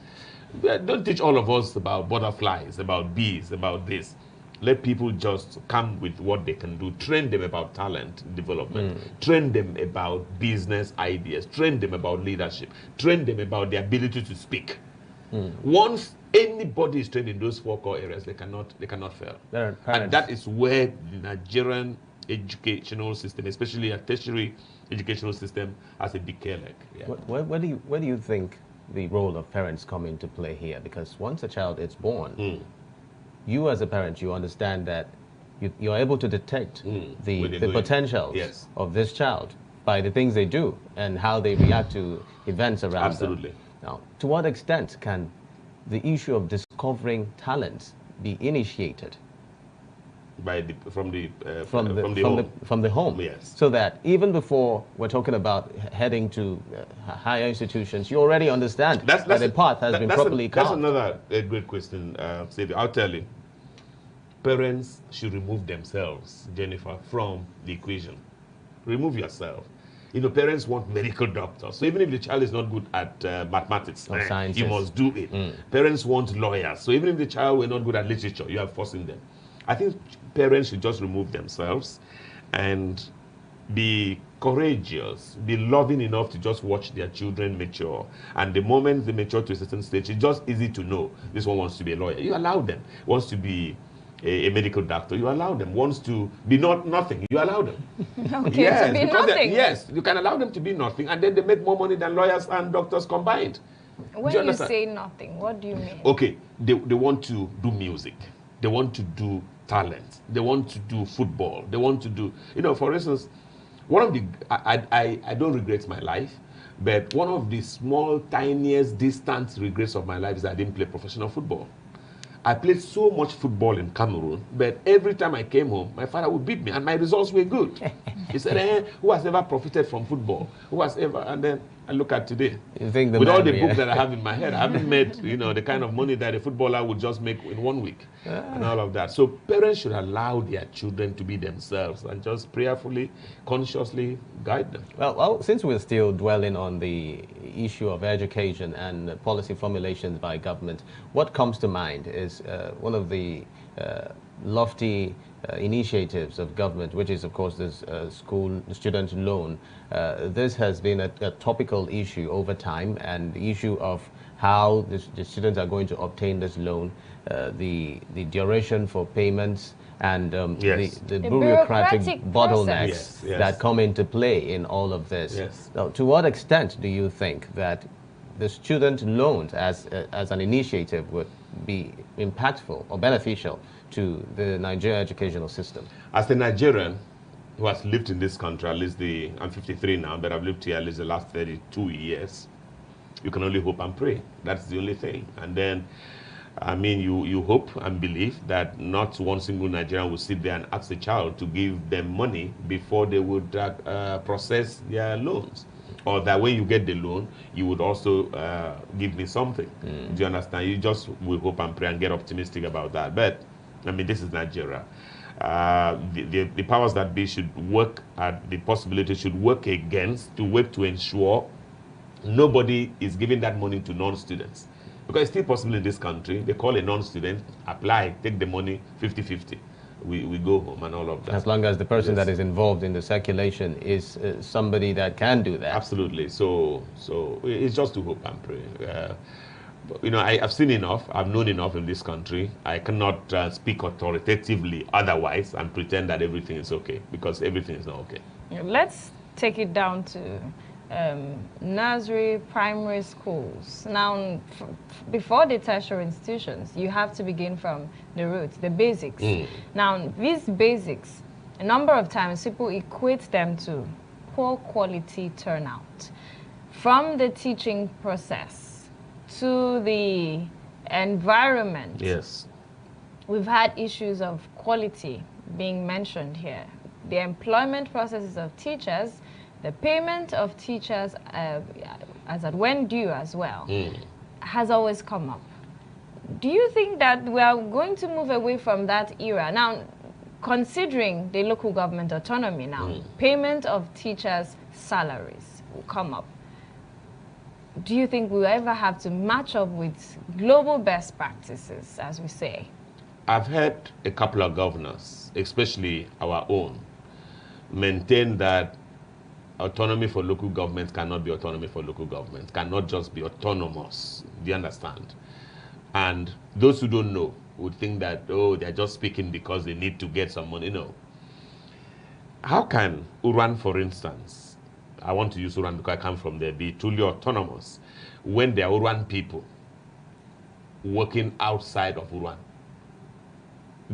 Don't teach all of us about butterflies, about bees, about this. Let people just come with what they can do. Train them about talent development. Train them about business ideas. Train them about leadership. Train them about the ability to speak. Once anybody is trained in those 4 core areas, they cannot fail. And that is where the Nigerian educational system, especially a tertiary educational system, has a big care leg. Yeah. Where do you think the role of parents come into play here? Because once a child is born, you as a parent, you understand that you're able to detect the potentials of this child by the things they do and how they react to events around them. Now, to what extent can the issue of discovering talents be initiated from the home? Yes. So that even before we're talking about heading to higher institutions, you already understand that the path has been properly carved. That's another great question, Xavier. I'll tell you. Parents should remove themselves, Jennifer, from the equation. Remove yourself. You know, parents want medical doctors. So even if the child is not good at mathematics, you must do it. Parents want lawyers. So even if the child were not good at literature, you are forcing them. I think parents should just remove themselves and be courageous, be loving enough to just watch their children mature. And the moment they mature to a certain stage, it's just easy to know this one wants to be a lawyer. You allow them. Wants to be a medical doctor, you allow them. Wants to be nothing, you allow them. Okay, yes, to be nothing. Yes, you can allow them to be nothing, and then they make more money than lawyers and doctors combined. When you say nothing, what do you mean? Okay, they want to do music. They want to do talent. They want to do football. They want to do, you know, for instance, one of the, I don't regret my life, but one of the small, tiniest, distant regrets of my life is that I didn't play professional football. I played so much football in Cameroon, but every time I came home, my father would beat me, and my results were good. He said, who has ever profited from football? Who has ever? And then I look at today. With all the books that I have in my head, I haven't made, you know, the kind of money that a footballer would just make in 1 week and all of that. So parents should allow their children to be themselves and just prayerfully, consciously guide them. Well, since we're still dwelling on the issue of education and policy formulations by government, what comes to mind is one of the lofty initiatives of government, which is, of course, this school student loan. This has been a topical issue over time, and the issue of how the students are going to obtain this loan, the duration for payments, and the bureaucratic bottlenecks that come into play in all of this. Now, to what extent do you think that the student loans as an initiative would be impactful or beneficial to the Nigerian educational system? As a Nigerian who has lived in this country, at least I'm 53 now, but I've lived here at least the last 32 years, you can only hope and pray. That's the only thing. And then, I mean, you hope and believe that not one single Nigerian will sit there and ask the child to give them money before they would process their loans. Or that when you get the loan, you would also give me something. Do you understand? You just will hope and pray and get optimistic about that. But, I mean, this is Nigeria. The powers that be should work at the possibility, should work to ensure nobody is giving that money to non-students. Because it's still possible in this country. They call a non-student, apply, take the money, 50-50. We go home and all of that. As long as the person that is involved in the circulation is somebody that can do that. Absolutely. So it's just to hope and pray. You know, I've seen enough. I've known enough in this country. I cannot speak authoritatively otherwise and pretend that everything is okay, because everything is not okay. Let's take it down to nursery, primary schools. Now, before the tertiary institutions, you have to begin from the roots, the basics. Now, these basics, a number of times people equate them to poor quality turnout. From the teaching process to the environment. We've had issues of quality being mentioned here. The employment processes of teachers, the payment of teachers as at when due as well, has always come up. Do you think that we are going to move away from that era? Now, considering the local government autonomy now, payment of teachers' salaries will come up. Do you think we'll ever have to match up with global best practices, as we say? I've heard a couple of governors, especially our own, maintain that autonomy for local governments cannot be autonomy for local governments, cannot just be autonomous. Do you understand? And those who don't know would think that, oh, they're just speaking because they need to get some money. No. How can Uran, for instance, I want to use Uran because I come from there, be truly autonomous when there are Uran people working outside of Uran?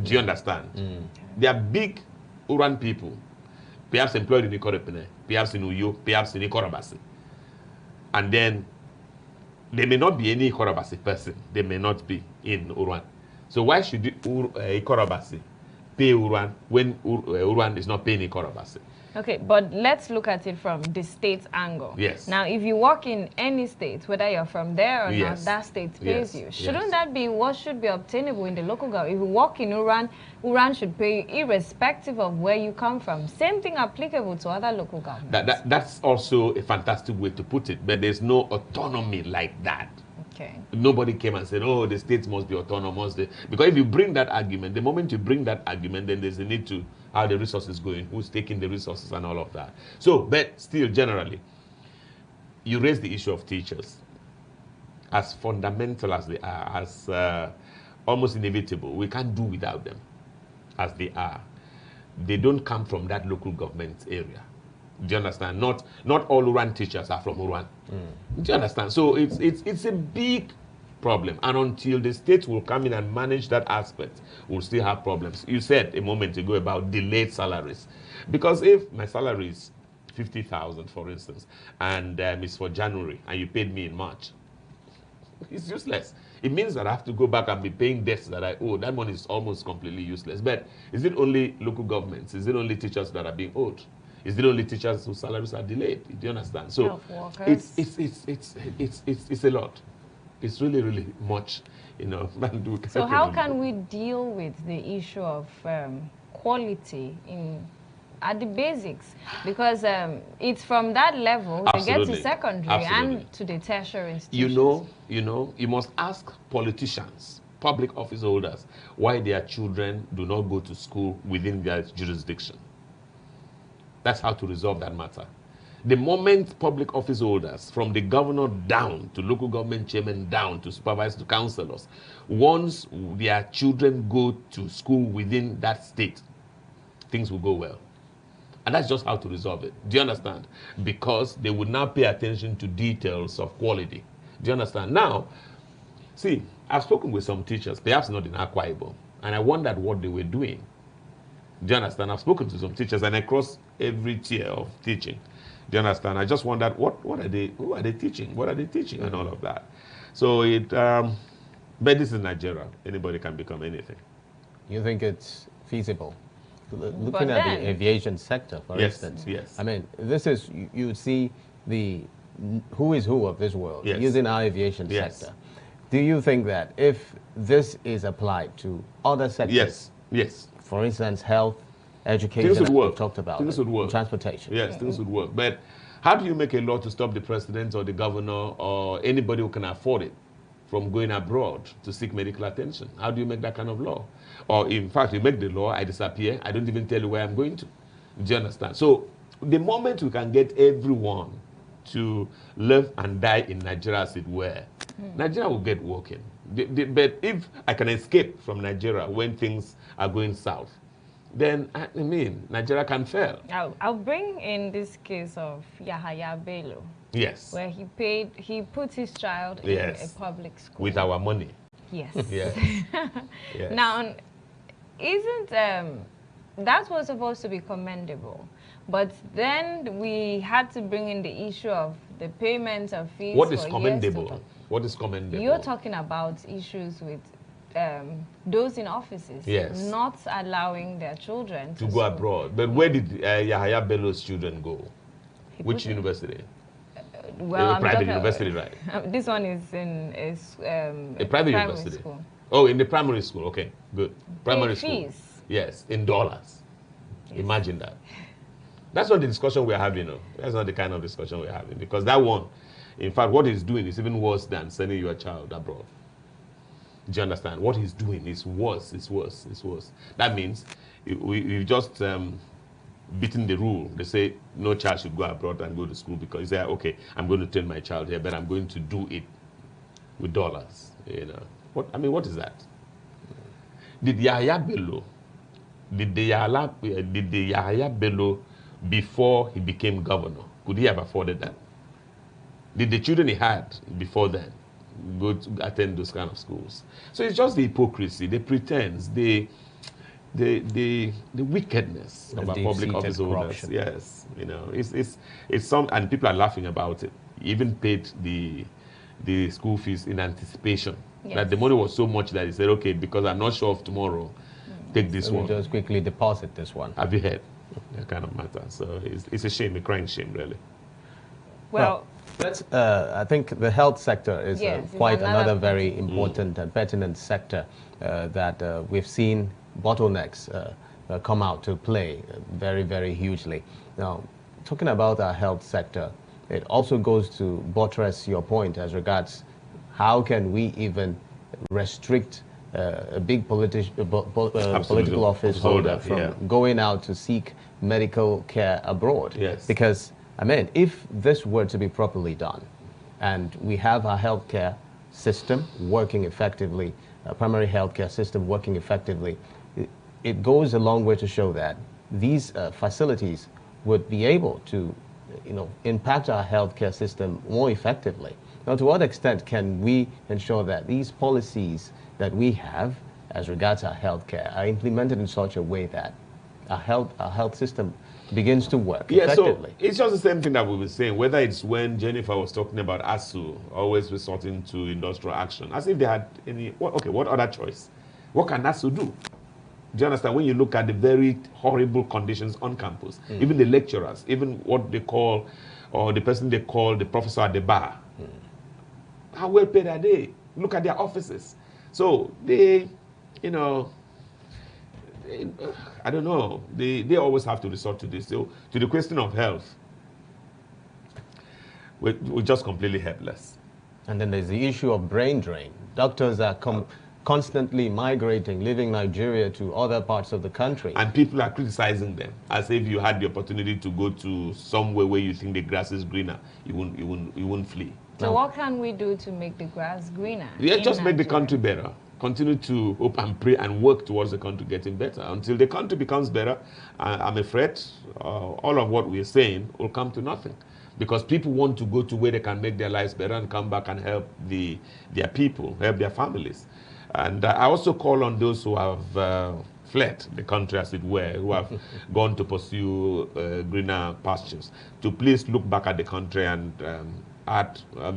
Do you understand? They are big Uran people, perhaps employed in Ikorepene, perhaps in Uyo, perhaps in Ikorabasi. And then there may not be any Ikorabasi person. They may not be in Uran. So why should Ikorabasi pay Uran when Uran is not paying Ikorabasi? Okay, but let's look at it from the state's angle. Yes. Now, if you work in any state, whether you're from there or not, Yes. that state pays Yes. you. Shouldn't that be what should be obtainable in the local government? If you work in Uran, Uran should pay you irrespective of where you come from. Same thing applicable to other local governments. That's also a fantastic way to put it, but there's no autonomy like that. Okay. Nobody came and said, oh, the states must be autonomous. Because if you bring that argument, the moment you bring that argument, then there's a need to how the resources going, who's taking the resources and all of that. So, but still, generally, you raise the issue of teachers. As fundamental as they are, as almost inevitable, we can't do without them as they are. They don't come from that local government area. Do you understand? Not all Uran teachers are from Uran. Do you understand? So it's a big problem. And until the state will come in and manage that aspect, we'll still have problems. You said a moment ago about delayed salaries. Because if my salary is 50,000, for instance, and it's for January, and you paid me in March, it's useless. It means that I have to go back and be paying debts that I owe. That money is almost completely useless. But is it only local governments? Is it only teachers that are being owed? Is it only teachers whose salaries are delayed? Do you understand? So it's a lot. It's really, really much, you know. So how can we deal with the issue of quality at the basics? Because it's from that level they get to secondary and to the tertiary institutions. You must ask politicians, public office holders, why their children do not go to school within their jurisdiction. That's how to resolve that matter. The moment public office holders, from the governor down to local government chairman down to supervisors to councillors, once their children go to school within that state, things will go well. And that's just how to resolve it. Do you understand? Because they would now pay attention to details of quality. Do you understand? Now, see, I've spoken with some teachers, perhaps not in Akwa Ibom, and I wondered what they were doing. Do you understand? I've spoken to some teachers and across every tier of teaching. Do you understand? I just wondered who are they teaching? What are they teaching and all of that? So but this is Nigeria. Anybody can become anything. You think it's feasible? Looking at the aviation sector, for instance. Yes. I mean, this is, you see the who is who of this world using our aviation sector. Do you think that if this is applied to other sectors, yes, for instance, health, education, things would work. We talked about things would work. Transportation. Yes, things would work. But how do you make a law to stop the president or the governor or anybody who can afford it from going abroad to seek medical attention? How do you make that kind of law? Or in fact, you make the law, I disappear, I don't even tell you where I'm going to. Do you understand? So the moment we can get everyone to live and die in Nigeria, as it were, Nigeria will get working. But if I can escape from Nigeria when things are going south, then, I mean, Nigeria can fail. I'll bring in this case of Yahaya Bello. Yes. Where he put his child in a public school. With our money. Yes. Yes. Yes. Now, isn't that was supposed to be commendable? But then we had to bring in the issue of the payment of fees. What is commendable? What is commendable? You're talking about issues with those in offices not allowing their children to go abroad. But where did Yahaya Bello's children go? Which university? Well, a private university, right? This one is in a private university. School. Oh, in the primary school. Okay, good. Primary school. Fees. Yes, in dollars. Yes. Imagine that. That's not the discussion we're having. No. That's not the kind of discussion we're having. Because that one, in fact, what it's doing is even worse than sending your child abroad. Do you understand? What he's doing is worse, it's worse, it's worse. That means we've just beaten the rule. They say no child should go abroad and go to school because you say, okay, I'm going to train my child here, but I'm going to do it with dollars. You know, what is that? Did Yahya Bello, before he became governor, could he have afforded that? Did the children he had before then go to attend those kind of schools? So it's just the hypocrisy, the pretense, the wickedness of our public office holders. Yes, you know, it's some, and people are laughing about it. Even paid the school fees in anticipation. Yes. That the money was so much that he said, okay, because I'm not sure of tomorrow, take this one. Just quickly deposit this one. Have you heard? That kind of matter. So it's a shame, a crying shame, really. Well, I think the health sector is quite another very important and pertinent sector that we've seen bottlenecks come out to play very, very hugely. Now, talking about our health sector, it also goes to buttress your point as regards how can we even restrict a big political office holder from going out to seek medical care abroad. Yes. Because, I mean, if this were to be properly done, and we have our healthcare system working effectively, a primary healthcare system working effectively, it goes a long way to show that these facilities would be able to, impact our healthcare system more effectively. Now, to what extent can we ensure that these policies that we have as regards our healthcare are implemented in such a way that our health system begins to work effectively? So it's just the same thing that we were saying, whether it's when Jennifer was talking about ASU always resorting to industrial action, as if they had any, what other choice? What can ASU do? Do you understand? When you look at the very horrible conditions on campus, even the lecturers, even what they call, or the person they call the professor at the bar, how well paid are they? Look at their offices. So they, I don't know. They always have to resort to this. So to the question of health, we're just completely helpless. And then there's the issue of brain drain. Doctors are constantly migrating, leaving Nigeria to other parts of the country. And people are criticizing them as if you had the opportunity to go to somewhere where you think the grass is greener, you won't flee. So what can we do to make the grass greener? Yeah, just make the country better. Continue to hope and pray and work towards the country getting better. Until the country becomes better, I'm afraid all of what we're saying will come to nothing. Because people want to go to where they can make their lives better and come back and help their people, help their families. And I also call on those who have fled the country, as it were, who have gone to pursue greener pastures, to please look back at the country and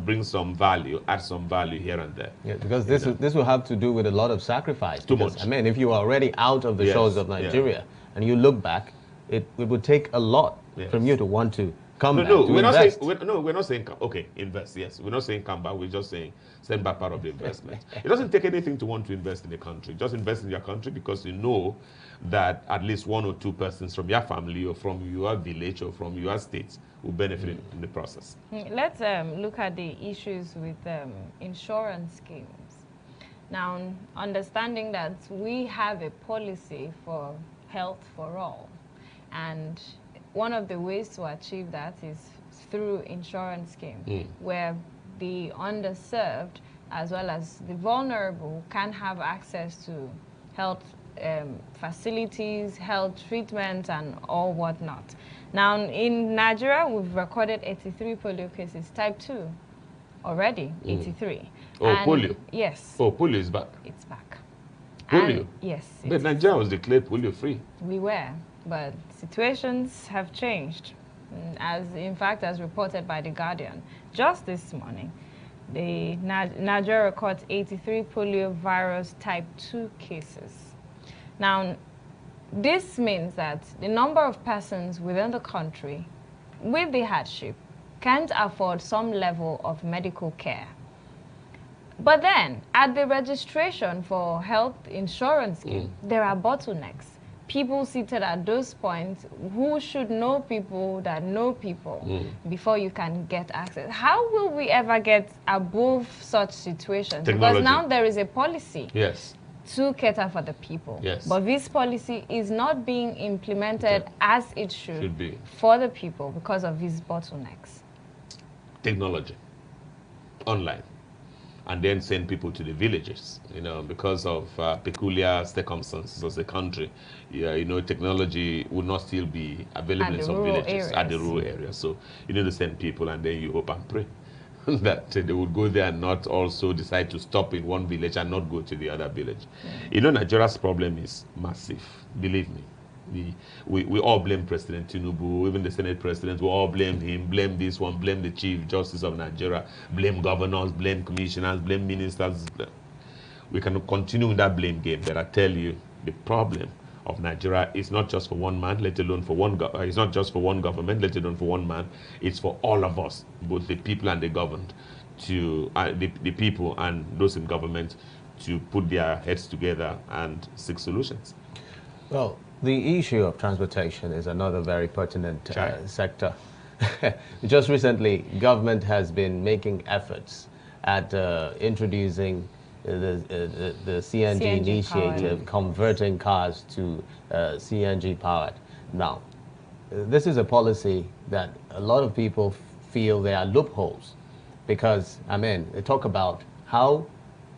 bring some value, add some value here and there. Yeah, because this will have to do with a lot of sacrifice. Too much. I mean, if you are already out of the shores of Nigeria and you look back, it would take a lot from you to want to come back to invest. We're not saying, okay, invest, yes. We're not saying come back, we're just saying send back part of the investment. It doesn't take anything to want to invest in the country. Just invest in your country because you know that at least one or two persons from your family or from your village or from your state will benefit in the process. Let's look at the issues with insurance schemes. Now, understanding that we have a policy for health for all, and one of the ways to achieve that is through insurance scheme, where the underserved as well as the vulnerable can have access to health facilities, health treatment, and all whatnot. Now, in Nigeria, we've recorded 83 polio cases, type 2, already, 83. Oh, and polio? Yes. Oh, polio is back? It's back. Polio? And yes. But Nigeria was declared polio-free. We were, but situations have changed. In fact, as reported by The Guardian, just this morning, Nigeria records 83 polio virus type 2 cases. Now, this means that the number of persons within the country with the hardship can't afford some level of medical care. But then, at the registration for health insurance scheme, there are bottlenecks. people seated at those points who should know people that know people before you can get access. How will we ever get above such situations? Technology. Because now there is a policy to cater for the people. But this policy is not being implemented as it should be for the people because of these bottlenecks. Technology, online, and then send people to the villages, you know, because of peculiar circumstances of the country. You know, technology would not still be available in some villages, at the rural areas. So you need to send people, and then you hope and pray that they would go there and not also decide to stop in one village and not go to the other village. You know, Nigeria's problem is massive, believe me. We all blame President Tinubu, even the Senate President, we all blame him, blame this one, blame the Chief Justice of Nigeria, blame governors, blame commissioners, blame ministers. We can continue in that blame game, but I tell you, the problem of Nigeria is not just for one man, let alone for one it's not just for one government, let alone for one man. It's for all of us, both the people and the governed, to the people and those in government, to put their heads together and seek solutions. Well, the issue of transportation is another very pertinent sector. Just recently, government has been making efforts at introducing the CNG initiative, converting cars to CNG powered. Now, this is a policy that a lot of people feel there are loopholes because, I mean, they talk about how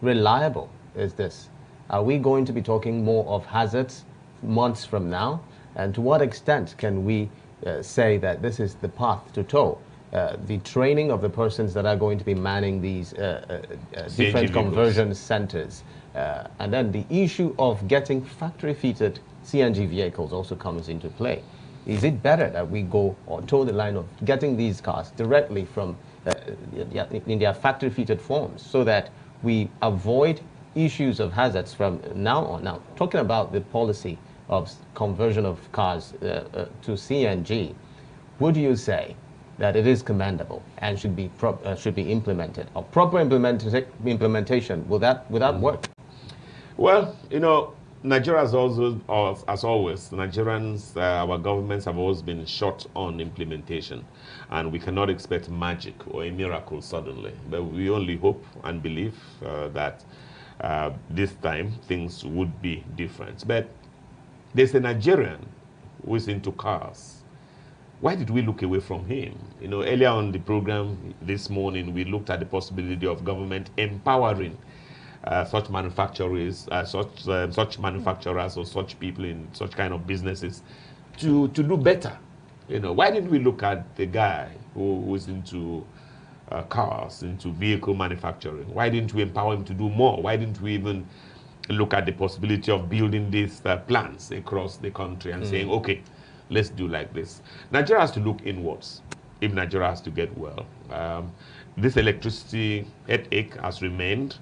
reliable is this? Are we going to be talking more of hazards months from now? And to what extent can we say that this is the path to tow? The training of the persons that are going to be manning these different conversion centers. And then the issue of getting factory-fitted CNG vehicles also comes into play. Is it better that we go or toe the line of getting these cars directly from in their factory-fitted forms so that we avoid issues of hazards from now on? Now, talking about the policy of conversion of cars to CNG, would you say that it is commendable and should be implemented, or proper implementation? Will that work? Well, you know, Nigeria has also, as always, Nigerians, our governments have always been short on implementation, and we cannot expect magic or a miracle suddenly. But we only hope and believe that this time things would be different. But there's a Nigerian who is into cars. Why did we look away from him? You know, earlier on the program this morning, we looked at the possibility of government empowering such manufacturers, such manufacturers or such people in such kind of businesses to do better. You know, why didn't we look at the guy who was into cars, into vehicle manufacturing? Why didn't we empower him to do more? Why didn't we even look at the possibility of building these plants across the country and saying, okay, let's do like this? Nigeria has to look inwards if Nigeria has to get well. This electricity headache has remained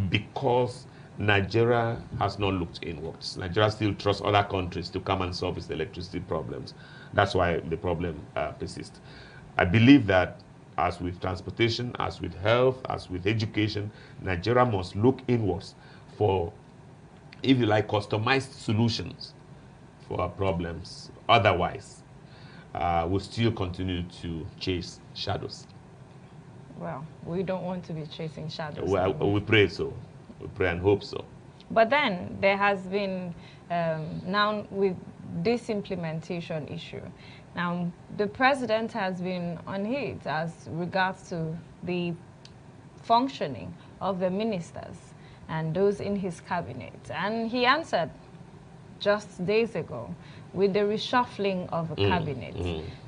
because Nigeria has not looked inwards. Nigeria still trusts other countries to come and solve its electricity problems. That's why the problem persists. I believe that as with transportation, as with health, as with education, Nigeria must look inwards for, if you like, customized solutions for our problems. Otherwise, we'll still continue to chase shadows. Well, we don't want to be chasing shadows. Well, we pray so. We pray and hope so. But then there has been, now with this implementation issue, now the president has been on hit as regards to the functioning of the ministers and those in his cabinet. And he answered just days ago with the reshuffling of the cabinet.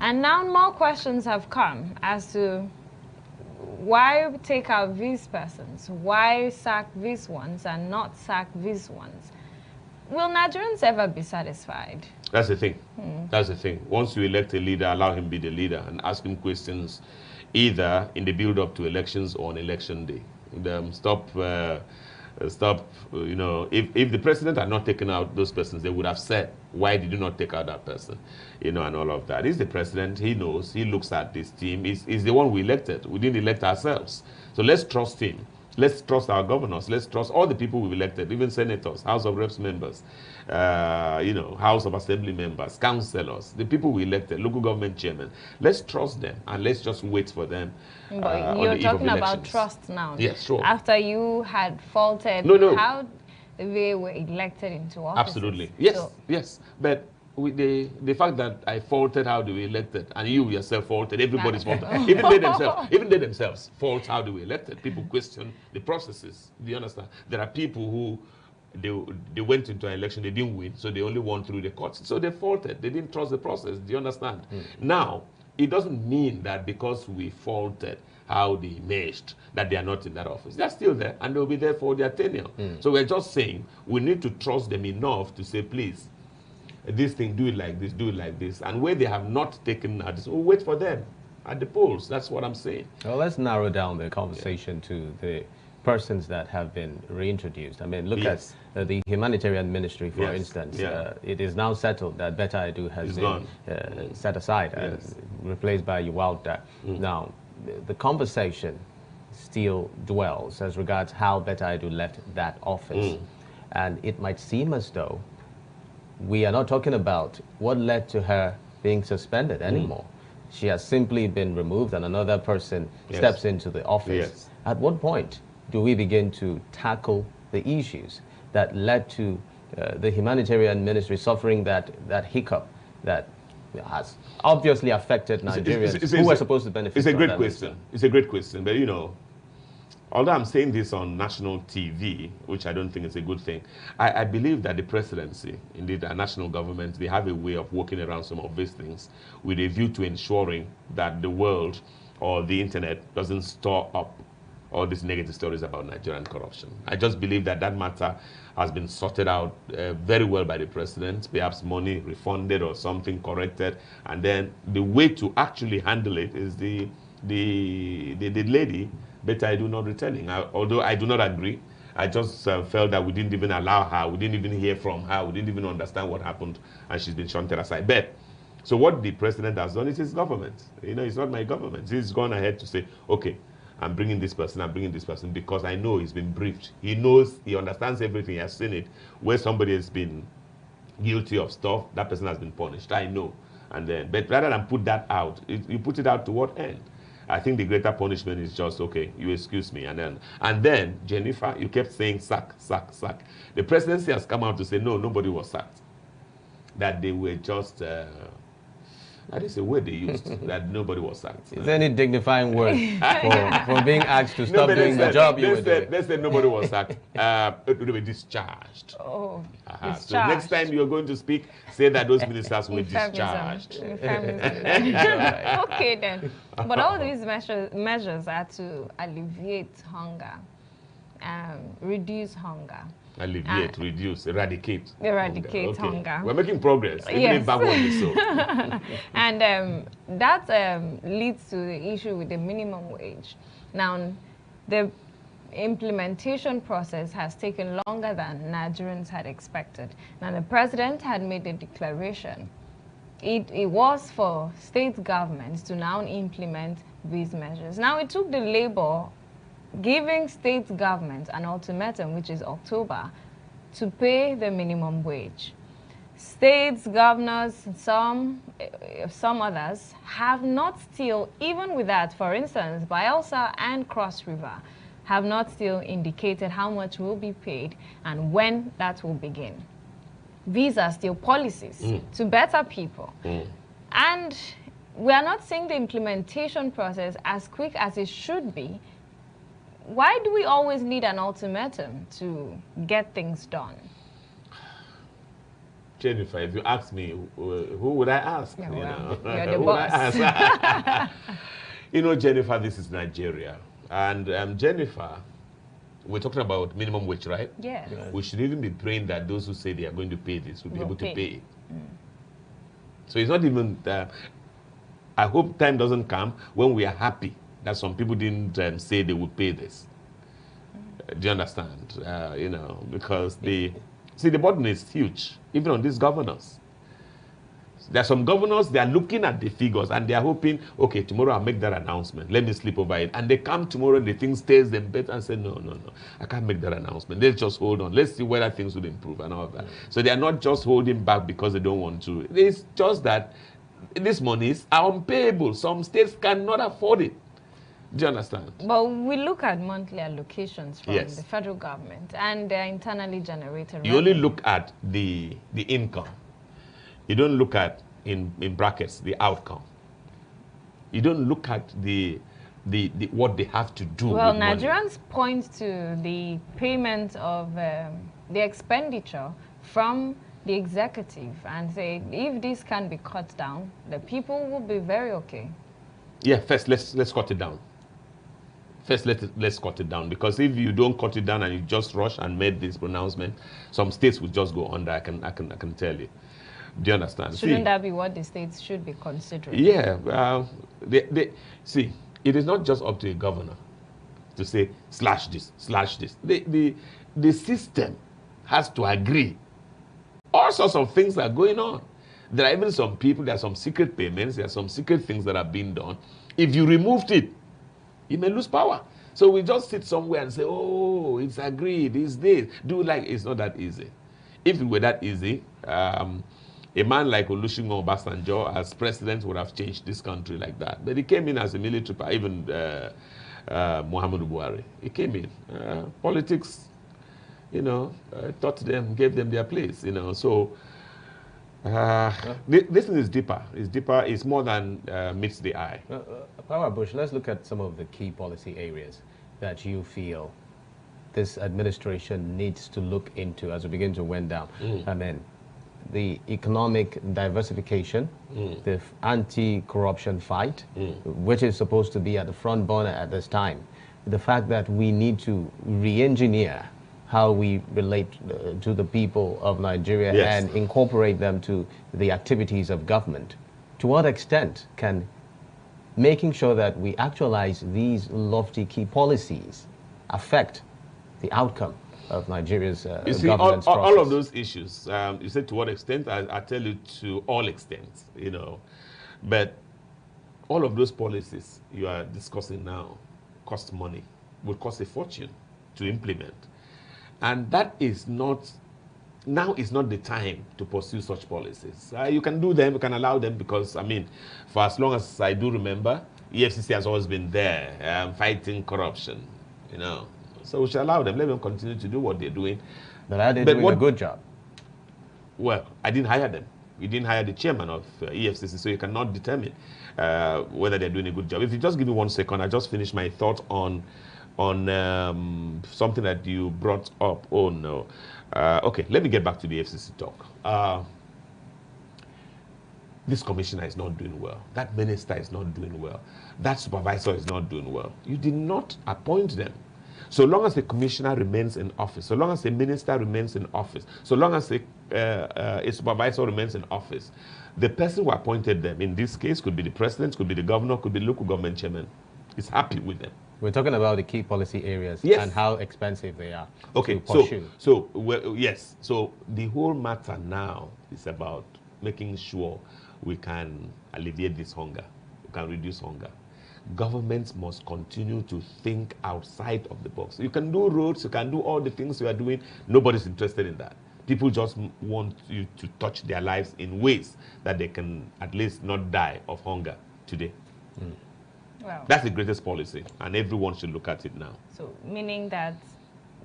And now more questions have come as to why take out these persons? Why sack these ones and not sack these ones? Will Nigerians ever be satisfied? That's the thing. That's the thing. Once you elect a leader, allow him be the leader and ask him questions either in the build-up to elections or on election day. Stop, you know, if the president had not taken out those persons, they would have said, why did you not take out that person? You know, and all of that. He's the president. He knows. He looks at this team. He's the one we elected. We didn't elect ourselves. So let's trust him Let's trust our governors. Let's trust all the people we've elected, even senators, House of Reps members, House of Assembly members, councillors, the people we elected, local government chairmen. Let's trust them and let's just wait for them. But you're talking about trust now. Yes, sure. After you had faulted how they were elected into office. Absolutely. Yes, yes. But with the fact that I faulted how they were elected, and you yourself faulted, everybody's faulted. Even they themselves fault how they were elected. People question the processes. Do you understand? There are people who they went into an election, they didn't win, so they only won through the courts. So they faulted. They didn't trust the process. Do you understand? Now, it doesn't mean that because we faulted how they emerged, that they are not in that office. They're still there, and they'll be there for their tenure. So we're just saying we need to trust them enough to say, please, this thing, do it like this, do it like this. And where they have not taken this, we'll wait for them at the polls. That's what I'm saying. Well, let's narrow down the conversation to the persons that have been reintroduced. I mean, look at the humanitarian ministry, for instance. It is now settled that Betta Edu has been set aside and replaced by Uwalda. Now, the conversation still dwells as regards how Betta Edu left that office. And it might seem as though we are not talking about what led to her being suspended anymore. She has simply been removed and another person steps into the office. At what point do we begin to tackle the issues that led to the humanitarian ministry suffering that hiccup that has obviously affected Nigerians who are supposed to benefit from that? It's a great question. It's a great question. But, you know, although I'm saying this on national TV, which I don't think is a good thing, I believe that the presidency, indeed our national government, they have a way of working around some of these things with a view to ensuring that the world or the internet doesn't store up all these negative stories about Nigerian corruption. I just believe that that matter has been sorted out very well by the president, perhaps money refunded or something corrected, and then the way to actually handle it is the lady, Betta Edu, not returning. Although I do not agree, I just felt that we didn't even allow her, we didn't even hear from her, we didn't even understand what happened, and she's been shunted aside. But, so what the president has done is his government. You know, it's not my government. He's gone ahead to say, okay, I'm bringing this person because I know he's been briefed. He knows, he understands everything, he has seen it. Where somebody has been guilty of stuff, that person has been punished. I know. And then, but rather than put that out, you put it out to what end? I think the greater punishment is just, okay, you excuse me. And then Jennifer, you kept saying sack, sack, sack. The presidency has come out to say, no, nobody was sacked. That they were just, that is a word they used, that nobody was sacked. Is there any dignifying word for being asked to stop doing the job you were doing? They said nobody was sacked. They were discharged. Oh, discharged. So next time you're going to speak, say that those ministers were discharged. Okay then. But all these measures are to alleviate hunger, reduce hunger. Alleviate, reduce, eradicate. Eradicate hunger. Okay. We're making progress, even if backward is so. And that leads to the issue with the minimum wage. Now, the implementation process has taken longer than Nigerians had expected. Now, the president had made a declaration. It was for state governments to now implement these measures. Now, it took the labor giving state governments an ultimatum, which is October, to pay the minimum wage. States, governors, some others have not still, even with that, for instance, Bayelsa and Cross River, have not still indicated how much will be paid and when that will begin. These are still policies to better people. And we are not seeing the implementation process as quick as it should be. Why do we always need an ultimatum to get things done? Jennifer, if you ask me, who would I ask? Yeah, well, you're the boss. You know, Jennifer, this is Nigeria. And Jennifer, we're talking about minimum wage, right? Yes. We should even be praying that those who say they are going to pay this will be able to pay it. So it's not even, I hope time doesn't come when we are happy that some people didn't say they would pay this. Do you understand? You know, because the burden is huge, even on these governors. There are some governors, they are looking at the figures and they are hoping, okay, tomorrow I'll make that announcement. Let me sleep over it. And they come tomorrow and the thing stays them better and say, no, I can't make that announcement. Let's just hold on. Let's see whether things will improve and all of that. So they are not just holding back because they don't want to. It's just that these monies are unpayable. Some states cannot afford it. Do you understand? Well, we look at monthly allocations from Yes. the federal government, and they're internally generated. You only look at the income. You don't look at, in brackets, the outcome. You don't look at the what they have to do. Well, with money. Nigerians point to the payment of the expenditure from the executive and say, if this can be cut down, the people will be very okay. Yeah, first let's cut it down. First, let's cut it down, because if you don't cut it down and you just rush and made this pronouncement, some states will just go under. I can tell you. Do you understand? Shouldn't that be what the states should be considering? Yeah. See, it is not just up to a governor to say slash this, slash this. The system has to agree. All sorts of things are going on. There are even some people, there are some secret payments, there are some secret things that are being done. If you removed it, you may lose power. So we just sit somewhere and say, oh, it's agreed, it's this. It's not that easy. If it were that easy, a man like Olusegun Obasanjo as president would have changed this country like that. But he came in as a military power, even Muhammadu Buhari. He came in. Politics, taught them, gave them their place, So this thing is deeper. It's deeper. It's more than meets the eye. Power Bush, let's look at some of the key policy areas that you feel this administration needs to look into as we begin to wind down. I mean, the economic diversification, the anti-corruption fight, which is supposed to be at the front burner at this time. The fact that we need to re-engineer how we relate to the people of Nigeria and incorporate them to the activities of government. To what extent can making sure that we actualize these lofty key policies affect the outcome of Nigeria's you see, governance all of those issues, you said to what extent, I tell you to all extents, But all of those policies you are discussing now cost money, will cost a fortune to implement. And that is not, now is not the time to pursue such policies. You can do them, you can allow them, because, for as long as I do remember, EFCC has always been there fighting corruption, So we should allow them, let them continue to do what they're doing. But are they doing a good job? Well, I didn't hire them. We didn't hire the chairman of EFCC, so you cannot determine whether they're doing a good job. If you just give me 1 second, I just finished my thought on something that you brought up. Oh, no. Okay, let me get back to the FCC talk. This commissioner is not doing well. That minister is not doing well. That supervisor is not doing well. You did not appoint them. So long as the commissioner remains in office, so long as the minister remains in office, so long as a supervisor remains in office, the person who appointed them, in this case, could be the president, could be the governor, could be the local government chairman, is happy with them. We're talking about the key policy areas and how expensive they are to pursue. Yes. So the whole matter now is about making sure we can alleviate this hunger, we can reduce hunger. Governments must continue to think outside of the box. You can do roads, you can do all the things you are doing. Nobody's interested in that. People just want you to touch their lives in ways that they can at least not die of hunger today. Well, that's the greatest policy, and everyone should look at it now. So, meaning that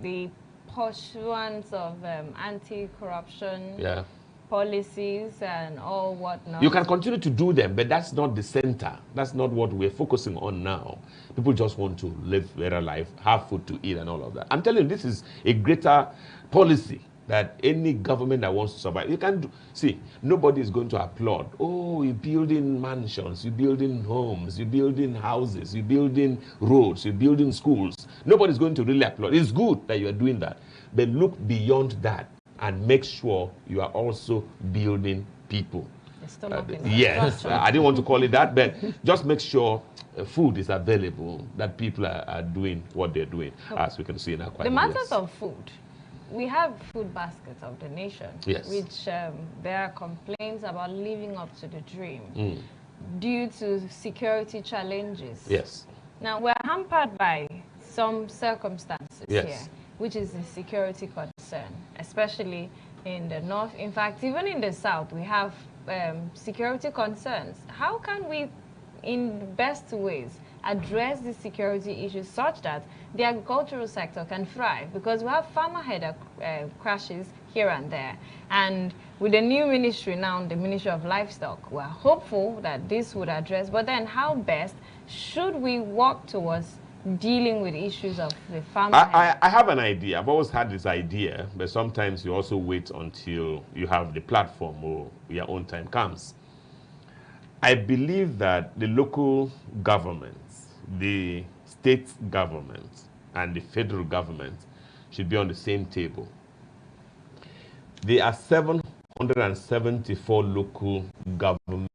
the pursuance of anti-corruption policies and all whatnot. You can continue to do them, but that's not the center. That's not what we're focusing on now. People just want to live better life, have food to eat and all of that. I'm telling you, this is a greater policy that any government that wants to survive, you can do. See, nobody is going to applaud. Oh, you're building mansions, you're building homes, you're building houses, you're building roads, you're building schools. Nobody's going to really applaud. It's good that you are doing that, but look beyond that and make sure you are also building people. Yes, I didn't want to call it that, but just make sure food is available, that people are doing what they're doing, as we can see in our The matters of food we have food baskets of the nation, yes, which there are complaints about living up to the dream due to security challenges. Yes. Now, we're hampered by some circumstances yes, here, which is a security concern, especially in the north. In fact, even in the south, we have security concerns. How can we, in best ways, address the security issues such that the agricultural sector can thrive? Because we have farmer header crashes here and there. And with the new ministry now, the Ministry of Livestock, we're hopeful that this would address. But then how best should we work towards dealing with issues of the farmer? I have an idea. I've always had this idea, but sometimes you also wait until you have the platform or your own time comes. I believe that the local governments, the state governments, and the federal government should be on the same table. There are 774 local government